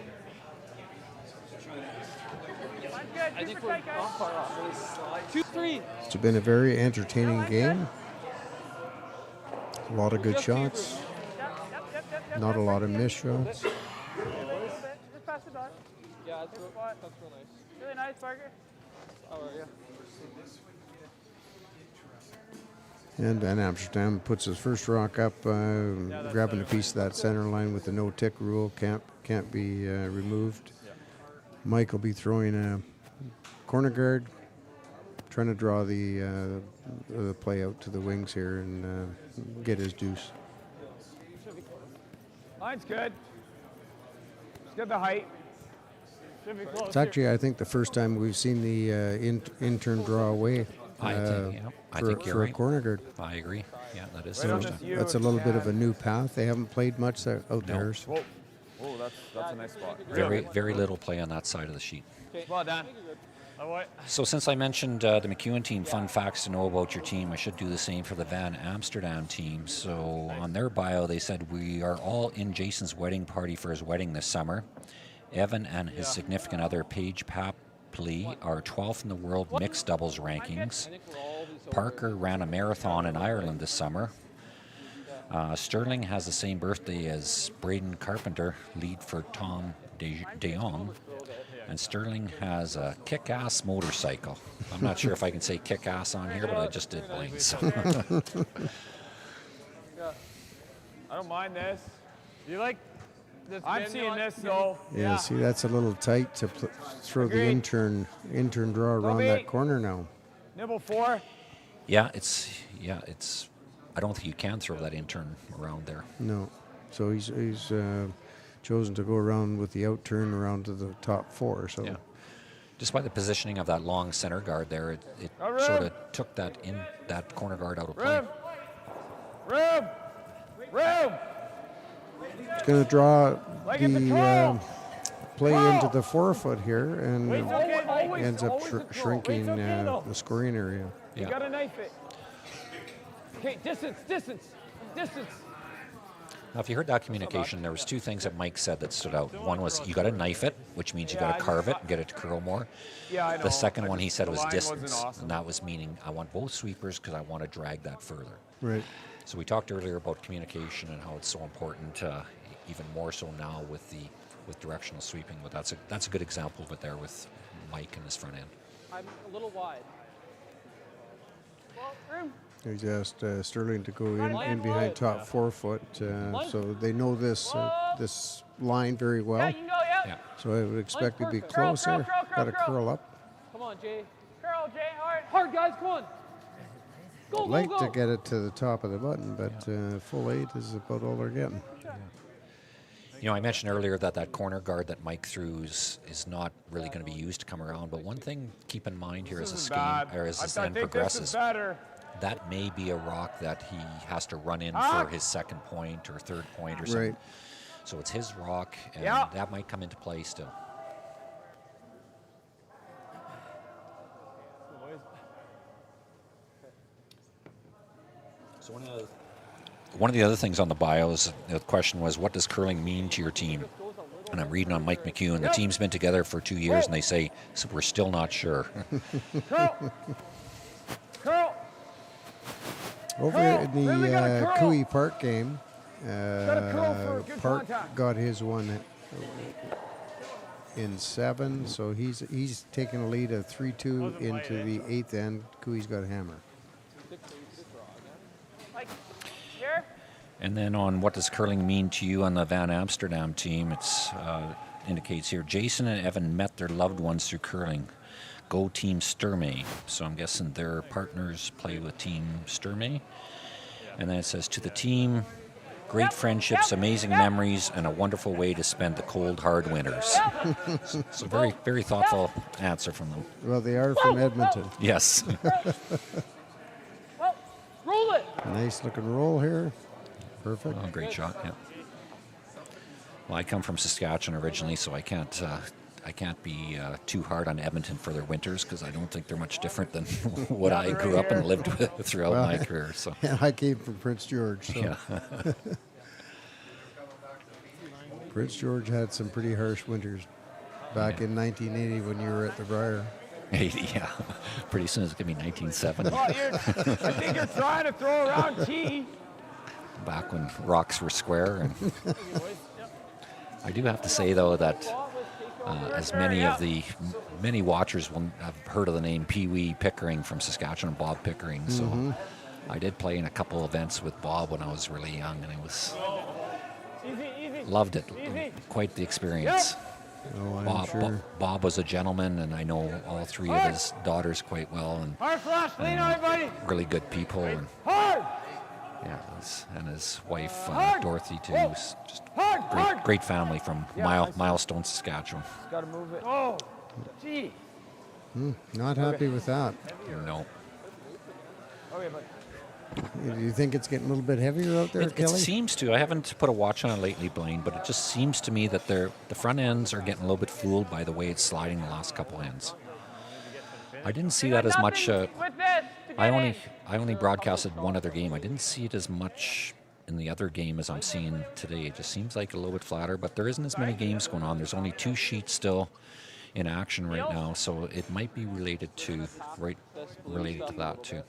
I think we're not far off. 2-3. It's been a very entertaining game. A lot of good shots. Not a lot of missed shots. Just pass it on. Yeah, that's real nice. Really nice, Parker. Oh, yeah. And Van Amsterdam puts his first rock up, grabbing a piece of that center line with the no-tick rule. Can't be removed. Mike will be throwing a corner guard, trying to draw the play out to the wings here and get his deuce. Line's good. Let's get the height. Should be close. It's actually, I think, the first time we've seen the intern draw away for a corner guard. I agree. Yeah, that is. So that's a little bit of a new path. They haven't played much out there. So. Whoa, that's a nice spot. Very little play on that side of the sheet. Well done. So since I mentioned the McEwen team, fun facts to know about your team, I should do the same for the Van Amsterdam team. So on their bio, they said, we are all in Jason's wedding party for his wedding this summer. Evan and his significant other, Paige Papley, are 12th in the world mixed doubles rankings. Parker ran a marathon in Ireland this summer. Sterling has the same birthday as Braden Carpenter, lead for Tom De Jong. And Sterling has a kick-ass motorcycle. I'm not sure if I can say kick-ass on here, but I just did, Blaine. So. I don't mind this. You like this? I'm seeing this though. Yeah, see, that's a little tight to throw the intern draw around that corner now. Nibble 4. Yeah, it's. I don't think you can throw that intern around there. No, so he's chosen to go around with the out turn around to the top 4. So. Yeah. Just by the positioning of that long center guard there, it sort of took that corner guard out of play. Room. It's going to draw the play into the 4-foot here and ends up shrinking the scoring area. You got to knife it. Okay, distance. Now, if you heard that communication, there was 2 things that Mike said that stood out. One was you got to knife it, which means you got to carve it and get it to curl more. Yeah, I know. The second one he said was distance, and that was meaning I want both sweepers because I want to drag that further. Right. So we talked earlier about communication and how it's so important, even more so now with directional sweeping. But that's a good example of it there with Mike and his front end. I'm a little wide. Well, room. He's asked Sterling to go in behind top 4-foot, so they know this line very well. Yeah, you can go, yeah. So I would expect to be closer. Got to curl up. Come on, Jay. Curl, Jay. Hard, guys. Come on. Go, I'd like to get it to the top of the button, but full 8 is about all they're getting. You know, I mentioned earlier that corner guard that Mike threw is not really going to be used to come around. But one thing keep in mind here as this game or as this end progresses, that may be a rock that he has to run in for his second point or third point or something. Right. So it's his rock, and that might come into play still. So one of the other things on the bios, the question was, what does curling mean to your team? And I'm reading on Mike McEwen, the team's been together for 2 years, and they say, so we're still not sure. Curl. Over in the Cooey Park game, Park got his one in 7, so he's taken a lead of 3-2 into the 8th end. Cooey's got a hammer. And then on what does curling mean to you on the Van Amsterdam team, it's indicates here, Jason and Evan met their loved ones through curling. Go Team Sturmey. So I'm guessing their partners play with Team Sturmey. And then it says, to the team, great friendships, amazing memories, and a wonderful way to spend the cold, hard winters. So very, very thoughtful answer from them. Well, they are from Edmonton. Yes. Roll it. Nice looking roll here. Perfect. Oh, great shot, yeah. Well, I come from Saskatchewan originally, so I can't be too hard on Edmonton for their winters because I don't think they're much different than what I grew up and lived with throughout my career. So I came from Prince George. So. Yeah. Prince George had some pretty harsh winters back in 1980 when you were at the Briar. 80, yeah. Pretty soon it's going to be 1970. Well, I think you're trying to throw around T. Back when rocks were square. And I do have to say, though, that as many watchers will have heard of the name Pee Wee Pickering from Saskatchewan, Bob Pickering. So I did play in a couple events with Bob when I was really young, and it was loved it. Quite the experience. Oh, I'm sure. Bob was a gentleman, and I know all 3 of his daughters quite well, and really good people. And and his wife Dorothy too. Was just great family from Milestone, Saskatchewan. Got to move it. Oh, gee. Not happy with that. No. Okay, but. Do you think it's getting a little bit heavier out there, Kelly? It seems to. I haven't put a watch on it lately, Blaine, but it just seems to me that the front ends are getting a little bit fooled by the way it's sliding the last couple ends. I didn't see that as much. I only broadcasted one other game. I didn't see it as much in the other game as I'm seeing today. It just seems like a little bit flatter, but there isn't as many games going on. There's only 2 sheets still in action right now, so it might be related to that too.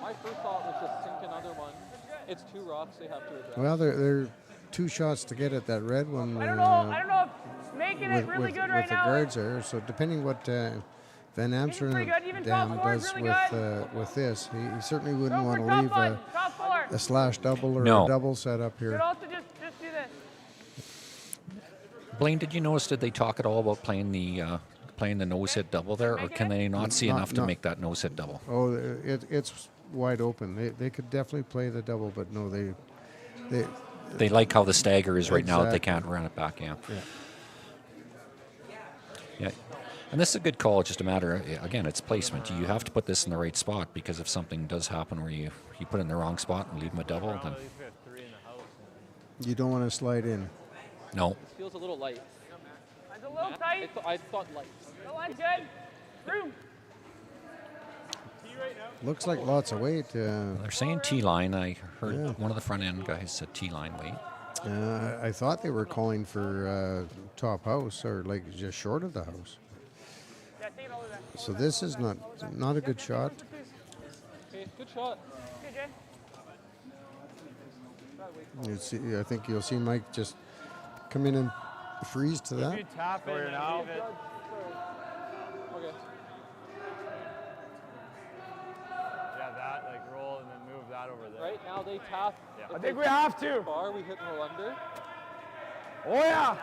My first thought was just sink another one. It's 2 rocks they have to address. Well, they're 2 shots to get at that red one. I don't know if making it really good right with the now. guards there. So depending what Van Amsterdam does with this, he certainly wouldn't want to leave a slash double or a double set up here. Could also just do this. Blaine, did you notice? Did they talk at all about playing the nose hit double there, or can they not see enough to make that nose hit double? Oh, it's wide open. They could definitely play the double, but no, they like how the stagger is right now that they can't run it back. Yeah. And this is a good call. It's just a matter, again, it's placement. You have to put this in the right spot, because if something does happen where you put it in the wrong spot and leave them a double, then you don't want to slide in. No. It feels a little light. It's a little tight. I thought light. The line's good. Room. Looks like lots of weight. They're saying T-line. I heard one of the front end guys said T-line weight. I thought they were calling for top house, or like just short of the house. So this is not a good shot. Okay, good shot. I think you'll see Mike just come in and freeze to that. If you tap it and leave it. Okay. Yeah, that, like roll and then move that over there. Right now they tap. Yeah. I think we have to. Bar, we hit roll under. Oh yeah.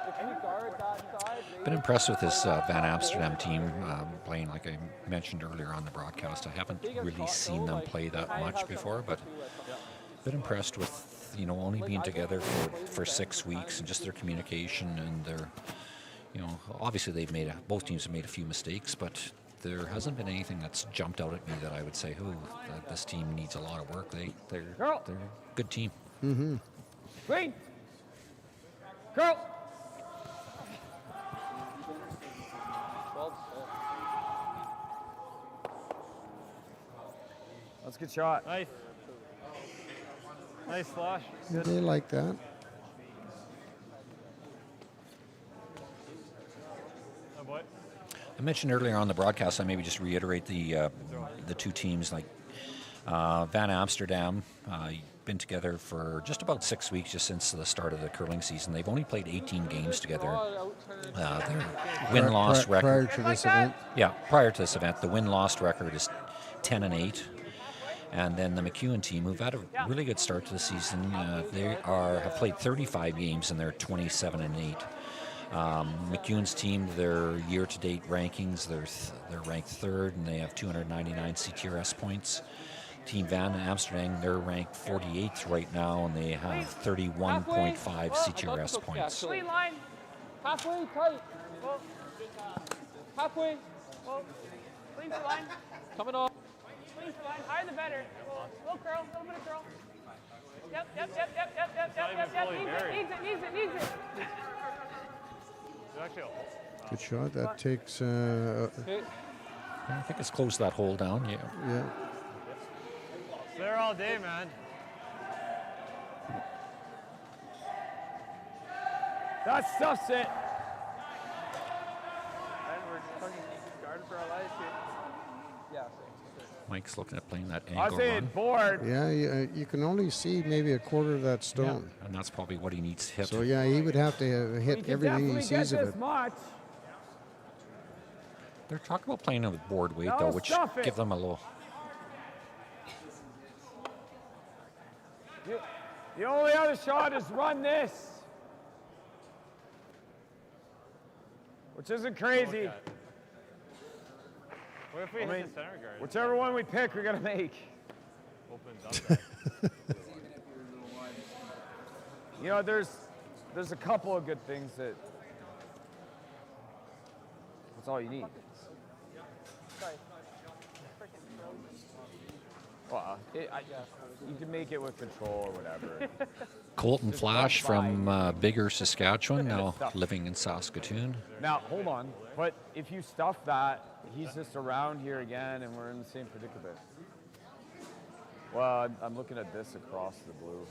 If we guard that side, Been impressed with this Van Amsterdam team playing, like I mentioned earlier on the broadcast. I haven't really seen them play that much before, but been impressed with, only being together for 6 weeks, and just their communication and their, obviously both teams have made a few mistakes, but there hasn't been anything that's jumped out at me that I would say, this team needs a lot of work. They're a good team. Mm-hmm. Green. Girl. That's a good shot. Nice. Nice slash. Yeah, they like that. Oh boy. I mentioned earlier on the broadcast, I maybe just reiterate the two teams. Like Van Amsterdam, been together for just about 6 weeks, just since the start of the curling season. They've only played 18 games together. Their win-loss record prior to this event. Yeah, prior to this event, the win-loss record is 10-8. And then the McEwen team, who've had a really good start to the season, have played 35 games and they're 27-8. McEwen's team, their year-to-date rankings, they're ranked third, and they have 299 CTRS points. Team Van Amsterdam, they're ranked 48th right now, and they have 31.5 CTRS points. Halfway tight. Halfway. Leave the line. Coming off. Leave the line. Higher the better. Little curl, little bit of curl. Yep. Needs it. Good shot. That takes. I think it's closed that hole down. Yeah. There all day, man. That stuff's it. And we're fucking guarding for our lives here. Yeah. Mike's looking at playing that I angle say run. it board. Yeah, you can only see maybe a quarter of that stone. Yeah, and that's probably what he needs to hit. So yeah, he would have to hit everything he sees of it. Much. They're talking about playing with board weight, No, though, which stuff it. give them a little... The only other shot is run this. Which isn't crazy. What if we hit the center guard? Whichever one we pick, we're going to make. Opens up there. There's a couple of good things that... That's all you need. Well, you can make it with control or whatever. Colton Flash from Bigger, Saskatchewan, now living in Saskatoon. Now, hold on. But if you stuff that, he's just around here again, and we're in the same predicament. Well, I'm looking at this across the blue.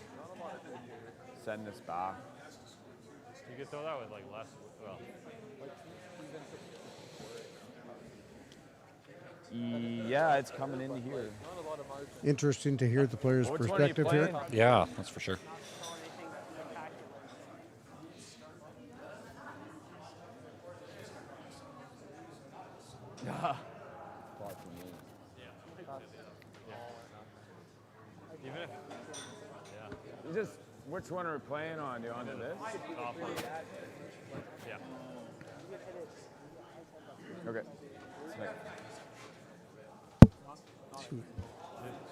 Send this back. You could throw that with like less, well. Yeah, it's coming into here. Interesting to hear the player's perspective here. Yeah, that's for sure. Even if, You just, which one are we playing on? You on to this? yeah. Okay.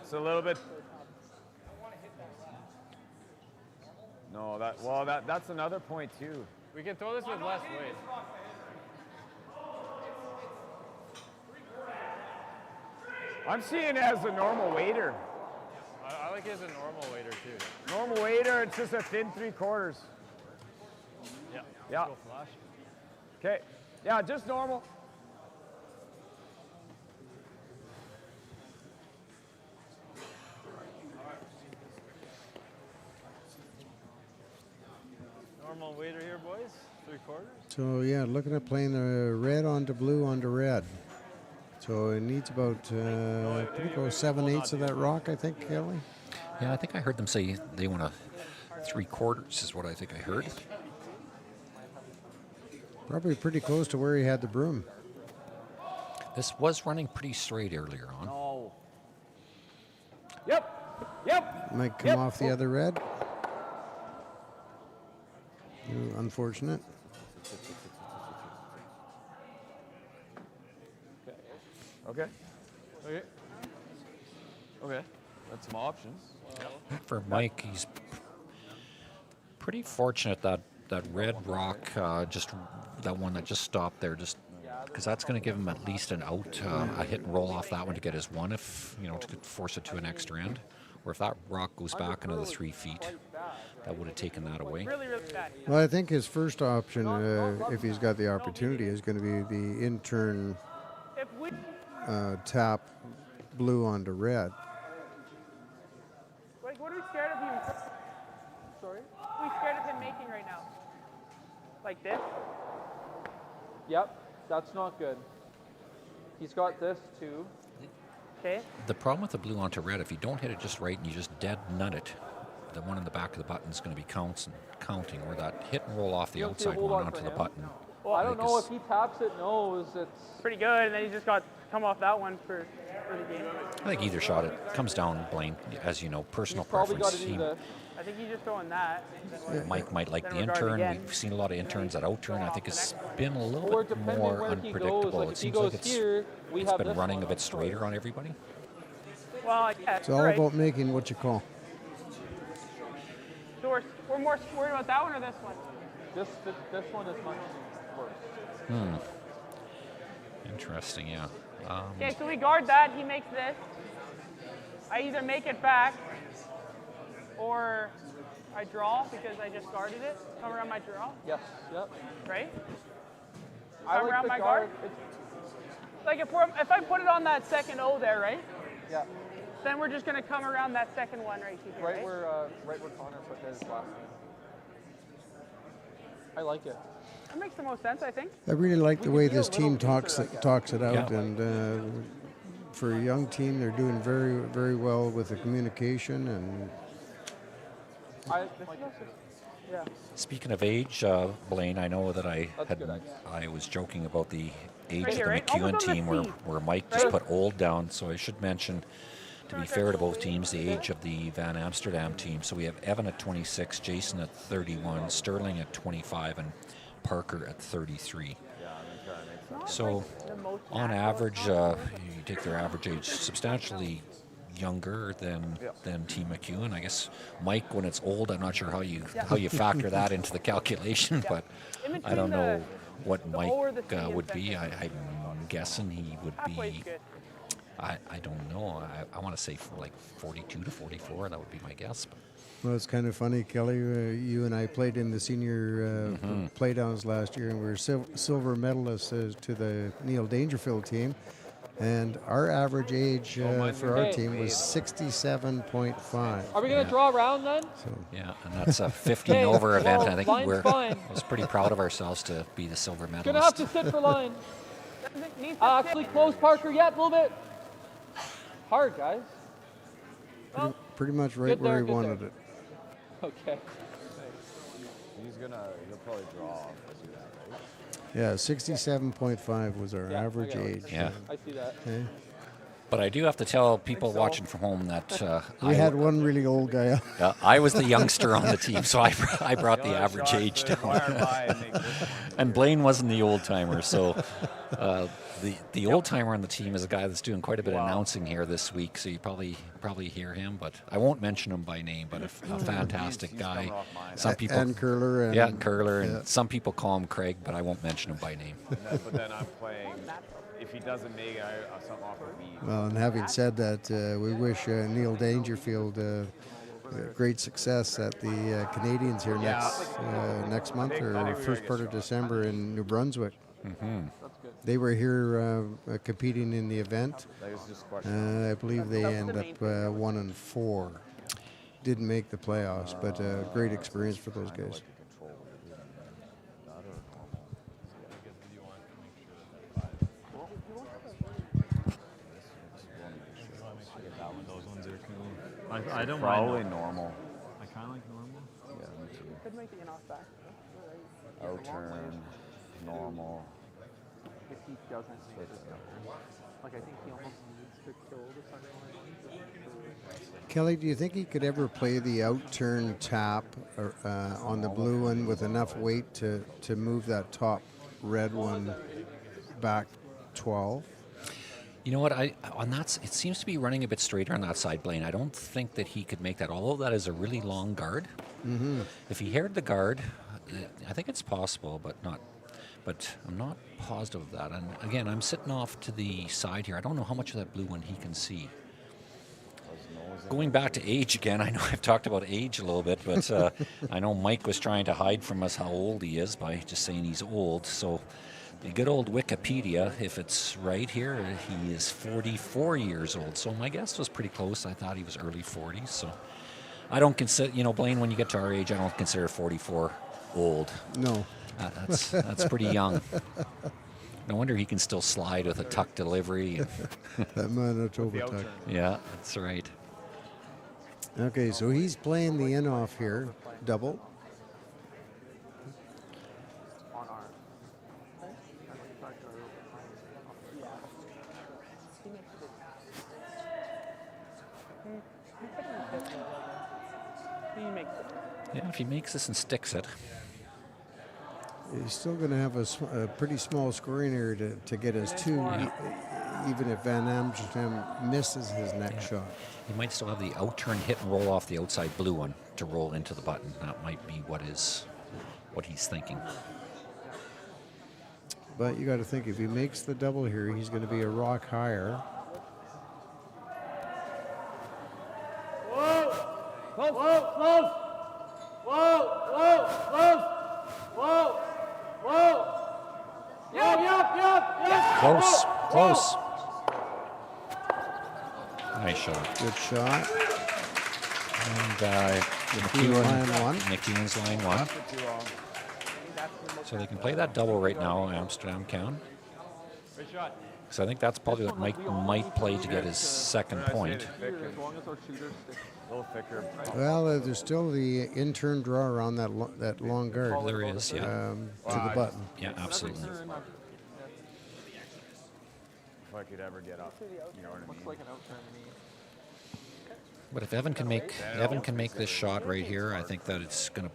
It's a little bit. No, that's another point too. We can throw this with less weight. I'm seeing it as a normal waiter. I like it as a normal waiter too. Normal waiter, it's just a thin 3/4. Yeah. Yeah. Go flash. Okay. Yeah, just normal. Normal waiter here, boys. 3/4. So yeah, looking at playing the red onto blue onto red. So it needs about pretty close 7/8 of that rock, I think, Kelly. Yeah, I think I heard them say they want a 3/4 is what I think I heard. Probably pretty close to where he had the broom. This was running pretty straight earlier on. No. Yep. Might come off the other red. Unfortunate. Okay. That's some options. For Mike, he's pretty fortunate that red rock, just that one that just stopped there, just because that's going to give him at least an out, a hit and roll off that one to get his one, if to force it to an extra end. Or if that rock goes back another 3 feet, that would have taken that away. Really, really bad. Well, I think his first option, if he's got the opportunity, is going to be the in-turn If we tap blue onto red. like, what are we scared of him? Sorry. What are we scared of him making right now? Like this? Yep, that's not good. He's got this too. Okay. The problem with the blue onto red, if you don't hit it just right and you just dead nut it, the one in the back of the button is going to be counting, or that hit and roll off the You'll see a outside whole one lot onto for the him. button. Well, I don't know if he taps it nose. It's pretty good, and then he just got come off that one for the game. I think either shot, it comes down, Blaine, as you know, personal he's probably got preference. to do this. I think he's just throwing that. Mike might like Then the regard in-turn. again. We've seen a lot of interns that out-turn. I think it's been a little Or bit depending more where he unpredictable. goes, like It if he seems goes like here, we it's have been this running one a bit on straighter on everybody. Well, yeah, It's all right. about making what you call. So we're more worried about that one or this one? This one is much worse. Interesting, yeah. Okay, so we guard that. He makes this. I either make it back or I draw because I just guarded it. Come around my draw, Yes. Yep. right? I Come like around the my guard. guard. Like if I put it on that second O there, right? Yeah. Then we're just gonna come around that second one right here. Right where Connor put his last name. I like it. That makes the most sense, I think. I really like the We way could be a this team little looser, I guess. talks it out, Yeah. and for a young team, they're doing very, very well with the communication. And I like it. Yeah. Speaking of age, Blaine, I know that That's good, I was joking about the age Right of here, the right? McEwen Almost on the team seat. where Mike just put old down, so I should mention, to be fair to both teams, the age of the Van Amsterdam team. So we have Evan at 26, Jason at 31, Sterling at 25, and Parker at 33. So on average, you take their average age substantially younger than Team McEwen. I guess Mike, when it's old, I'm not sure how you factor that into the calculation, but In I don't between know what the O or the Mike C and would be. center. I'm guessing he would Halfway's be. good. I don't know. I want to say like 42 to 44. That would be my guess. But well, it's kind of funny, Kelly. You and I played in the senior playdowns last year, and we were silver medalists to the Neil Dangerfield team. And our average age for our team was 67.5. Are we gonna draw around then? So yeah, and that's a 50 and over event. well, I think line's we're fine. I was pretty proud of ourselves to be the silver medalist. Gonna have to sit for line. Needs to Actually, close Parker yet a little bit. Hard, guys. pretty much right Good where there, he good wanted there. it. Okay. He'll probably draw if I do that, right? Yeah, 67.5 was our average age. Yeah. I see that. Okay. But I do have to tell people watching from home that We had one really old guy. I was the youngster on the team, so I brought the average age down. And Blaine wasn't the old timer, so the old timer on the team is a guy that's doing quite a bit of announcing here this week. So you probably hear him, but I won't mention him by name. But a fantastic guy. Some people and curler. And, and curler, and some people call him Craig, but I won't mention him by name. But then I'm playing. If he doesn't make it, I something off for me. Well, and having said that, we wish Neil Dangerfield great success at the Canadians here next month or first part of December in New Brunswick. Mm-hmm. They were here competing in the event. I believe they end up 1-4. Didn't make the playoffs, but great experience for those guys. I don't probably mind normal. I kind of like normal. Yeah, me too. Could make the in-off back. Outturn, normal. If he doesn't make this like I think he almost needs to kill the second one. Kelly, do you think he could ever play the outturn tap on the blue one with enough weight to move that top red one back 12? You know what? It seems to be running a bit straighter on that side, Blaine. I don't think that he could make that, although that is a really long guard. Mm-hmm. If he heard the guard, I think it's possible, but I'm not positive of that. And again, I'm sitting off to the side here. I don't know how much of that blue one he can see. Going back to age again, I know I've talked about age a little bit, but I know Mike was trying to hide from us how old he is by just saying he's old. So the good old Wikipedia, if it's right here, he is 44 years old. So my guess was pretty close. I thought he was early 40s. So I don't consider, Blaine, when you get to our age, I don't consider 44 old. No. That's pretty young. No wonder he can still slide with a tuck delivery. That Manitoba tuck. Yeah, that's right. Okay, so he's playing the in-off here, double. Yeah, if he makes this and sticks it. He's still going to have a pretty small scoring area to get us to, even if Van Amsterdam misses his next shot. He might still have the out-turn hit and roll off the outside blue one to roll into the button. That might be what he's thinking. But you got to think, if he makes the double here, he's going to be a rock higher. Whoa! Close! Whoa! Close! Whoa! Whoa! Close! Whoa! Whoa! Yep! Close. Nice shot. Good shot. And McEwen's line one. So they can play that double right now, Amsterdam can. So I think that's probably what Mike might play to get his second point. Well, there's still the in-turn draw around that long guard. There is, yeah. To the button. Yeah, absolutely. If I could ever get up, you know what I mean? But if Evan can make this shot right here, I think that it's gonna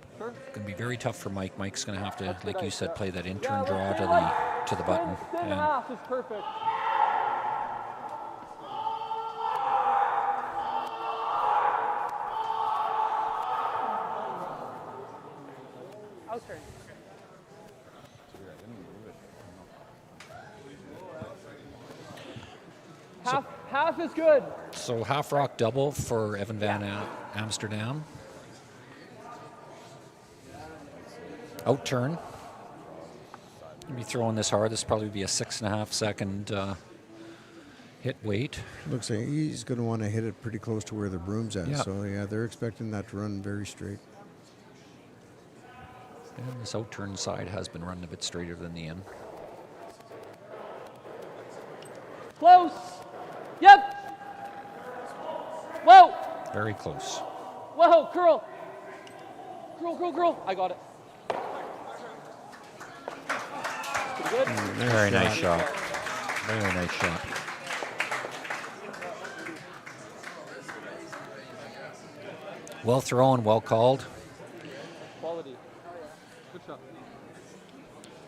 be very tough for Mike. Mike's gonna have to, like you said, play that in-turn draw to the button. And half is perfect. Outturn. Half is good. So half rock double for Evan Van Amsterdam. Outturn. You'd be throwing this hard. This probably be a 6.5 second hit weight. Looks like he's going to want to hit it pretty close to where the broom's at. Yeah. So yeah, they're expecting that to run very straight. And this outturn side has been running a bit straighter than the in. Close. Yep. Whoa. Very close. Whoa, curl. Curl. I got it. Good. Very nice shot. Very nice shot. Well thrown, well called. Quality. Good shot.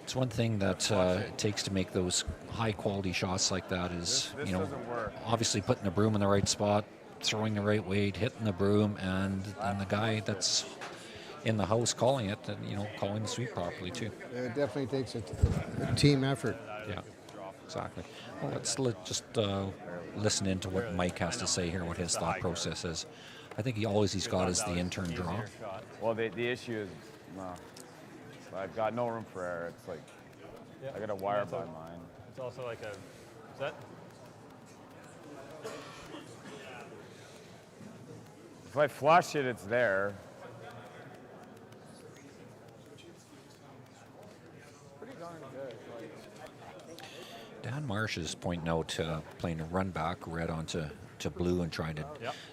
It's one thing that it takes to make those high-quality shots like that is, This you know, doesn't work. obviously putting the broom in the right spot, throwing the right weight, hitting the broom, and the guy that's in the house calling it, and, you know, calling the sweep properly too. It definitely takes a team effort. Yeah, exactly. Well, let's just listen into what Mike has to say here, what his thought process is. I think he's got is the intern draw. Well, the issue is, I've got no room for error. It's like, I got a wire by mine. It's also like a set. If I flush it, it's there. Pretty darn good. Dan Marsh is pointing out playing a run back red onto blue and trying to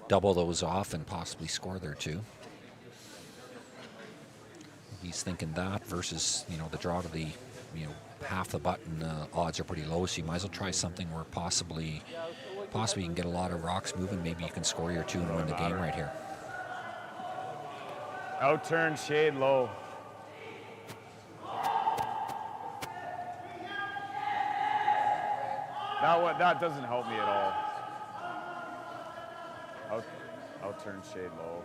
double those off and possibly score there too. He's thinking that versus, you know, the draw to the, you know, half the button odds are pretty low, so you might as well try something where possibly you can get a lot of rocks moving. Maybe you can score your two and win the game right here. Out turn, shade low. That doesn't help me at all. Out turn, shade low.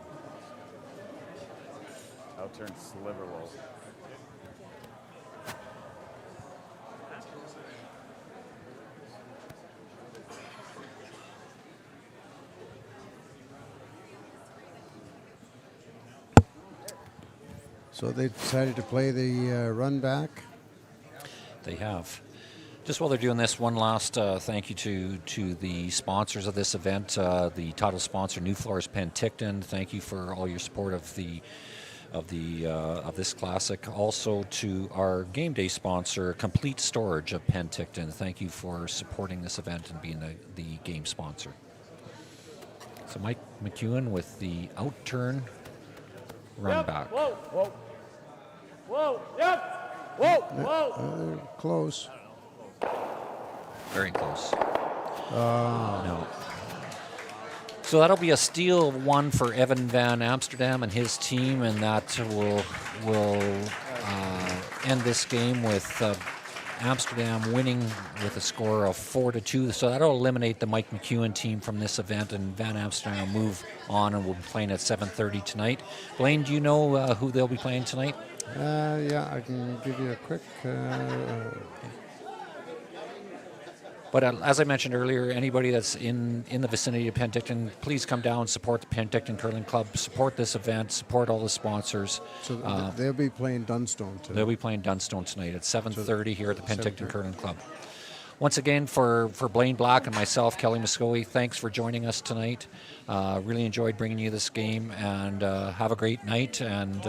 Out turn, sliver low. So they decided to play the run back. They have. Just while they're doing this, one last thank you to the sponsors of this event, the title sponsor, NuFloors Penticton. Thank you for all your support of this classic. Also to our game day sponsor, Complete Storage of Penticton. Thank you for supporting this event and being the game sponsor. So Mike McEwen with the out turn run back. Whoa, whoa. Whoa, yep. Whoa, whoa. Close. Very close. No. So that'll be a steal one for Evan van Amsterdam and his team, and that will end this game with Amsterdam winning with a score of 4-2. So that'll eliminate the Mike McEwen team from this event, and Van Amsterdam will move on and will be playing at 7:30 tonight. Blaine, do you know who they'll be playing tonight? Yeah, I can give you a quick. But as I mentioned earlier, anybody that's in the vicinity of Penticton, please come down, support the Penticton Curling Club, support this event, support all the sponsors. So they'll be playing Dunstone tonight. They'll be playing Dunstone tonight at 7:30 here at the Penticton Curling Club. Once again, for Blaine Black and myself, Kelly Muscovy, thanks for joining us tonight. Really enjoyed bringing you this game, and have a great night. And